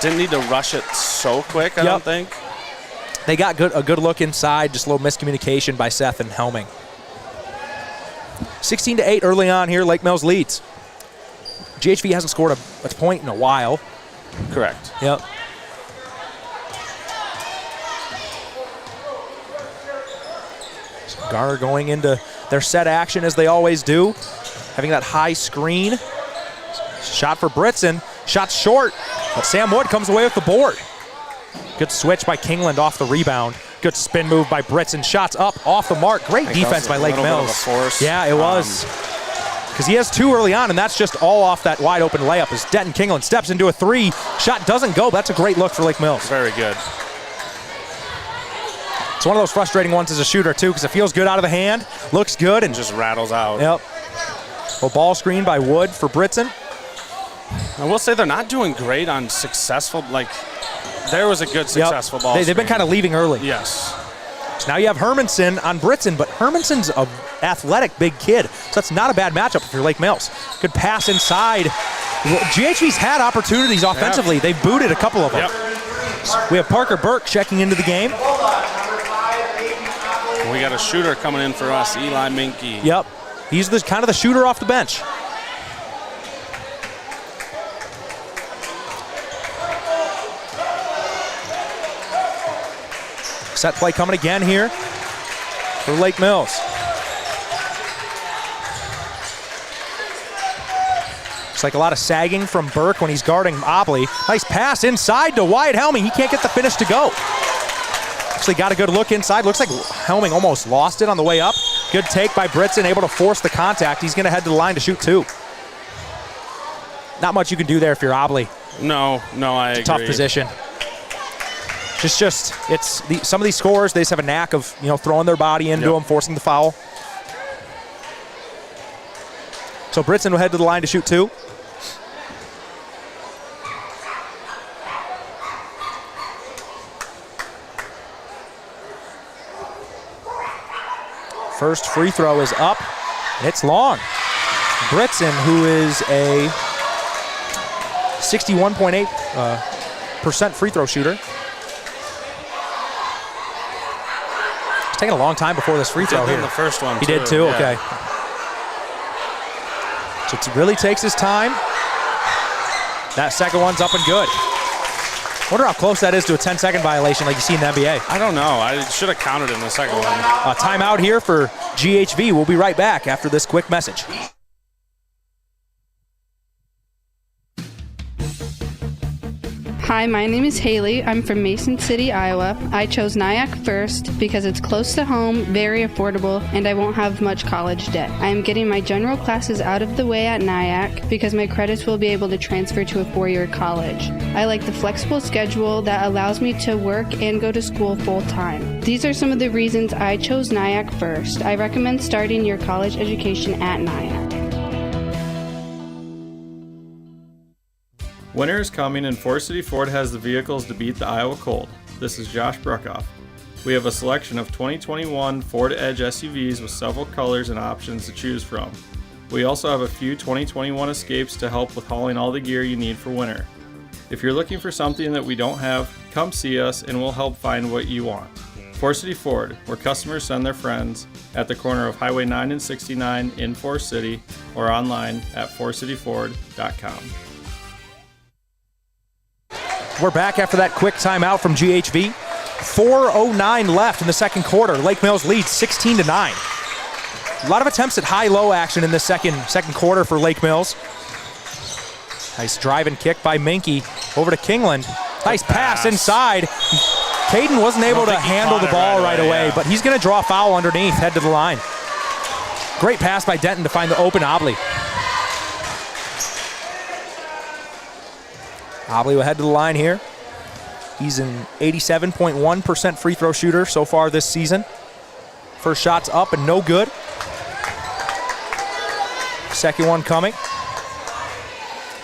Didn't need to rush it so quick, I don't think. They got a good look inside, just a little miscommunication by Seth and Helming. 16-8 early on here, Lake Mills leads. GHV hasn't scored a point in a while. Correct. Yep. Garner going into their set action as they always do. Having that high screen. Shot for Britzen. Shot short, but Sam Wood comes away with the board. Good switch by Kingland off the rebound. Good spin move by Britzen. Shots up, off the mark. Great defense by Lake Mills. Yeah, it was. Because he has 2 early on, and that's just all off that wide open layup as Denton Kingland steps into a 3. Shot doesn't go, but that's a great look for Lake Mills. Very good. It's one of those frustrating ones as a shooter, too, because it feels good out of the hand, looks good, and just rattles out. Yep. A ball screen by Wood for Britzen. I will say they're not doing great on successful, there was a good successful ball They've been kind of leaving early. Yes. So now you have Hermanson on Britzen, but Hermanson's an athletic big kid, so that's not a bad matchup if you're Lake Mills. Good pass inside. GHV's had opportunities offensively. They've booted a couple of them. Yep. We have Parker Burke checking into the game. We got a shooter coming in for us, Eli Minke. Yep. He's kind of the shooter off the bench. Set play coming again here for Lake Mills. Looks like a lot of sagging from Burke when he's guarding Obley. Nice pass inside to Wyatt Helming. He can't get the finish to go. Actually got a good look inside. Looks like Helming almost lost it on the way up. Good take by Britson, able to force the contact. He's going to head to the line to shoot 2. Not much you can do there if you're Obley. No, I agree. Tough position. Some of these scorers, they just have a knack of throwing their body into them, forcing the foul. So Britson will head to the line to shoot 2. First free throw is up, and it's long. Britson, who is a 61.8% free throw shooter. It's taking a long time before this free throw here. The first one, he did too. Yeah. Okay. So it really takes his time. That second one's up and good. Wonder how close that is to a 10-second violation like you see in the NBA. I don't know. I should have counted in the second one. Timeout here for GHV. We'll be right back after this quick message. Hi, my name is Haley. I'm from Mason City, Iowa. I chose Nyack first because it's close to home, very affordable, and I won't have much college debt. I am getting my general classes out of the way at Nyack because my credits will be able to transfer to a 4-year college. I like the flexible schedule that allows me to work and go to school full-time. These are some of the reasons I chose Nyack first. I recommend starting your college education at Nyack. Winter is coming and Forest City Ford has the vehicles to beat the Iowa cold. This is Josh Bruckoff. We have a selection of 2021 Ford Edge SUVs with several colors and options to choose from. We also have a few 2021 Escapes to help with hauling all the gear you need for winter. If you're looking for something that we don't have, come see us and we'll help find what you want. Forest City Ford, where customers send their friends, at the corner of Highway 9 and 69 in Forest City, or online at forestcityford.com. We're back after that quick timeout from GHV. 4:09 left in the second quarter. Lake Mills leads 16-9. A lot of attempts at high-low action in the second quarter for Lake Mills. Nice drive and kick by Minky over to Kingland. Nice pass inside. Caden wasn't able to handle the ball right away, but he's going to draw a foul underneath, head to the line. Great pass by Denton to find the open Obley. Obley will head to the line here. He's an 87.1% free throw shooter so far this season. First shot's up and no good. Second one coming.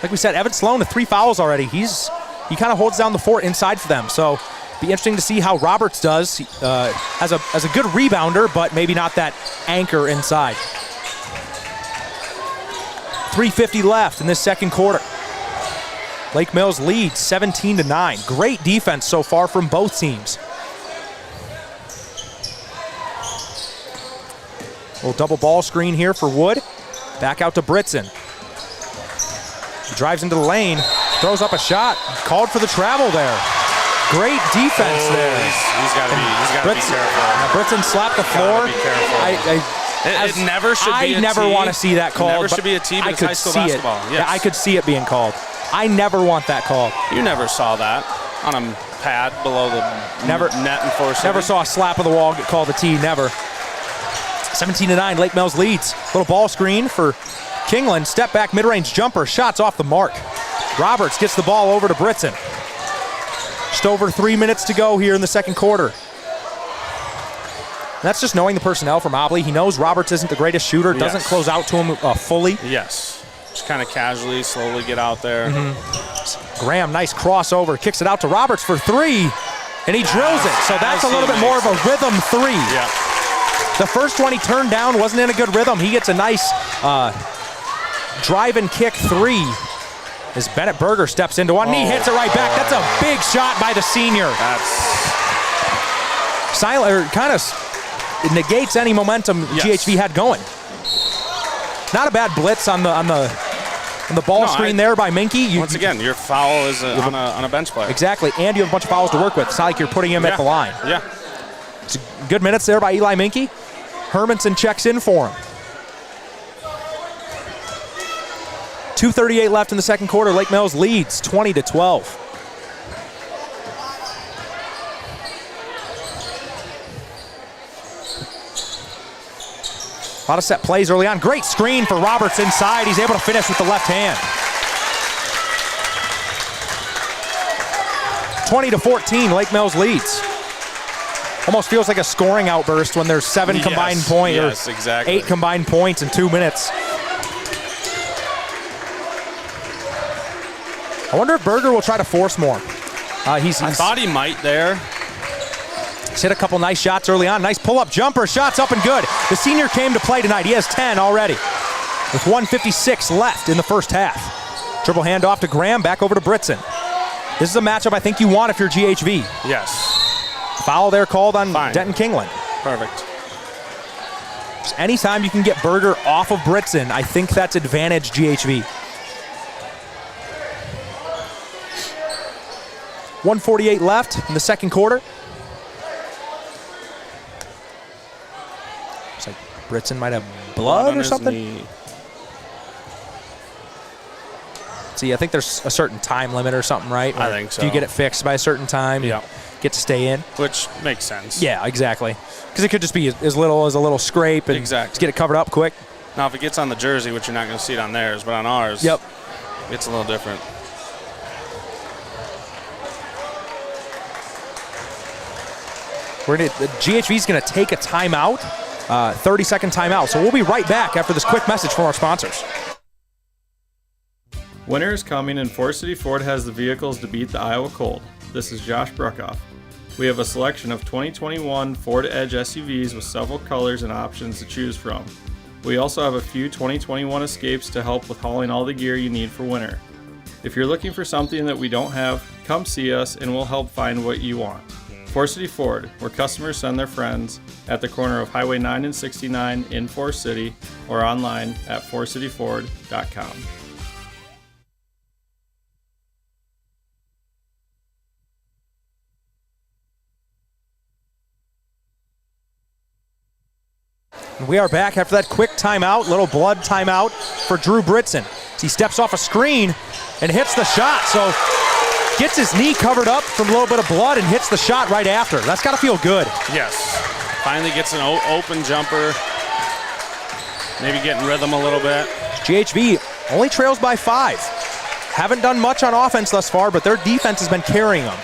Like we said, Evan Sloan with 3 fouls already. He kind of holds down the fort inside for them. So be interesting to see how Roberts does as a good rebounder, but maybe not that anchor inside. 3:50 left in this second quarter. Lake Mills leads 17-9. Great defense so far from both teams. Little double ball screen here for Wood. Back out to Britson. He drives into the lane, throws up a shot, called for the travel there. Great defense there. He's got to be careful. Britson slapped the floor. It never should be a I never want to see that called. Never should be a tee, but it's high school basketball. Yes. Yeah, I could see it being called. I never want that called. You never saw that on a pad below the net in Forest City. Never saw a slap of the wall get called a tee, never. 17-9, Lake Mills leads. Little ball screen for Kingland. Step back, mid-range jumper, shots off the mark. Roberts gets the ball over to Britson. Just over 3 minutes to go here in the second quarter. And that's just knowing the personnel from Obley. He knows Roberts isn't the greatest shooter, doesn't close out to him fully. Yes. Just kind of casually, slowly get out there. Graham, nice crossover, kicks it out to Roberts for 3, and he drills it. So that's a little bit more of a rhythm 3. Yeah. The first one he turned down wasn't in a good rhythm. He gets a nice drive and kick 3 as Bennett Berger steps into one, and he hits it right back. That's a big shot by the senior. It negates any momentum GHV had going. Not a bad blitz on the ball screen there by Minky. Once again, your foul is on a bench player. Exactly, and you have a bunch of fouls to work with. It's not like you're putting him at the line. Yeah. It's good minutes there by Eli Minky. Hermanson checks in for him. 2:38 left in the second quarter. Lake Mills leads 20-12. A lot of set plays early on. Great screen for Roberts inside. He's able to finish with the left hand. 20-14, Lake Mills leads. Almost feels like a scoring outburst when there's 7 combined points. Yes, exactly. 8 combined points in 2 minutes. I wonder if Berger will try to force more. I thought he might there. He's hit a couple nice shots early on. Nice pull-up jumper. Shots up and good. The senior came to play tonight. He has 10 already with 1:56 left in the first half. Dribble handoff to Graham. Back over to Britson. This is a matchup I think you want if you're GHV. Yes. Foul there called on Denton Kingland. Perfect. Just anytime you can get Berger off of Britson, I think that's advantage GHV. 1:48 left in the second quarter. Looks like Britson might have blood or something. See, I think there's a certain time limit or something, right? I think so. If you get it fixed by a certain time, you get to stay in. Which makes sense. Yeah, exactly. Because it could just be as little as a little scrape and just get it covered up quick. Now, if it gets on the jersey, which you're not going to see it on theirs, but on ours, it's a little different. GHV's going to take a timeout, 30-second timeout. So we'll be right back after this quick message from our sponsors. Winter is coming and Forest City Ford has the vehicles to beat the Iowa cold. This is Josh Bruckoff. We have a selection of 2021 Ford Edge SUVs with several colors and options to choose from. We also have a few 2021 Escapes to help with hauling all the gear you need for winter. If you're looking for something that we don't have, come see us and we'll help find what you want. Forest City Ford, where customers send their friends, at the corner of Highway 9 and 69 in Forest City, or online at forestcityford.com. We are back after that quick timeout, little blood timeout for Drew Britson. He steps off a screen and hits the shot. So gets his knee covered up from a little bit of blood and hits the shot right after. That's got to feel good. Yes. Finally gets an open jumper. Maybe getting rhythm a little bit. GHV only trails by 5. Haven't done much on offense thus far, but their defense has been carrying them.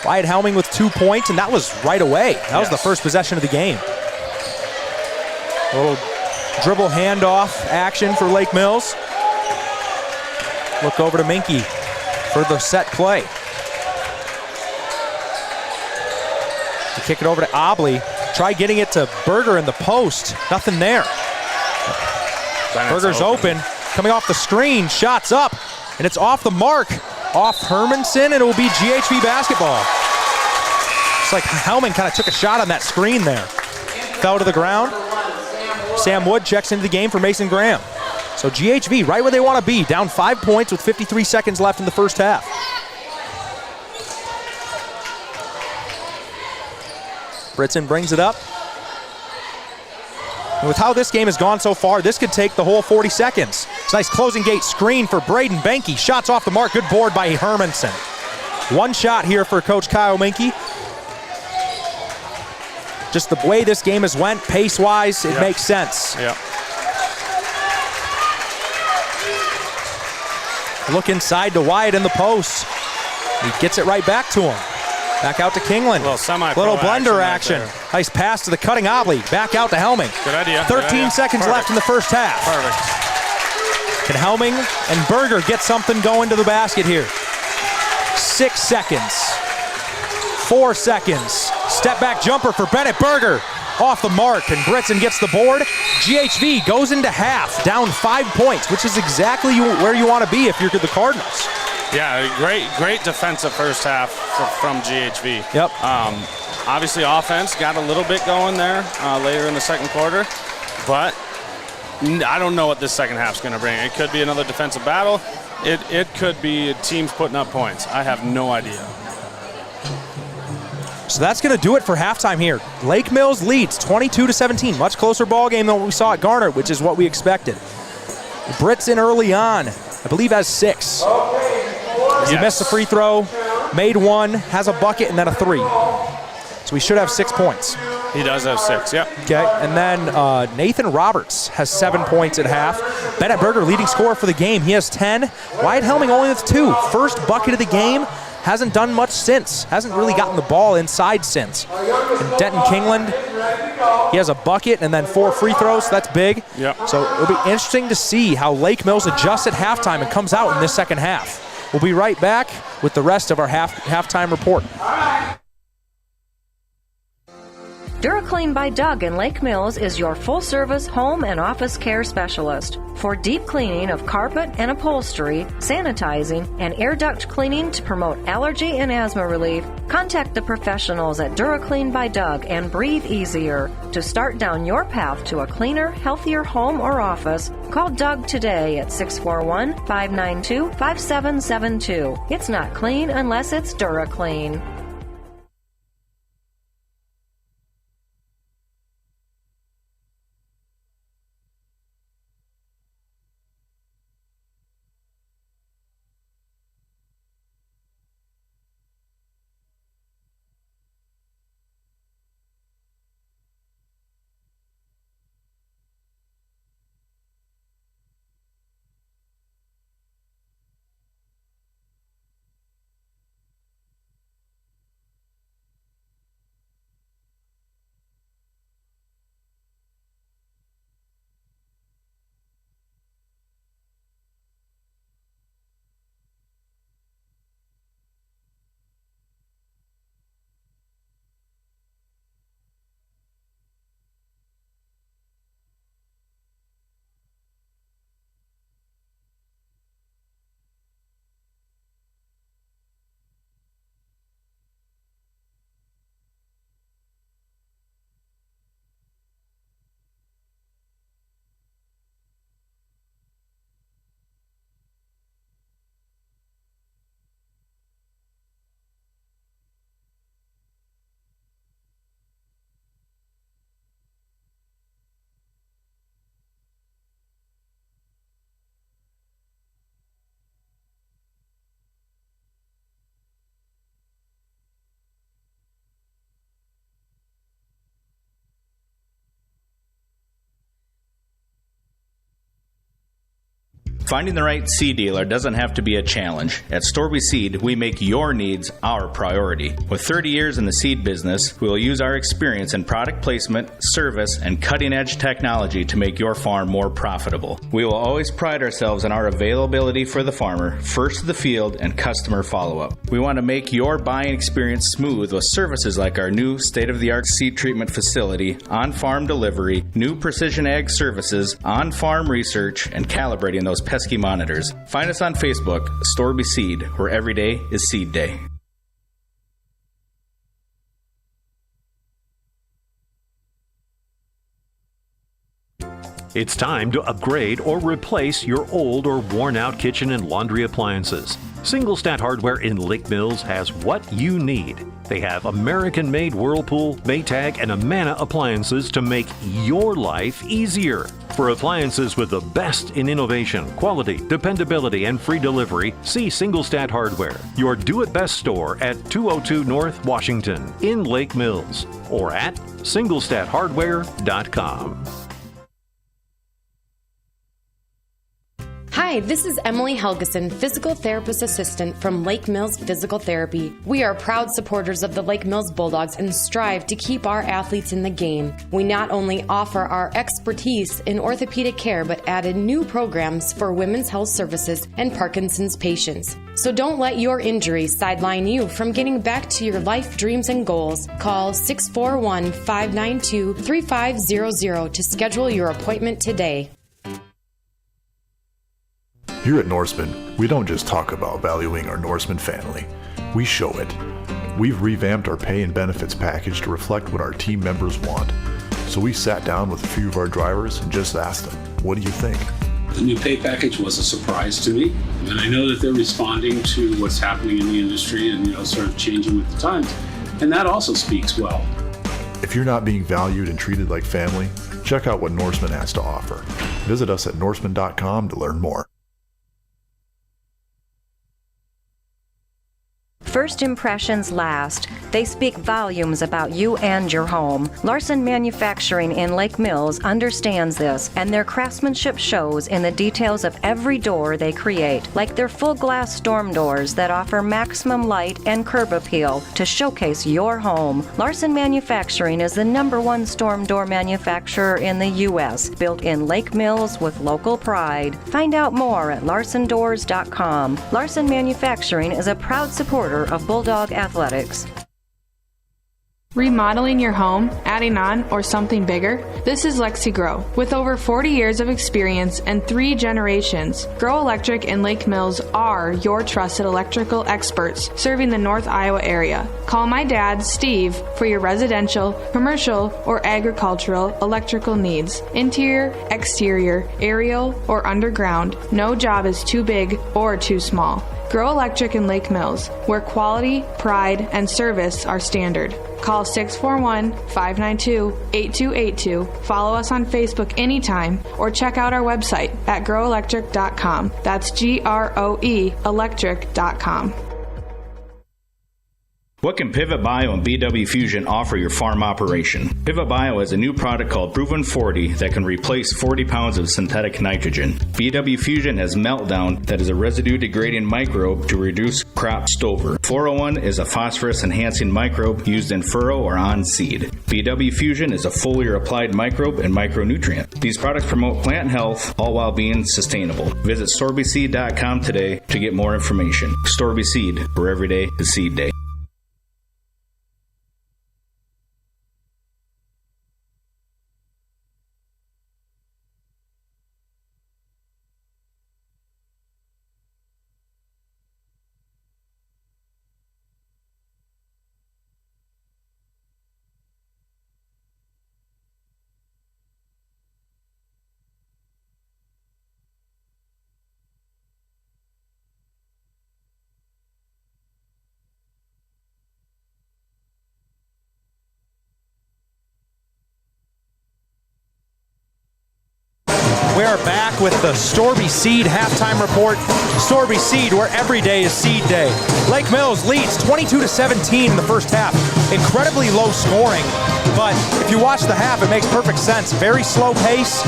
Wyatt Helming with 2 points, and that was right away. That was the first possession of the game. A little dribble handoff action for Lake Mills. Look over to Minky for the set play. To kick it over to Obley. Try getting it to Berger in the post. Nothing there. Berger's open. Coming off the screen. Shots up. And it's off the mark. Off Hermanson, and it will be GHV basketball. It's like Helming kind of took a shot on that screen there. Fell to the ground. Sam Wood checks into the game for Mason Graham. So GHV right where they want to be, down 5 points with 53 seconds left in the first half. Britson brings it up. And with how this game has gone so far, this could take the whole 40 seconds. It's a nice closing gate screen for Braden Benke. Shots off the mark, good board by Hermanson. One shot here for Coach Kyle Minke. Just the way this game has went, pace-wise, it makes sense. Yeah. Look inside to Wyatt in the post. He gets it right back to him. Back out to Kingland. Little blender action. Nice pass to the cutting Obley. Back out to Helming. Good idea. 13 seconds left in the first half. Perfect. Can Helming and Berger get something going to the basket here? 6 seconds. 4 seconds. Step back jumper for Bennett. Berger off the mark, and Britson gets the board. GHV goes into half, down 5 points, which is exactly where you want to be if you're the Cardinals. Yeah, great defensive first half from GHV. Yep. Obviously, offense got a little bit going there later in the second quarter, but I don't know what this second half's going to bring. It could be another defensive battle. It could be teams putting up points. I have no idea. So that's going to do it for halftime here. Lake Mills leads 22-17. Much closer ball game than what we saw at Garner, which is what we expected. Britson early on, I believe, has 6. He missed a free throw, made 1, has a bucket, and then a 3. So we should have 6 points. He does have 6, yep. Okay, and then Nathan Roberts has 7 points at half. Bennett Berger, leading scorer for the game. He has 10. Wyatt Helming only with 2. First bucket of the game. Hasn't done much since. Hasn't really gotten the ball inside since. And Denton Kingland, he has a bucket and then 4 free throws. So that's big. Yep. So it'll be interesting to see how Lake Mills adjusts at halftime and comes out in this second half. We'll be right back with the rest of our halftime report. DuraClean by Doug in Lake Mills is your full-service home and office care specialist. For deep cleaning of carpet and upholstery, sanitizing, and air duct cleaning to promote allergy and asthma relief, contact the professionals at DuraClean by Doug and breathe easier. To start down your path to a cleaner, healthier home or office, call Doug today at 641-592-5772. It's not clean unless it's DuraClean. Finding the right seed dealer doesn't have to be a challenge. At Storby Seed, we make your needs our priority. With 30 years in the seed business, we will use our experience in product placement, service, and cutting-edge technology to make your farm more profitable. We will always pride ourselves on our availability for the farmer, first to the field, and customer follow-up. We want to make your buying experience smooth with services like our new state-of-the-art seed treatment facility, on-farm delivery, new precision ag services, on-farm research, and calibrating those pesky monitors. Find us on Facebook, Storby Seed, where every day is seed day. It's time to upgrade or replace your old or worn-out kitchen and laundry appliances. Singlestat Hardware in Lake Mills has what you need. They have American-made Whirlpool, Maytag, and Amana appliances to make your life easier. For appliances with the best in innovation, quality, dependability, and free delivery, see Singlestat Hardware, your do-it-best store at 202 North Washington in Lake Mills, or at singlestathardware.com. Hi, this is Emily Helgeson, Physical Therapist Assistant from Lake Mills Physical Therapy. We are proud supporters of the Lake Mills Bulldogs and strive to keep our athletes in the game. We not only offer our expertise in orthopedic care, but added new programs for women's health services and Parkinson's patients. So don't let your injuries sideline you from getting back to your life dreams and goals. Call 641-592-3500 to schedule your appointment today. Here at Norseman, we don't just talk about valuing our Norseman family, we show it. We've revamped our pay and benefits package to reflect what our team members want. So we sat down with a few of our drivers and just asked them, what do you think? The new pay package was a surprise to me, and I know that they're responding to what's happening in the industry and sort of changing with the times, and that also speaks well. If you're not being valued and treated like family, check out what Norseman has to offer. Visit us at norseman.com to learn more. First impressions last. They speak volumes about you and your home. Larson Manufacturing in Lake Mills understands this, and their craftsmanship shows in the details of every door they create, like their full glass storm doors that offer maximum light and curb appeal to showcase your home. Larson Manufacturing is the #1 storm door manufacturer in the U.S., built in Lake Mills with local pride. Find out more at larsondoors.com. Larson Manufacturing is a proud supporter of Bulldog Athletics. Remodeling your home, adding on, or something bigger? This is Lexi Grow. With over 40 years of experience and 3 generations, Grow Electric and Lake Mills are your trusted electrical experts serving the North Iowa area. Call my dad, Steve, for your residential, commercial, or agricultural electrical needs. Interior, exterior, aerial, or underground. No job is too big or too small. Grow Electric in Lake Mills, where quality, pride, and service are standard. Call 641-592-8282, follow us on Facebook anytime, or check out our website at growelectric.com. That's GROE electric.com. What can Pivot Bio and BW Fusion offer your farm operation? Pivot Bio has a new product called Proven 40 that can replace 40 pounds of synthetic nitrogen. BW Fusion has Meltdown that is a residue-degrading microbe to reduce crop stover. 401 is a phosphorus-enhancing microbe used in furrow or on seed. BW Fusion is a foliar-applied microbe and micronutrient. These products promote plant health, all while being sustainable. Visit StorbySeed.com today to get more information. Storby Seed, where every day is seed day. We are back with the Storby Seed halftime report. Storby Seed, where every day is seed day. Lake Mills leads 22-17 in the first half. Incredibly low scoring, but if you watch the half, it makes perfect sense. Very slow pace.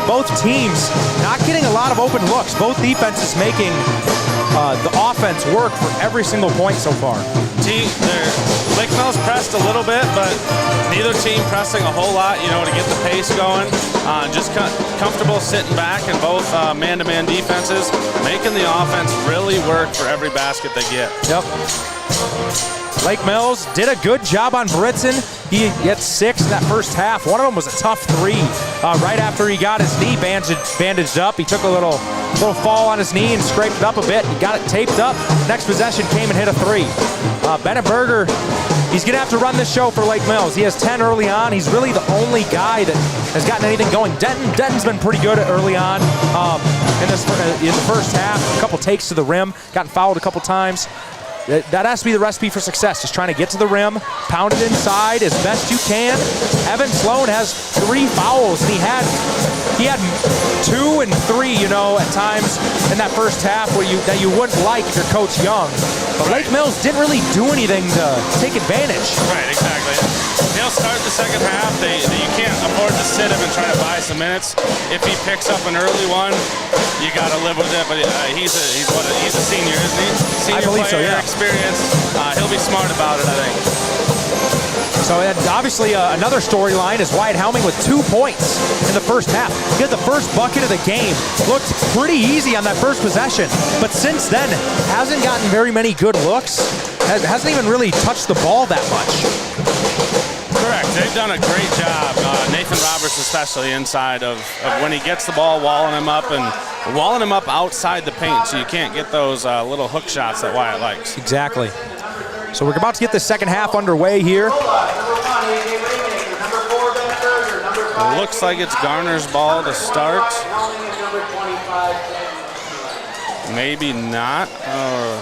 Both teams not getting a lot of open looks. Both defenses making the offense work for every single point so far. Lake Mills pressed a little bit, but neither team pressing a whole lot, to get the pace going. Just comfortable sitting back, and both man-to-man defenses making the offense really work for every basket they get. Yep. Lake Mills did a good job on Britzen. He gets 6 in that first half. One of them was a tough 3 right after he got his knee bandaged up. He took a little fall on his knee and scraped it up a bit. He got it taped up. Next possession came and hit a 3. Bennett Berger, he's going to have to run this show for Lake Mills. He has 10 early on. He's really the only guy that has gotten anything going. Denton's been pretty good early on in the first half. A couple takes to the rim, gotten fouled a couple times. That has to be the recipe for success, just trying to get to the rim, pound it inside as best you can. Evan Sloan has 3 fouls, and he had 2 and 3, at times in that first half that you wouldn't like if you're Coach Young. But Lake Mills didn't really do anything to take advantage. Right, exactly. They'll start the second half. You can't afford to sit him and try to buy some minutes. If he picks up an early one, you got to live with it. But he's a senior, isn't he? Senior I believe player, so, yeah. Experience. He'll be smart about it, I think. So obviously another storyline is Wyatt Helming with 2 points in the first half. He got the first bucket of the game. Looked pretty easy on that first possession, but since then hasn't gotten very many good looks. Hasn't even really touched the ball that much. Correct. They've done a great job. Nathan Roberts especially inside of when he gets the ball, walling him up outside the paint, so you can't get those little hook shots that Wyatt likes. Exactly. So we're about to get the second half underway here. It looks like it's Garner's ball to start. Maybe not. I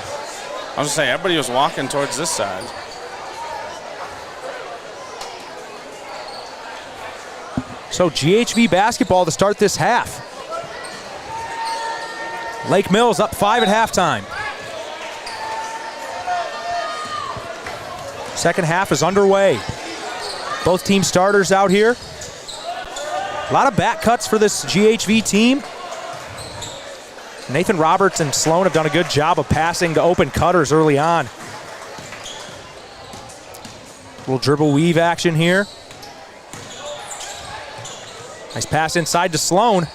was going to say, everybody was walking towards this side. So GHV basketball to start this half. Lake Mills up 5 at halftime. Second half is underway. Both team starters out here. A lot of back cuts for this GHV team. Nathan Roberts and Sloan have done a good job of passing to open cutters early on. Little dribble weave action here. Nice pass inside to Sloan.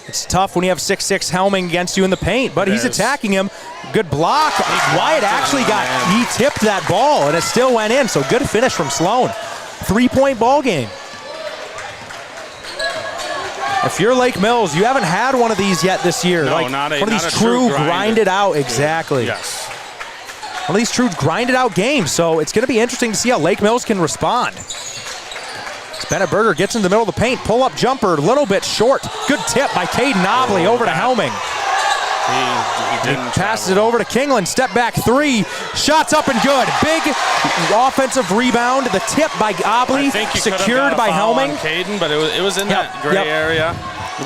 It's tough when you have 6'6" Helming against you in the paint, but he's attacking him. Good block. Wyatt actually he tipped that ball, and it still went in, so good finish from Sloan. 3-point ball game. If you're Lake Mills, you haven't had one of these yet this year. No, like not one of these true grinded out. Exactly. Yes. One of these true grinded out games, so it's going to be interesting to see how Lake Mills can respond. Bennett Berger gets in the middle of the paint, pull-up jumper, a little bit short. Good tip by Caden Obley over to Helming. He didn't passes it over to Kingland, step back three, shots up and good. Big offensive rebound, the tip by Obley, secured by Helming. Caden, but it was in that gray area.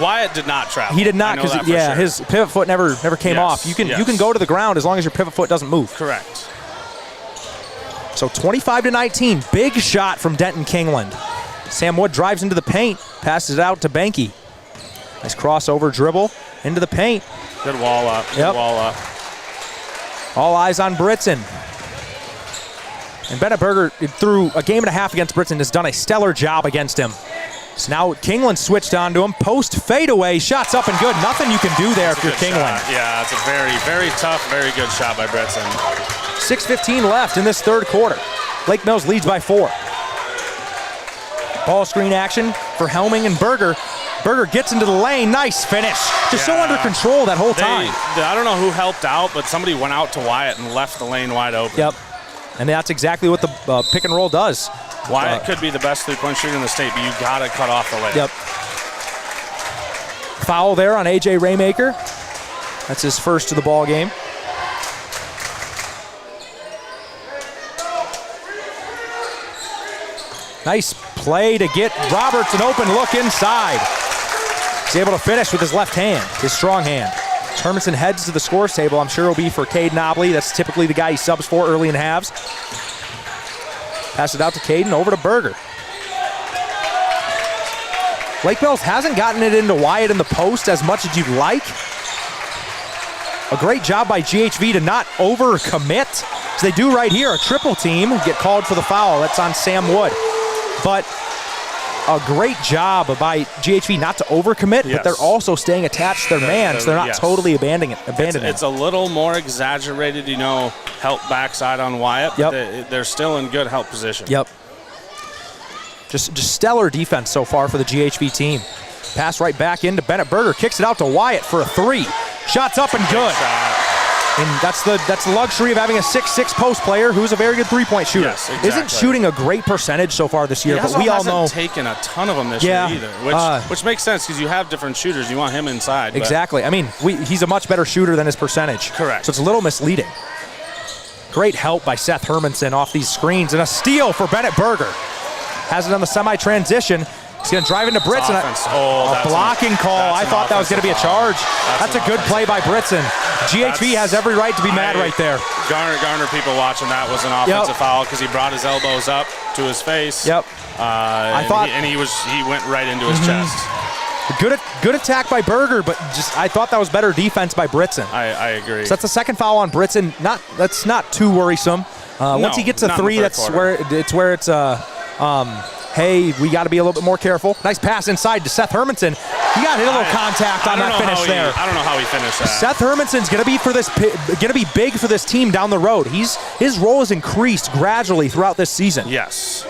Wyatt did not travel. He did not, because sure. His pivot foot never came off. You can go to the ground as long as your pivot foot doesn't move. Correct. So 25-19, big shot from Denton Kingland. Sam Wood drives into the paint, passes it out to Banky. Nice crossover dribble into the paint. Good wall up. Good wall up. All eyes on Britson. And Bennett Berger, through a game and a half against Britson, has done a stellar job against him. So now Kingland switched onto him. Post fadeaway, shots up and good. Nothing you can do there if you're Kingland. Yeah, it's a very, very tough, very good shot by Britson. 6:15 left in this third quarter. Lake Mills leads by 4. Ball screen action for Helming and Berger. Berger gets into the lane. Nice finish. Just so under control that whole time. I don't know who helped out, but somebody went out to Wyatt and left the lane wide open. Yep. And that's exactly what the pick and roll does. Wyatt could be the best three-point shooter in the state, but you got to cut off the lane. Yep. Foul there on A.J. Raymaker. That's his first of the ball game. Nice play to get Roberts an open look inside. He's able to finish with his left hand, his strong hand. Hermanson heads to the scores table. I'm sure it'll be for Caden Obley. That's typically the guy he subs for early in halves. Pass it out to Caden, over to Berger. Lake Mills hasn't gotten it into Wyatt in the post as much as you'd like. A great job by GHV to not overcommit. As they do right here, a triple team, get called for the foul. That's on Sam Wood. But a great job by GHV not to overcommit, but they're also staying attached to their man, so they're not totally abandoning it. It's a little more exaggerated, help backside on Wyatt. Yep. They're still in good help position. Yep. Just stellar defense so far for the GHV team. Pass right back into Bennett Berger, kicks it out to Wyatt for a 3. Shots up and good. And that's the luxury of having a 6'6" post player who's a very good three-point shooter. Yes, exactly. Isn't shooting a great percentage so far this year, but we all know taken a ton of them this year either, which makes sense because you have different shooters. You want him inside. Exactly. I mean, he's a much better shooter than his percentage. Correct. So it's a little misleading. Great help by Seth Hermanson off these screens, and a steal for Bennett Berger. Has it on the semi-transition. He's going to drive into Britson. A blocking call. I thought that was going to be a charge. That's a good play by Britson. GHV has every right to be mad right there. Garner people watching that was an offensive foul because he brought his elbows up to his face. Yep. He went right into his chest. Good attack by Berger, but I thought that was better defense by Britson. I agree. So that's the second foul on Britson. That's not too worrisome. Once he gets a 3, that's where it's hey, we got to be a little bit more careful. Nice pass inside to Seth Hermanson. He got hit a little contact on that finish there. I don't know how he finished that. Seth Hermanson's going to be big for this team down the road. His role has increased gradually throughout this season. Yes.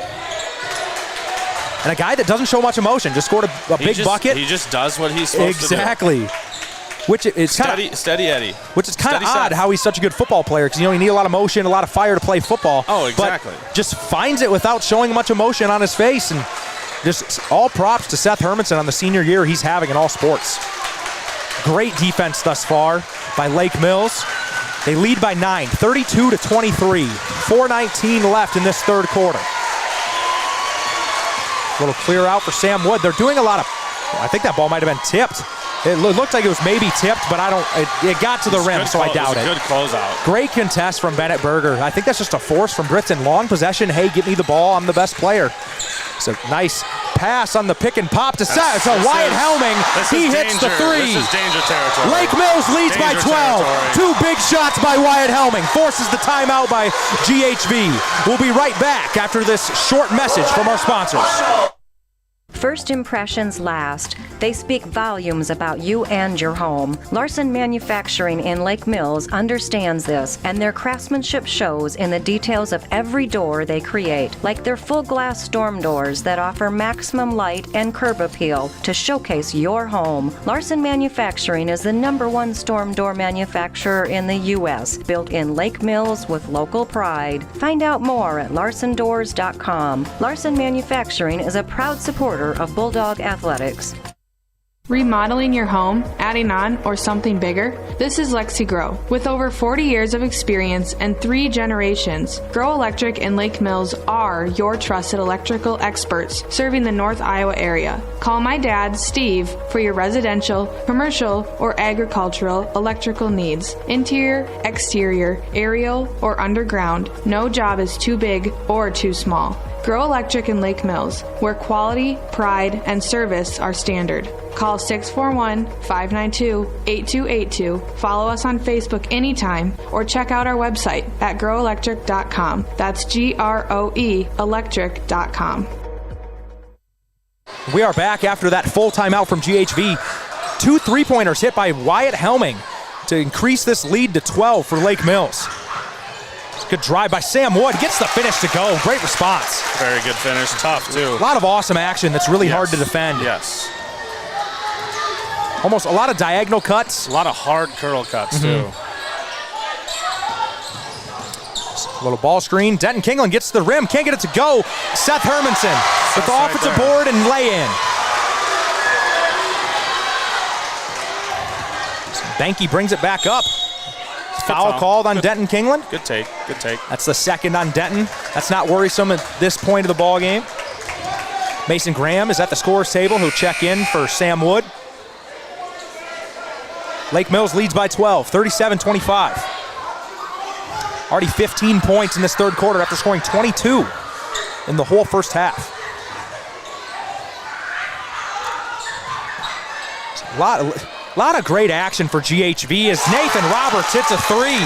And a guy that doesn't show much emotion, just scored a big bucket. He just does what he's supposed to do. Exactly. Which is steady Eddie. Which is kind of odd how he's such a good football player because you need a lot of motion, a lot of fire to play football. Oh, exactly. But just finds it without showing much emotion on his face, and just all props to Seth Hermanson on the senior year he's having in all sports. Great defense thus far by Lake Mills. They lead by 9, 32-23. 4:19 left in this third quarter. A little clear out for Sam Wood. They're doing a lot of, I think that ball might have been tipped. It looked like it was maybe tipped, but it got to the rim, so I doubt it. Good closeout. Great contest from Bennett Berger. I think that's just a force from Britson. Long possession. Hey, get me the ball. I'm the best player. It's a nice pass on the pick and pop to set. So Wyatt Helming, he hits the three. This is danger territory. Lake Mills leads by 12. Territory. Two big shots by Wyatt Helming. Forces the timeout by GHV. We'll be right back after this short message from our sponsors. First impressions last. They speak volumes about you and your home. Larson Manufacturing in Lake Mills understands this, and their craftsmanship shows in the details of every door they create, like their full glass storm doors that offer maximum light and curb appeal to showcase your home. Larson Manufacturing is the #1 storm door manufacturer in the U.S., built in Lake Mills with local pride. Find out more at larsondoors.com. Larson Manufacturing is a proud supporter of Bulldog Athletics. Remodeling your home, adding on, or something bigger? This is Lexi Grow. With over 40 years of experience and 3 generations, Grow Electric and Lake Mills are your trusted electrical experts serving the North Iowa area. Call my dad, Steve, for your residential, commercial, or agricultural electrical needs. Interior, exterior, aerial, or underground. No job is too big or too small. Grow Electric in Lake Mills, where quality, pride, and service are standard. Call 641-592-8282, follow us on Facebook anytime, or check out our website at growelectric.com. That's GROE electric.com. We are back after that full timeout from GHV. 2 3-pointers hit by Wyatt Helming to increase this lead to 12 for Lake Mills. Good drive by Sam Wood. Gets the finish to go. Great response. Very good finish. Tough, too. A lot of awesome action that's really hard to defend. Yes. Almost a lot of diagonal cuts. A lot of hard curl cuts, too. A little ball screen. Denton Kingland gets to the rim. Can't get it to go. Seth Hermanson with the offensive board and lay-in. Banky brings it back up. Foul called on Denton Kingland. Good take. Good take. That's the second on Denton. That's not worrisome at this point of the ball game. Mason Graham is at the scorer's table. He'll check in for Sam Wood. Lake Mills leads by 12, 37-25. Already 15 points in this third quarter after scoring 22 in the whole first half. A lot of great action for GHV as Nathan Roberts hits a three.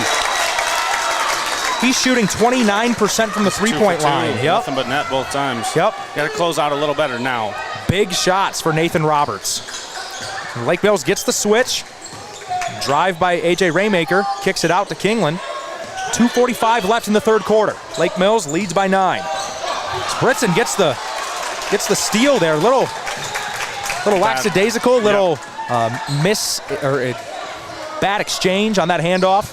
He's shooting 29% from the three-point line. Yep. Nothing but net both times. Yep. Got to close out a little better now. Big shots for Nathan Roberts. Lake Mills gets the switch. Drive by A.J. Raymaker. Kicks it out to Kingland. 2:45 left in the third quarter. Lake Mills leads by 9. Britson gets the steal there. Little lackadaisical, little bad exchange on that handoff.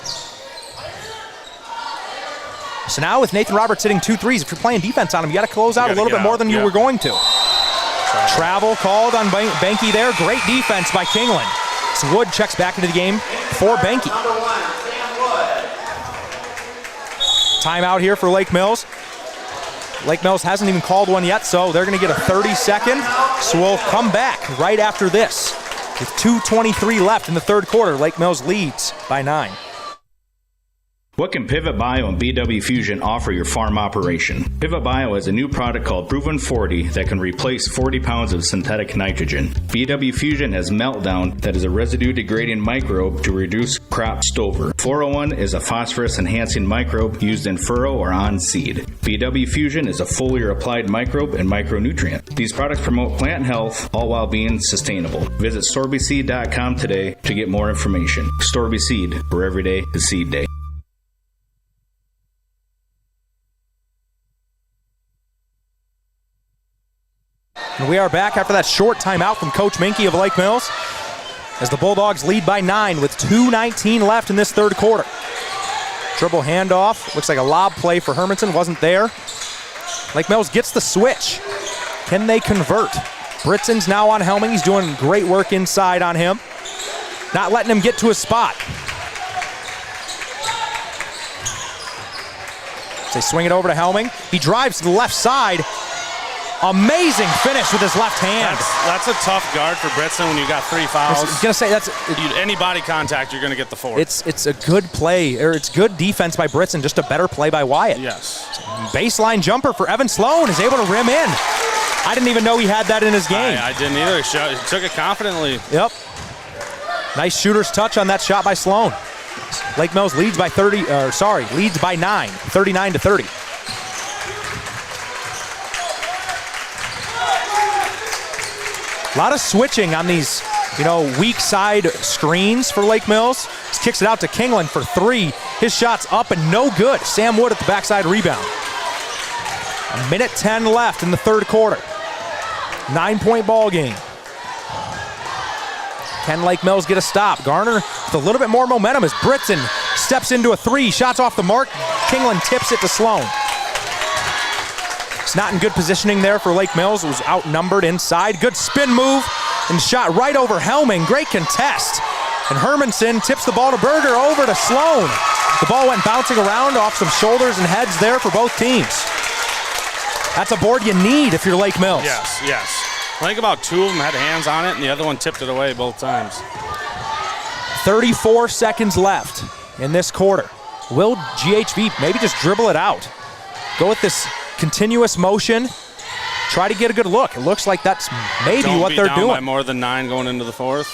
So now with Nathan Roberts hitting 2 threes, if you're playing defense on him, you got to close out a little bit more than you were going to. Travel called on Banky there. Great defense by Kingland. So Wood checks back into the game for Banky. Timeout here for Lake Mills. Lake Mills hasn't even called one yet, so they're going to get a 30-second. So we'll come back right after this. With 2:23 left in the third quarter, Lake Mills leads by 9. What can Pivot Bio and BW Fusion offer your farm operation? Pivot Bio has a new product called Proven 40 that can replace 40 pounds of synthetic nitrogen. BW Fusion has Meltdown that is a residue-degrading microbe to reduce crop stover. 401 is a phosphorus-enhancing microbe used in furrow or on seed. BW Fusion is a foliar-applied microbe and micronutrient. These products promote plant health, all while being sustainable. Visit StorbySeed.com today to get more information. Storby Seed, where every day is seed day. And we are back after that short timeout from Coach Minke of Lake Mills as the Bulldogs lead by 9 with 2:19 left in this third quarter. Dribble handoff. Looks like a lob play for Hermanson. Wasn't there. Lake Mills gets the switch. Can they convert? Britson's now on Helming. He's doing great work inside on him. Not letting him get to his spot. They swing it over to Helming. He drives to the left side. Amazing finish with his left hand. That's a tough guard for Britson when you got 3 fouls. I was going to say, any body contact, you're going to get the 4th. It's a good play, or it's good defense by Britson, just a better play by Wyatt. Yes. Baseline jumper for Evan Sloan is able to rim in. I didn't even know he had that in his game. I didn't either. He took it confidently. Yep. Nice shooter's touch on that shot by Sloan. Lake Mills leads by 9, 39-30. A lot of switching on these, weak side screens for Lake Mills. Just kicks it out to Kingland for 3. His shot's up and no good. Sam Wood at the backside rebound. 1:10 left in the third quarter. 9-point ball game. Can Lake Mills get a stop? Garner with a little bit more momentum as Britson steps into a 3. Shots off the mark. Kingland tips it to Sloan. It's not in good positioning there for Lake Mills. It was outnumbered inside. Good spin move and shot right over Helming. Great contest. And Hermanson tips the ball to Berger over to Sloan. The ball went bouncing around off some shoulders and heads there for both teams. That's a board you need if you're Lake Mills. Yes. I think about 2 of them had hands on it, and the other one tipped it away both times. 34 seconds left in this quarter. Will GHV maybe just dribble it out? Go with this continuous motion. Try to get a good look. It looks like that's maybe what they're doing. Don't be down by more than 9 going into the 4th.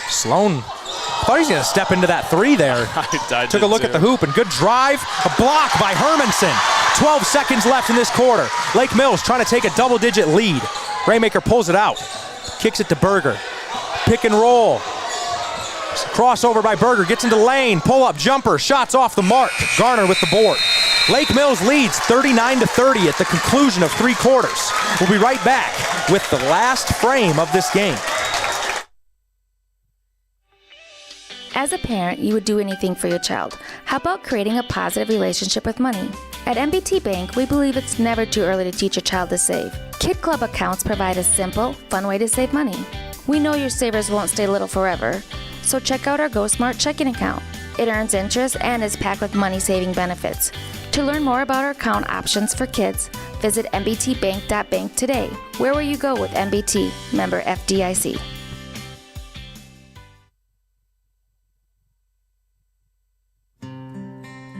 Sloan, I thought he was going to step into that 3 there. I Took a look at the hoop, and good drive. A block by Hermanson. 12 seconds left in this quarter. Lake Mills trying to take a double-digit lead. Raymaker pulls it out. Kicks it to Berger. Pick and roll. Crossover by Berger. Gets into lane. Pull-up jumper. Shots off the mark. Garner with the board. Lake Mills leads 39-30 at the conclusion of 3 quarters. We'll be right back with the last frame of this game. As a parent, you would do anything for your child. How about creating a positive relationship with money? At MBT Bank, we believe it's never too early to teach a child to save. Kid Club accounts provide a simple, fun way to save money. We know your savers won't stay little forever, so check out our Go Smart checking account. It earns interest and is packed with money-saving benefits. To learn more about our account options for kids, visit mbtbank.bank today. Where will you go with MBT? Member FDIC.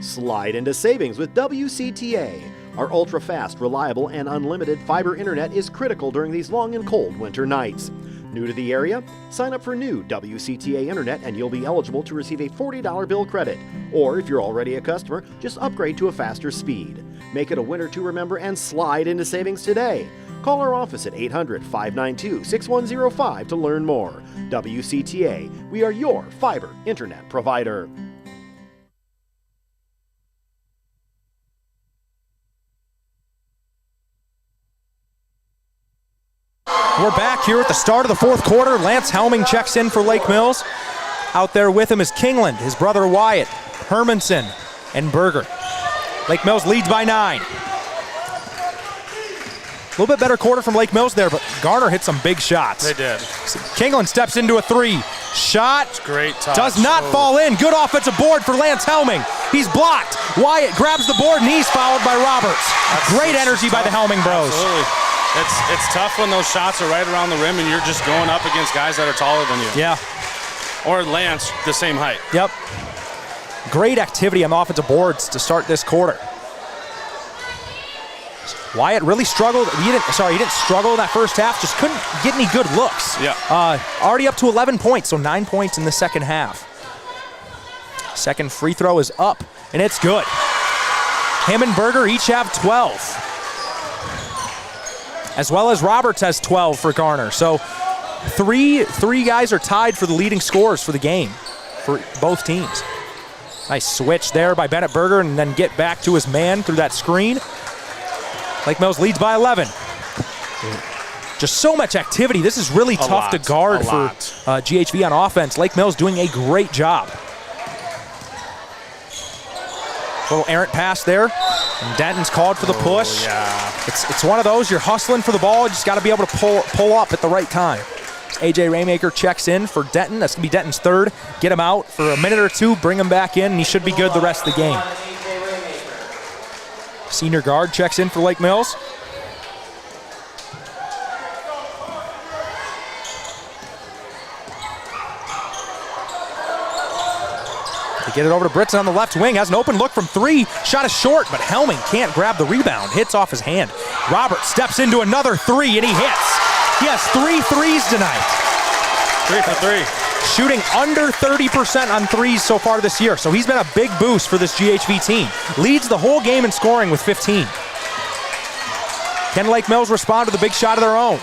Slide into savings with WCTA. Our ultra-fast, reliable, and unlimited fiber internet is critical during these long and cold winter nights. New to the area? Sign up for new WCTA internet and you'll be eligible to receive a $40 bill credit. Or if you're already a customer, just upgrade to a faster speed. Make it a winter to remember and slide into savings today. Call our office at 800-592-6105 to learn more. WCTA, we are your fiber internet provider. We're back here at the start of the 4th quarter. Lance Helming checks in for Lake Mills. Out there with him is Kingland, his brother Wyatt, Hermanson, and Berger. Lake Mills leads by 9. A little bit better quarter from Lake Mills there, but Garner hit some big shots. They did. Kingland steps into a 3. Shot great touch. Does not fall in. Good offensive board for Lance Helming. He's blocked. Wyatt grabs the board and he's fouled by Roberts. Great energy by the Helming bros. Absolutely. It's tough when those shots are right around the rim and you're just going up against guys that are taller than you. Yeah. Or Lance, the same height. Yep. Great activity on the offensive boards to start this quarter. Wyatt really struggled. He didn't struggle in that first half, just couldn't get any good looks. Yeah. Already up to 11 points, so 9 points in the second half. Second free throw is up, and it's good. Him and Berger each have 12. As well as Roberts has 12 for Garner. So three guys are tied for the leading scorers for the game for both teams. Nice switch there by Bennett Berger and then get back to his man through that screen. Lake Mills leads by 11. Just so much activity. This is really tough to guard for GHV on offense. Lake Mills doing a great job. Little errant pass there. And Denton's called for the push. Yeah. It's one of those, you're hustling for the ball, you just got to be able to pull up at the right time. AJ Raymaker checks in for Denton. That's going to be Denton's 3rd. Get him out for a minute or 2, bring him back in, and he should be good the rest of the game. Senior guard checks in for Lake Mills. They get it over to Britson on the left wing. Has an open look from 3. Shot is short, but Helming can't grab the rebound. Hits off his hand. Roberts steps into another 3, and he hits. He has 3 threes tonight. 3 for 3. Shooting under 30% on threes so far this year. So he's been a big boost for this GHV team. Leads the whole game in scoring with 15. Can Lake Mills respond to the big shot of their own?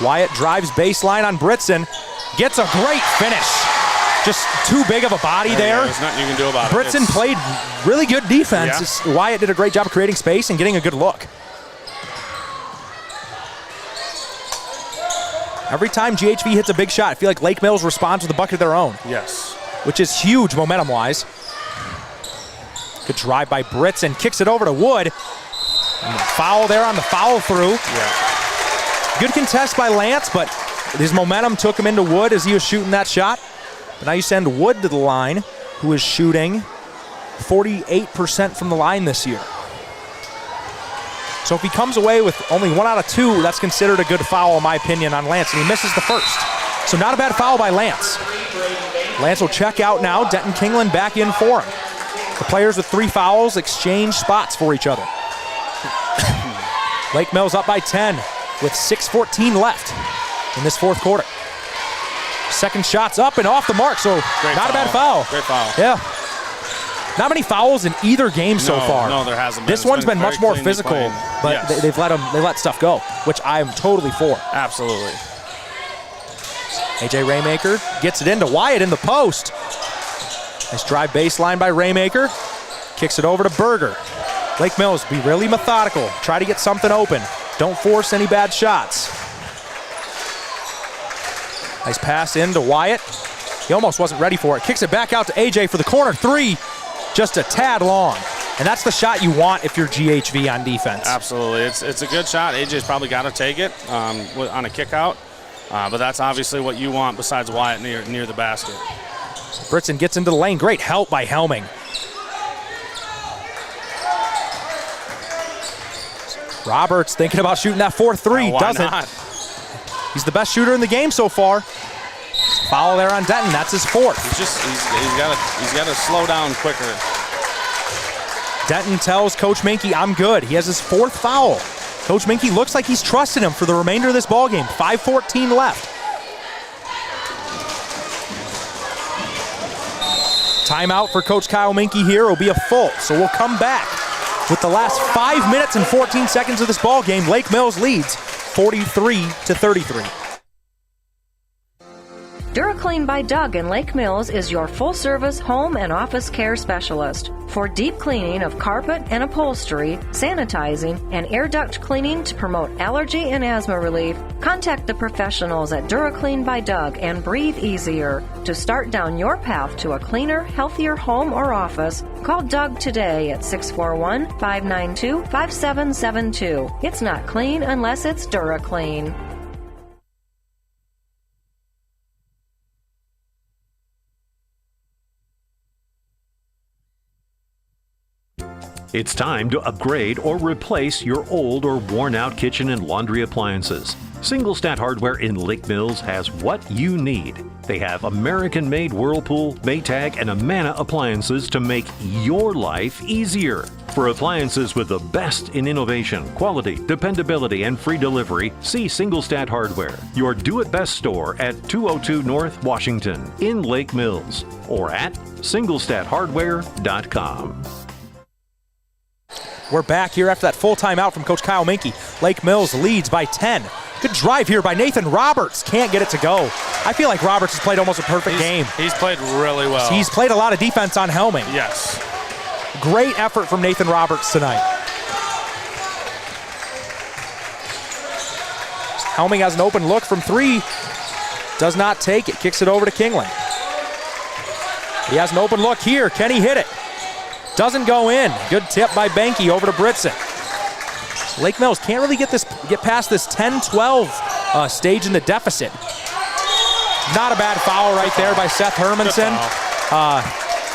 Wyatt drives baseline on Britson. Gets a great finish. Just too big of a body there. There's nothing you can do about Britson it. played really good defense. Yeah. Wyatt did a great job of creating space and getting a good look. Every time GHV hits a big shot, I feel like Lake Mills responds with a bucket of their own. Yes. Which is huge momentum-wise. Good drive by Britson. Kicks it over to Wood. And the foul there on the follow through. Yeah. Good contest by Lance, but his momentum took him into Wood as he was shooting that shot. But now you send Wood to the line, who is shooting 48% from the line this year. So if he comes away with only 1 out of 2, that's considered a good foul, in my opinion, on Lance, and he misses the first. So not a bad foul by Lance. Lance will check out now. Denton Kingland back in for him. The players with 3 fouls exchange spots for each other. Lake Mills up by 10 with 6:14 left in this fourth quarter. Second shot's up and off the mark, so not a bad foul. Great foul. Yeah. Not many fouls in either game so far. No, there hasn't been. This one's been much more physical, but yes. they've let stuff go, which I'm totally for. Absolutely. AJ Raymaker gets it into Wyatt in the post. Nice drive baseline by Raymaker. Kicks it over to Berger. Lake Mills, be really methodical. Try to get something open. Don't force any bad shots. Nice pass in to Wyatt. He almost wasn't ready for it. Kicks it back out to AJ for the corner 3. Just a tad long. And that's the shot you want if you're GHV on defense. Absolutely. It's a good shot. AJ's probably got to take it on a kick out. But that's obviously what you want besides Wyatt near the basket. Britson gets into the lane. Great help by Helming. Roberts thinking about shooting that 4-3. Why doesn't. not? He's the best shooter in the game so far. Foul there on Denton. That's his 4th. He's got to slow down quicker. Denton tells Coach Minke, I'm good. He has his 4th foul. Coach Minke looks like he's trusted him for the remainder of this ball game. 5:14 left. Timeout for Coach Kyle Minke here will be a full, so we'll come back with the last 5 minutes and 14 seconds of this ball game. Lake Mills leads 43-33. DuraClean by Doug in Lake Mills is your full-service home and office care specialist. For deep cleaning of carpet and upholstery, sanitizing, and air duct cleaning to promote allergy and asthma relief, contact the professionals at DuraClean by Doug and breathe easier. To start down your path to a cleaner, healthier home or office, call Doug today at 641-592-5772. It's not clean unless it's DuraClean. It's time to upgrade or replace your old or worn-out kitchen and laundry appliances. Single Stat Hardware in Lake Mills has what you need. They have American-made Whirlpool, Maytag, and Amana appliances to make your life easier. For appliances with the best in innovation, quality, dependability, and free delivery, see Single Stat Hardware, your do-it-best store at 202 North Washington in Lake Mills, or at singlestathardware.com. We're back here after that full timeout from Coach Kyle Minke. Lake Mills leads by 10. Good drive here by Nathan Roberts. Can't get it to go. I feel like Roberts has played almost a perfect game. He's played really well. He's played a lot of defense on Helming. Yes. Great effort from Nathan Roberts tonight. Helming has an open look from 3. Does not take it. Kicks it over to Kingland. He has an open look here. Can he hit it? Doesn't go in. Good tip by Banky over to Britson. Lake Mills can't really get past this 10-12 stage in the deficit. Not a bad foul right there by Seth Hermanson.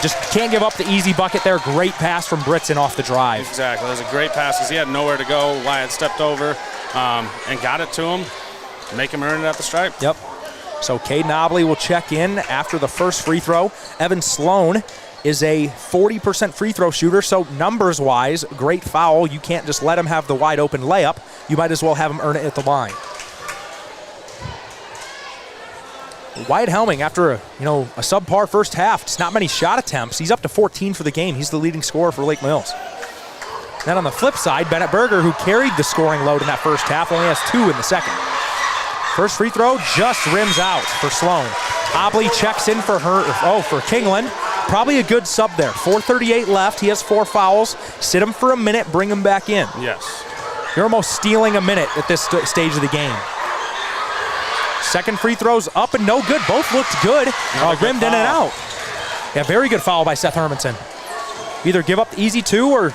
Just can't give up the easy bucket there. Great pass from Britzen off the drive. Exactly. That was a great pass because he had nowhere to go. Wyatt stepped over and got it to him. Make him earn it at the stripe. Yep. So Caden Obley will check in after the first free throw. Evan Sloan is a 40% free throw shooter, so numbers-wise, great foul. You can't just let him have the wide-open layup. You might as well have him earn it at the line. Wyatt Helming, after a subpar first half, just not many shot attempts. He's up to 14 for the game. He's the leading scorer for Lake Mills. Then on the flip side, Bennett Berger, who carried the scoring load in that first half, only has 2 in the second. First free throw just rims out for Sloan. Obley checks in for Kingland. Probably a good sub there. 4:38 left. He has 4 fouls. Sit him for a minute, bring him back in. Yes. You're almost stealing a minute at this stage of the game. Second free throw's up and no good. Both looked good. Rimmed in and out. Yeah, very good foul by Seth Hermanson. Either give up the easy 2 or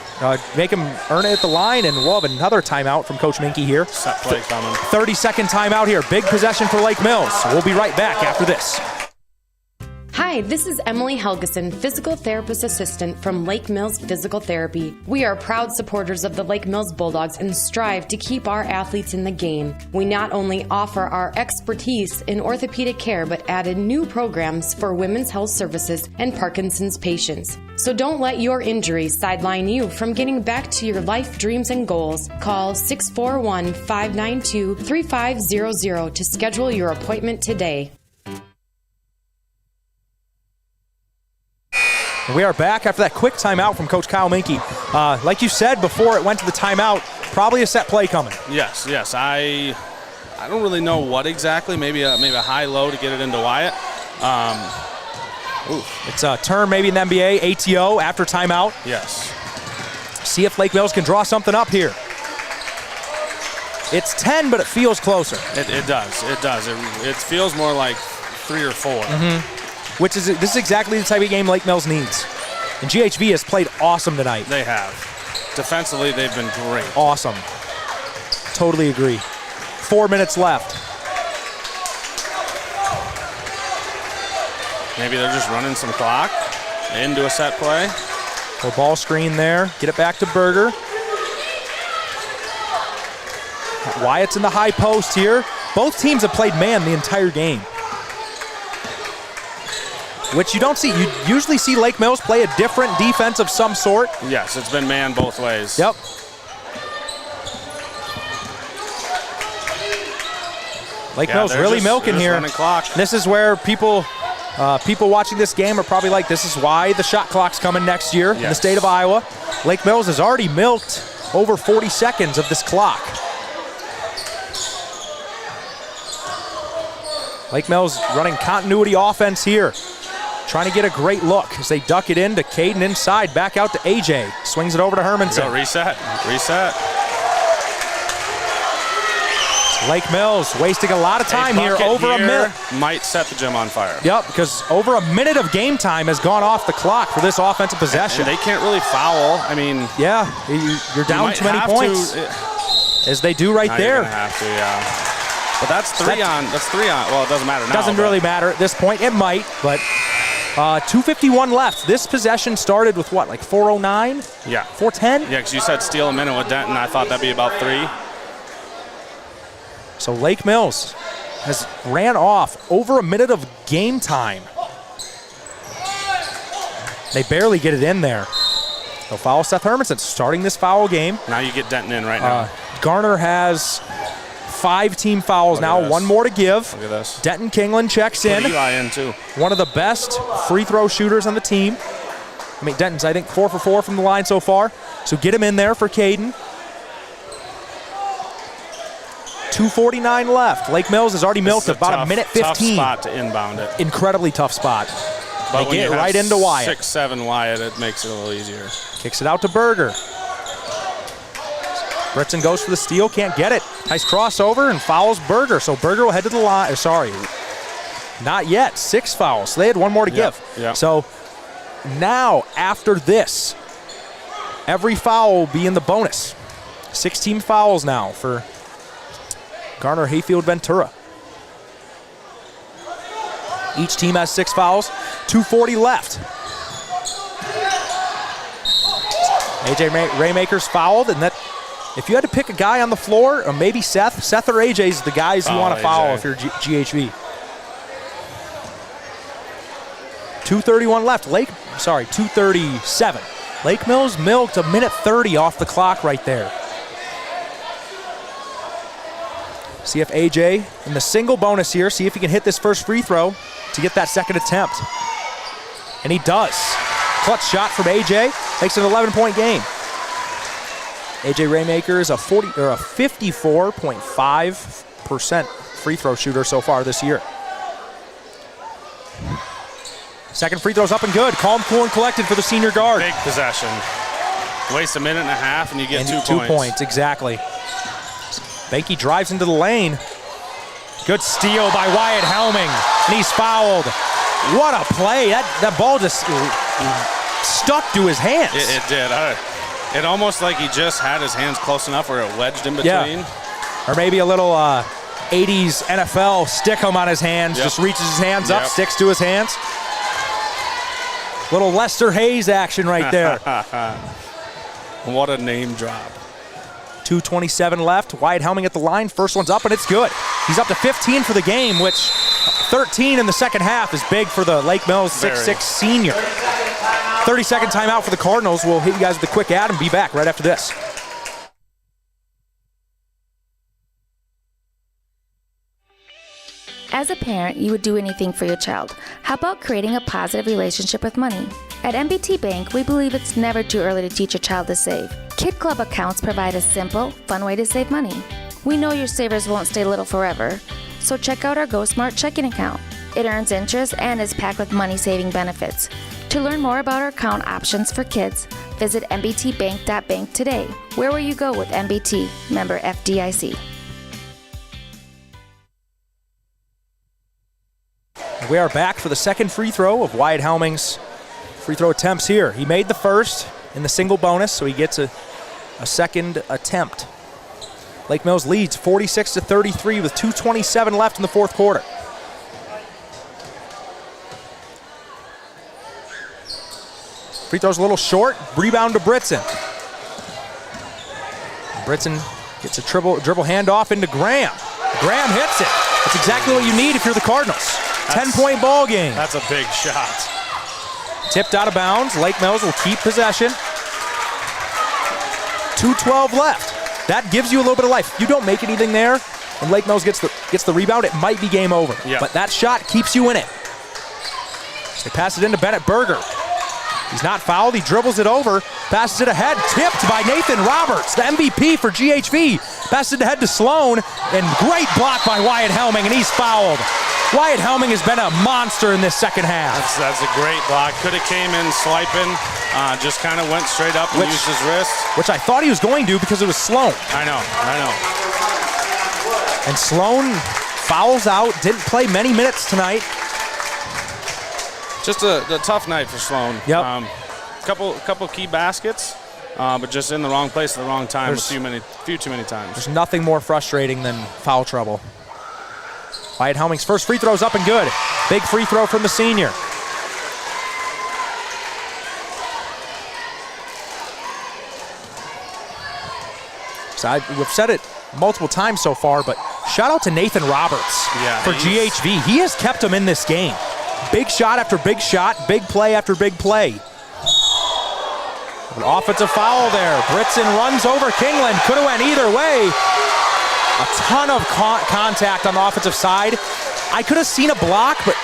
make him earn it at the line, and we'll have another timeout from Coach Minke here. Set play coming. 30-second timeout here. Big possession for Lake Mills. We'll be right back after this. Hi, this is Emily Helgeson, Physical Therapist Assistant from Lake Mills Physical Therapy. We are proud supporters of the Lake Mills Bulldogs and strive to keep our athletes in the game. We not only offer our expertise in orthopedic care, but added new programs for women's health services and Parkinson's patients. So don't let your injuries sideline you from getting back to your life dreams and goals. Call 641-592-3500 to schedule your appointment today. We are back after that quick timeout from Coach Kyle Minke. Like you said before it went to the timeout, probably a set play coming. Yes. I don't really know what exactly. Maybe a high-low to get it into Wyatt. It's a turn maybe in the NBA, ATO after timeout. Yes. See if Lake Mills can draw something up here. It's 10, but it feels closer. It does. It feels more like 3 or 4. Mm-hmm. This is exactly the type of game Lake Mills needs. And GHV has played awesome tonight. They have. Defensively, they've been great. Awesome. Totally agree. 4 minutes left. Maybe they're just running some clock into a set play. A ball screen there. Get it back to Berger. Wyatt's in the high post here. Both teams have played man the entire game, which you don't see. You usually see Lake Mills play a different defense of some sort. Yes, it's been man both ways. Yep. Lake Mills really milking here. This is where people watching this game are probably like, this is why the shot clock's coming next year in the state of Iowa. Lake Mills has already milked over 40 seconds of this clock. Lake Mills running continuity offense here. Trying to get a great look as they duck it in to Caden inside. Back out to AJ. Swings it over to Hermanson. Reset. Lake Mills wasting a lot of time here. Over a minute. Might set the gym on fire. Yep, because over a minute of game time has gone off the clock for this offensive possession. And they can't really foul. I mean, yeah, you're down too many points. As they do right there. You're gonna have to, yeah. But that's three on. Well, it doesn't matter now. Doesn't really matter at this point. It might, but 2:51 left. This possession started with what, like 4:09? Yeah. 4:10? Yeah, because you said steal a minute with Denton. I thought that'd be about 3. So Lake Mills has ran off over a minute of game time. They barely get it in there. They'll foul Seth Hermanson, starting this foul game. Now you get Denton in right now. Garner has 5 team fouls now, 1 more to give. Look at this. Denton Kingland checks in. Put Eli in too. One of the best free throw shooters on the team. I mean, Denton's, I think, 4 for 4 from the line so far. So get him in there for Caden. 2:49 left. Lake Mills has already milked about a minute 15. Tough spot to inbound it. Incredibly tough spot. But they get right into Wyatt. 6'7" Wyatt, it makes it a little easier. Kicks it out to Berger. Britzen goes for the steal, can't get it. Nice crossover and fouls Berger. So Berger will head to the line. Sorry, not yet. 6 fouls. So they had 1 more to give. Yep. So now, after this, every foul will be in the bonus. 16 fouls now for Garner Hayfield Ventura. Each team has 6 fouls, 2:40 left. AJ Raymaker's fouled, and that if you had to pick a guy on the floor, or maybe Seth or AJ's the guys you want to foul if you're GHV. 2:31 left. 2:37. Lake Mills milked a minute 30 off the clock right there. See if AJ in the single bonus here, see if he can hit this first free throw to get that second attempt. And he does. Clutch shot from AJ, makes it an 11-point game. AJ Raymaker is a 54.5% free throw shooter so far this year. Second free throw's up and good. Calm, cool, and collected for the senior guard. Big possession. Waste a minute and a half and you get 2 points. 2 points, exactly. Banky drives into the lane. Good steal by Wyatt Helming, and he's fouled. What a play. That ball just stuck to his hands. It did. It almost like he just had his hands close enough where it wedged in between. Yeah. Or maybe a little 80s NFL stick him on his hands, just reaches his hands up, sticks to his hands. Little Lester Hayes action right there. What a name drop. 2:27 left. Wyatt Helming at the line. First one's up, and it's good. He's up to 15 for the game, which 13 in the second half is big for the Lake Mills 6'6" senior. 30-second timeout for the Cardinals. We'll hit you guys with a quick ad and be back right after this. As a parent, you would do anything for your child. How about creating a positive relationship with money? At MBT Bank, we believe it's never too early to teach your child to save. Kid Club accounts provide a simple, fun way to save money. We know your savers won't stay little forever, so check out our Go Smart checking account. It earns interest and is packed with money-saving benefits. To learn more about our account options for kids, visit mbtbank.bank today. Where will you go with MBT? Member FDIC. We are back for the second free throw of Wyatt Helming's free throw attempts here. He made the first in the single bonus, so he gets a second attempt. Lake Mills leads 46-33 with 2:27 left in the fourth quarter. Free throw's a little short. Rebound to Britson. Britson gets a dribble handoff into Graham. Graham hits it. That's exactly what you need if you're the Cardinals. 10-point ball game. That's a big shot. Tipped out of bounds. Lake Mills will keep possession. 2:12 left. That gives you a little bit of life. If you don't make anything there, and Lake Mills gets the rebound, it might be game over. Yeah. But that shot keeps you in it. They pass it into Bennett Berger. He's not fouled. He dribbles it over, passes it ahead, tipped by Nathan Roberts, the MVP for GHV. Passes it ahead to Sloan, and great block by Wyatt Helming, and he's fouled. Wyatt Helming has been a monster in this second half. That's a great block. Could have came in swiping, just kind of went straight up and used his wrist. Which I thought he was going to because it was Sloan. I know. And Sloan fouls out, didn't play many minutes tonight. Just a tough night for Sloan. Yep. Couple key baskets, but just in the wrong place at the wrong time few too many times. There's nothing more frustrating than foul trouble. Wyatt Helming's first free throw's up and good. Big free throw from the senior. So we've said it multiple times so far, but shout out to Nathan Roberts for GHV. He has kept them in this game. Big shot after big shot, big play after big play. An offensive foul there. Britson runs over Kingland. Could have went either way. A ton of contact on the offensive side. I could have seen a block, but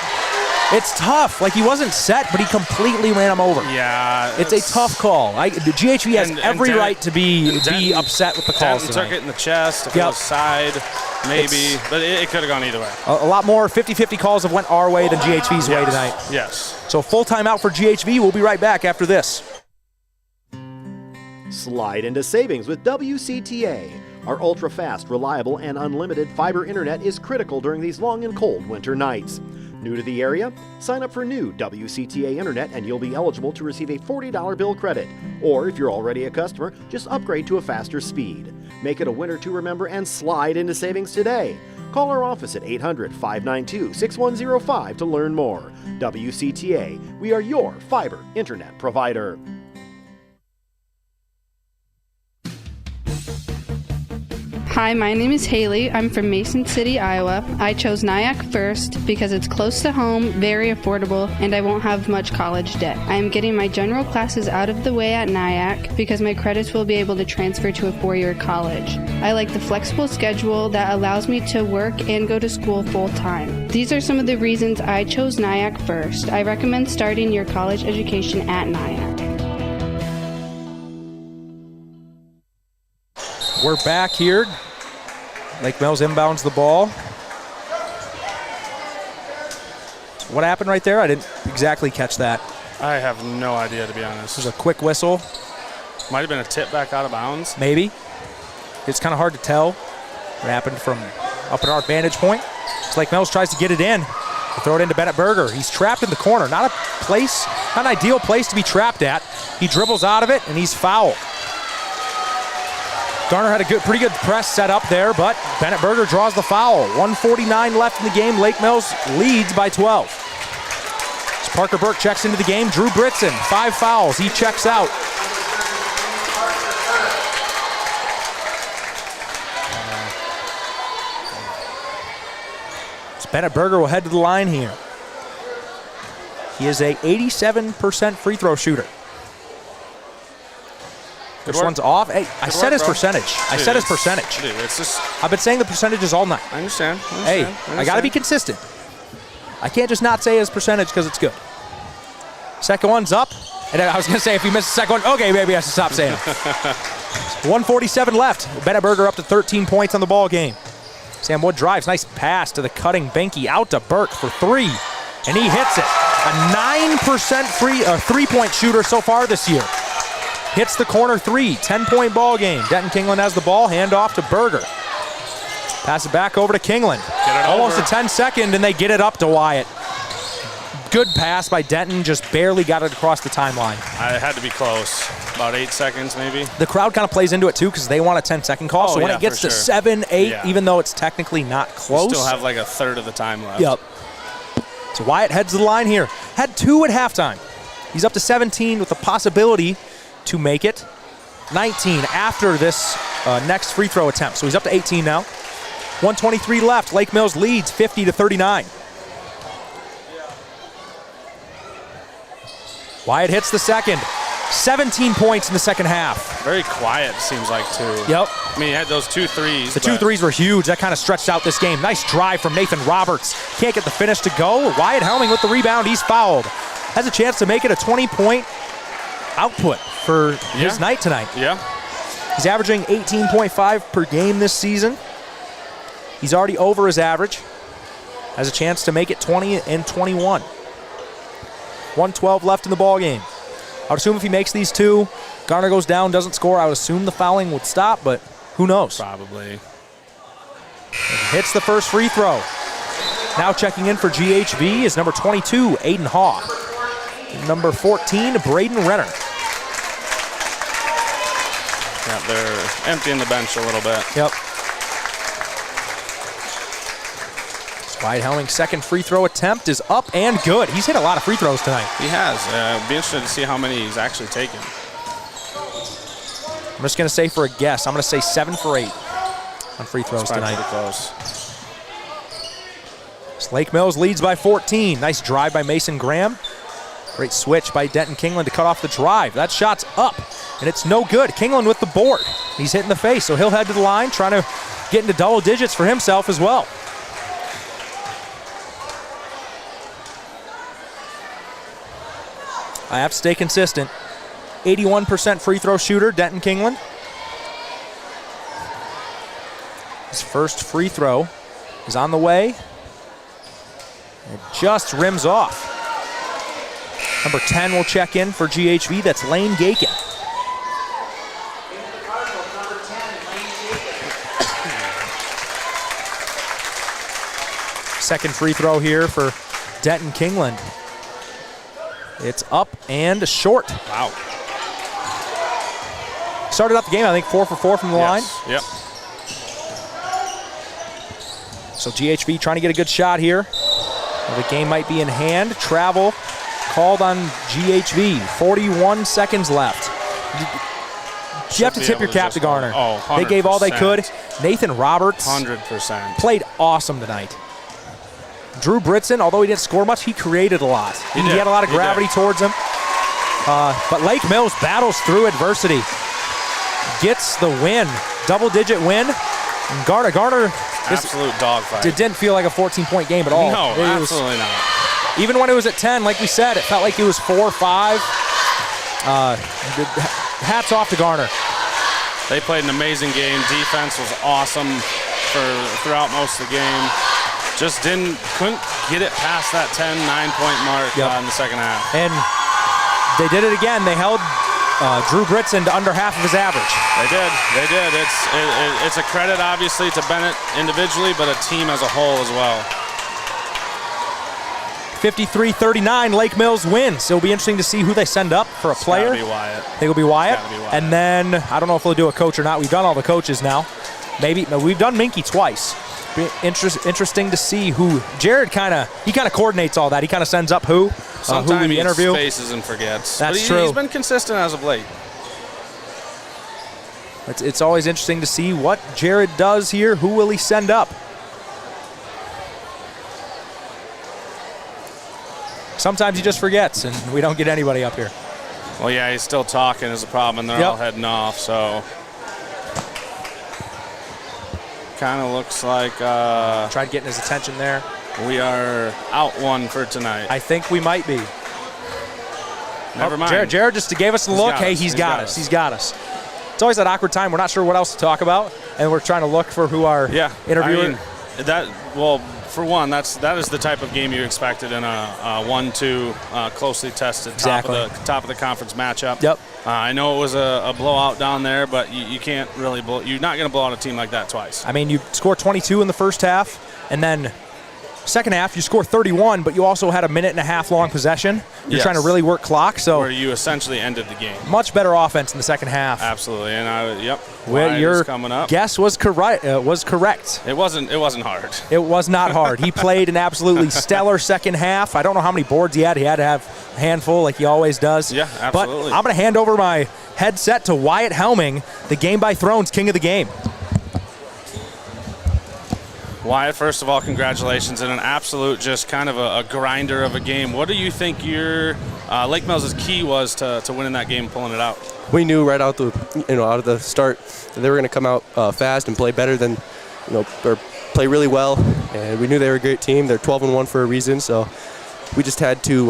it's tough. Like, he wasn't set, but he completely ran him over. Yeah. It's a tough call. The GHV has every right to be upset with the calls tonight. Took it in the chest, if it was side, maybe, but it could have gone either way. A lot more 50-50 calls have went our way than GHV's way tonight. Yes. So full timeout for GHV. We'll be right back after this. Slide into savings with WCTA. Our ultra-fast, reliable, and unlimited fiber internet is critical during these long and cold winter nights. New to the area? Sign up for new WCTA Internet and you'll be eligible to receive a $40 bill credit. Or if you're already a customer, just upgrade to a faster speed. Make it a winter to remember and slide into savings today. Call our office at 800-592-6105 to learn more. WCTA, we are your fiber internet provider. Hi, my name is Haley. I'm from Mason City, Iowa. I chose Nyack first because it's close to home, very affordable, and I won't have much college debt. I am getting my general classes out of the way at Nyack because my credits will be able to transfer to a 4-year college. I like the flexible schedule that allows me to work and go to school full-time. These are some of the reasons I chose Nyack first. I recommend starting your college education at Nyack. We're back here. Lake Mills inbounds the ball. What happened right there? I didn't exactly catch that. I have no idea, to be honest. There's a quick whistle. Might have been a tip back out of bounds. Maybe. It's kind of hard to tell what happened from up at our vantage point. So Lake Mills tries to get it in. They throw it into Bennett Berger. He's trapped in the corner. Not an ideal place to be trapped at. He dribbles out of it, and he's fouled. Garner had a pretty good press set up there, but Bennett Berger draws the foul. 1:49 left in the game. Lake Mills leads by 12. As Parker Burke checks into the game. Drew Britson, 5 fouls. He checks out. So Bennett Berger will head to the line here. He is a 87% free throw shooter. This one's off. Hey, I said his percentage. Dude, it's just. I've been saying the percentages all night. I understand. Hey, I got to be consistent. I can't just not say his percentage because it's good. Second one's up. And I was going to say if he missed the second one, okay, maybe I have to stop saying it. 1:47 left. Bennett Berger up to 13 points on the ball game. Sam Wood drives. Nice pass to the cutting Benke out to Burke for 3. And he hits it. A 9% three-point shooter so far this year. Hits the corner 3, 10-point ball game. Denton Kingland has the ball, hand off to Berger. Pass it back over to Kingland. Almost a 10-second, and they get it up to Wyatt. Good pass by Denton, just barely got it across the timeline. I had to be close, about 8 seconds maybe. The crowd kind of plays into it too because they want a 10-second call. So when it gets to 7, 8, even though it's technically not close. You still have like a third of the time left. Yep. So Wyatt heads to the line here. Had 2 at halftime. He's up to 17 with the possibility to make it 19 after this next free throw attempt. So he's up to 18 now. 1:23 left. Lake Mills leads 50-39. Wyatt hits the second. 17 points in the second half. Very quiet, seems like, too. Yep. I mean, he had those 2 threes. The 2 threes were huge. That kind of stretched out this game. Nice drive from Nathan Roberts. Can't get the finish to go. Wyatt Helming with the rebound. He's fouled. Has a chance to make it a 20-point output for his night tonight. Yeah. He's averaging 18.5 per game this season. He's already over his average. Has a chance to make it 20 and 21. 1:12 left in the ball game. I would assume if he makes these 2, Garner goes down, doesn't score, I would assume the fouling would stop, but who knows? Probably. Hits the first free throw. Now checking in for GHV is number 22, Aiden Haw. Number 14, Braden Renner. Yeah, they're emptying the bench a little bit. Yep. Wyatt Helming's second free throw attempt is up and good. He's hit a lot of free throws tonight. He has. It'd be interesting to see how many he's actually taken. I'm just going to say for a guess, I'm going to say 7 for 8 on free throws tonight. Pretty close. Lake Mills leads by 14. Nice drive by Mason Graham. Great switch by Denton Kingland to cut off the drive. That shot's up, and it's no good. Kingland with the board. He's hit in the face, so he'll head to the line, trying to get into double digits for himself as well. I have to stay consistent. 81% free throw shooter, Denton Kingland. His first free throw is on the way. It just rims off. Number 10 will check in for GHV. That's Lane Gakin. Second free throw here for Denton Kingland. It's up and short. Wow. Started up the game, I think 4 for 4 from the line. Yep. So GHV trying to get a good shot here. The game might be in hand. Travel called on GHV. 41 seconds left. You have to tip your cap to Garner. Oh, they gave all they could. Nathan Roberts 100% played awesome tonight. Drew Britson, although he didn't score much, he created a lot. He had a lot of gravity towards him. But Lake Mills battles through adversity. Gets the win. Double-digit win. And Garner absolute dogfight. It didn't feel like a 14-point game at all. No, absolutely not. Even when it was at 10, like we said, it felt like it was 4-5. Hats off to Garner. They played an amazing game. Defense was awesome throughout most of the game. Just couldn't get it past that 10-9-point mark in the second half. And they did it again. They held Drew Britson to under half of his average. They did. It's a credit, obviously, to Bennett individually, but a team as a whole as well. 53-39, Lake Mills wins. It'll be interesting to see who they send up for a player. It's gotta be Wyatt. I think it'll be Wyatt. And then, I don't know if they'll do a coach or not. We've done all the coaches now. Maybe we've done Minky twice. Be interesting to see who. Jared kind of coordinates all that. He kind of sends up who Sometimes we he interview. Spaces and forgets. That's true. He's been consistent as of late. It's always interesting to see what Jared does here. Who will he send up? Sometimes he just forgets, and we don't get anybody up here. Well, yeah, he's still talking is a problem, and they're all heading off, so. Kind of looks like. Tried getting his attention there. We are out one for tonight. I think we might be. Never mind. Jared just gave us a look. Hey, he's got us. He's got us. It's always that awkward time. We're not sure what else to talk about, and we're trying to look for who our interviewer. For one, that is the type of game you expected in a 1-2 closely tested top of the conference matchup. Yep. I know it was a blowout down there, but you can't really you're not going to blow out a team like that twice. I mean, you score 22 in the first half, and then second half you score 31, but you also had a minute and a half long possession. You're trying to really work clock, so where you essentially ended the game. Much better offense in the second half. Absolutely, and your coming up. Guess was correct. It wasn't hard. It was not hard. He played an absolutely stellar second half. I don't know how many boards he had. He had to have a handful like he always does. Yeah, absolutely. But I'm going to hand over my headset to Wyatt Helming, the Game by Thrones king of the game. Wyatt, first of all, congratulations, and an absolute just kind of a grinder of a game. What do you think your Lake Mills' key was to winning that game, pulling it out? We knew right out of the start that they were going to come out fast and play better than, or play really well. And we knew they were a great team. They're 12-1 for a reason. So we just had to,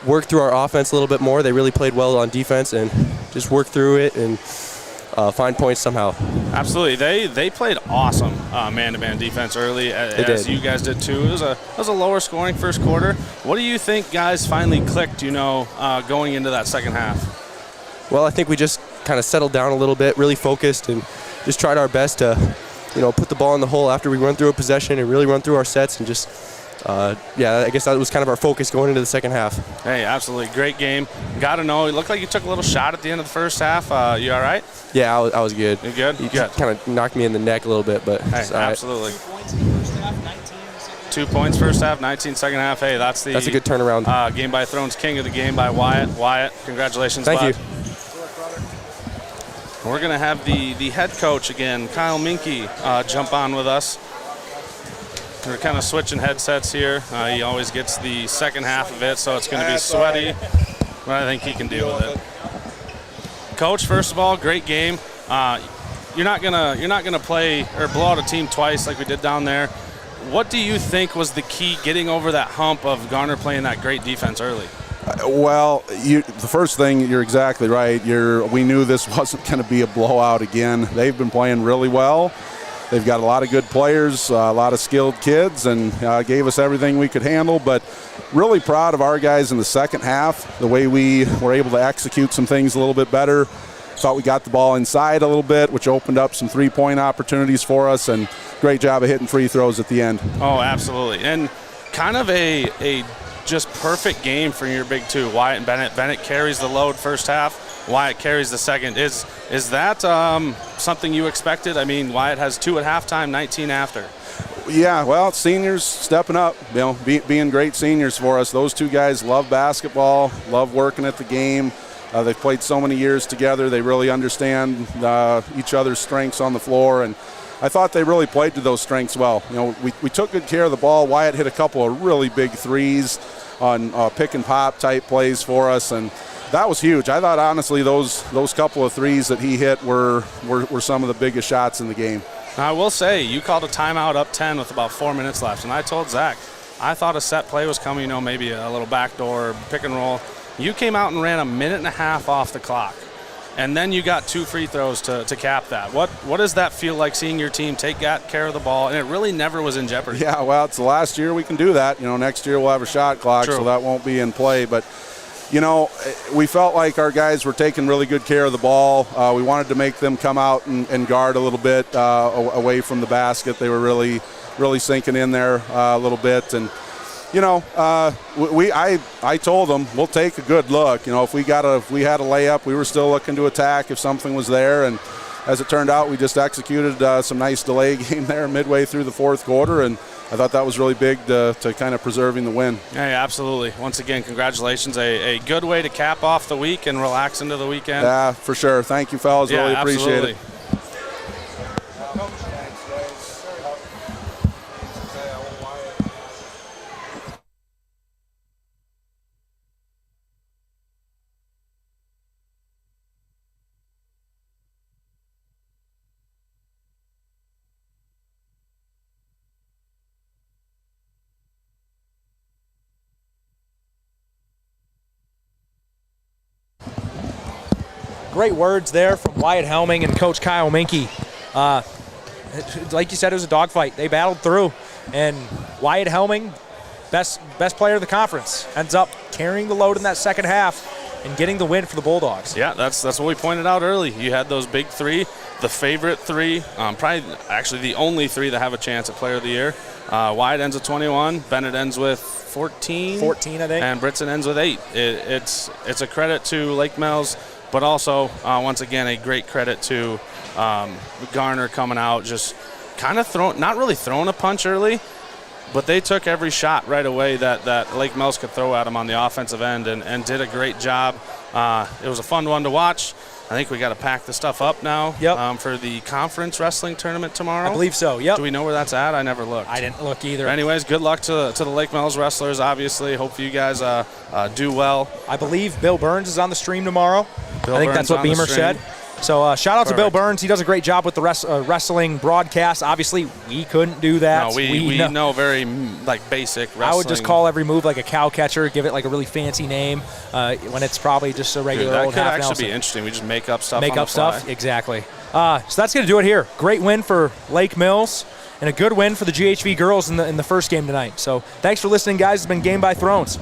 work through our offense a little bit more. They really played well on defense and just work through it and find points somehow. Absolutely, they played awesome man-to-man defense early, as you guys did too. It was a lower scoring first quarter. What do you think guys finally clicked, going into that second half? Well, I think we just kind of settled down a little bit, really focused, and just tried our best to, put the ball in the hole after we run through a possession and really run through our sets and just I guess that was kind of our focus going into the second half. Hey, absolutely. Great game. Got to know, it looked like you took a little shot at the end of the first half. You all right? Yeah, I was good. You good? You kind of knocked me in the neck a little bit, but hey, absolutely. 2 points first half, 19 second half. Hey, that's a good turnaround. Game by Thrones king of the game by Wyatt. Wyatt, congratulations, Thank bud. you. We're going to have the head coach again, Kyle Minky, jump on with us. We're kind of switching headsets here. He always gets the second half of it, so it's going to be sweaty, but I think he can deal with it. Coach, first of all, great game. You're not gonna play or blow out a team twice like we did down there. What do you think was the key getting over that hump of Garner playing that great defense early? Well, the first thing, you're exactly right. We knew this wasn't going to be a blowout again. They've been playing really well. They've got a lot of good players, a lot of skilled kids, and gave us everything we could handle. But really proud of our guys in the second half, the way we were able to execute some things a little bit better. Thought we got the ball inside a little bit, which opened up some three-point opportunities for us, and great job of hitting free throws at the end. Oh, absolutely. And kind of a just perfect game for your big two, Wyatt and Bennett. Bennett carries the load first half. Wyatt carries the second. Is that something you expected? I mean, Wyatt has 2 at halftime, 19 after. Yeah, well, seniors stepping up, being great seniors for us. Those two guys love basketball, love working at the game. They've played so many years together. They really understand each other's strengths on the floor, and I thought they really played to those strengths well. We took good care of the ball. Wyatt hit a couple of really big threes on pick and pop type plays for us, and that was huge. I thought honestly those couple of threes that he hit were some of the biggest shots in the game. I will say, you called a timeout up 10 with about 4 minutes left, and I told Zach, I thought a set play was coming, maybe a little backdoor pick and roll. You came out and ran a minute and a half off the clock, and then you got 2 free throws to cap that. What does that feel like, seeing your team take care of the ball, and it really never was in jeopardy? Yeah, well, it's the last year we can do that. Next year we'll have a shot clock, True. So that won't be in play, but we felt like our guys were taking really good care of the ball. We wanted to make them come out and guard a little bit away from the basket. They were really, really sinking in there a little bit. And, I told them we'll take a good look. If we had a layup, we were still looking to attack if something was there. And as it turned out, we just executed some nice delay game there midway through the fourth quarter. And I thought that was really big to kind of preserving the win. Yeah, absolutely. Once again, congratulations. A good way to cap off the week and relax into the weekend. Yeah, for sure. Thank you, fellas. Yeah, really appreciate absolutely. it. Great words there from Wyatt Helming and Coach Kyle Minke. Like you said, it was a dogfight. They battled through, and Wyatt Helming, best player of the conference, ends up carrying the load in that second half and getting the win for the Bulldogs. Yeah, that's what we pointed out early. You had those big 3, the favorite 3, probably actually the only 3 that have a chance at Player of the Year. Wyatt ends with 21, Bennett ends with 14, I think, and Britson ends with 8. It's a credit to Lake Mills, but also, once again, a great credit to Garner coming out, just kind of not really throwing a punch early, but they took every shot right away that Lake Mills could throw at them on the offensive end and did a great job. It was a fun one to watch. I think we got to pack the stuff up now for the conference wrestling tournament tomorrow. I believe so, yep. Do we know where that's at? I never looked. I didn't look either. Anyways, good luck to the Lake Mills wrestlers, obviously. Hope you guys do well. I believe Bill Burns is on the stream tomorrow. I think that's what Beamer said. So shout out to Bill Burns. He does a great job with the wrestling broadcast. Obviously, we couldn't do that. No, we know very basic wrestling. I would just call every move like a cow catcher, give it like a really fancy name when it's probably just a regular old half That could Nelson. actually be interesting. We just make up stuff. Make up stuff, exactly. So that's going to do it here. Great win for Lake Mills and a good win for the GHV girls in the first game tonight. So thanks for listening, guys. It's been Game by Thrones.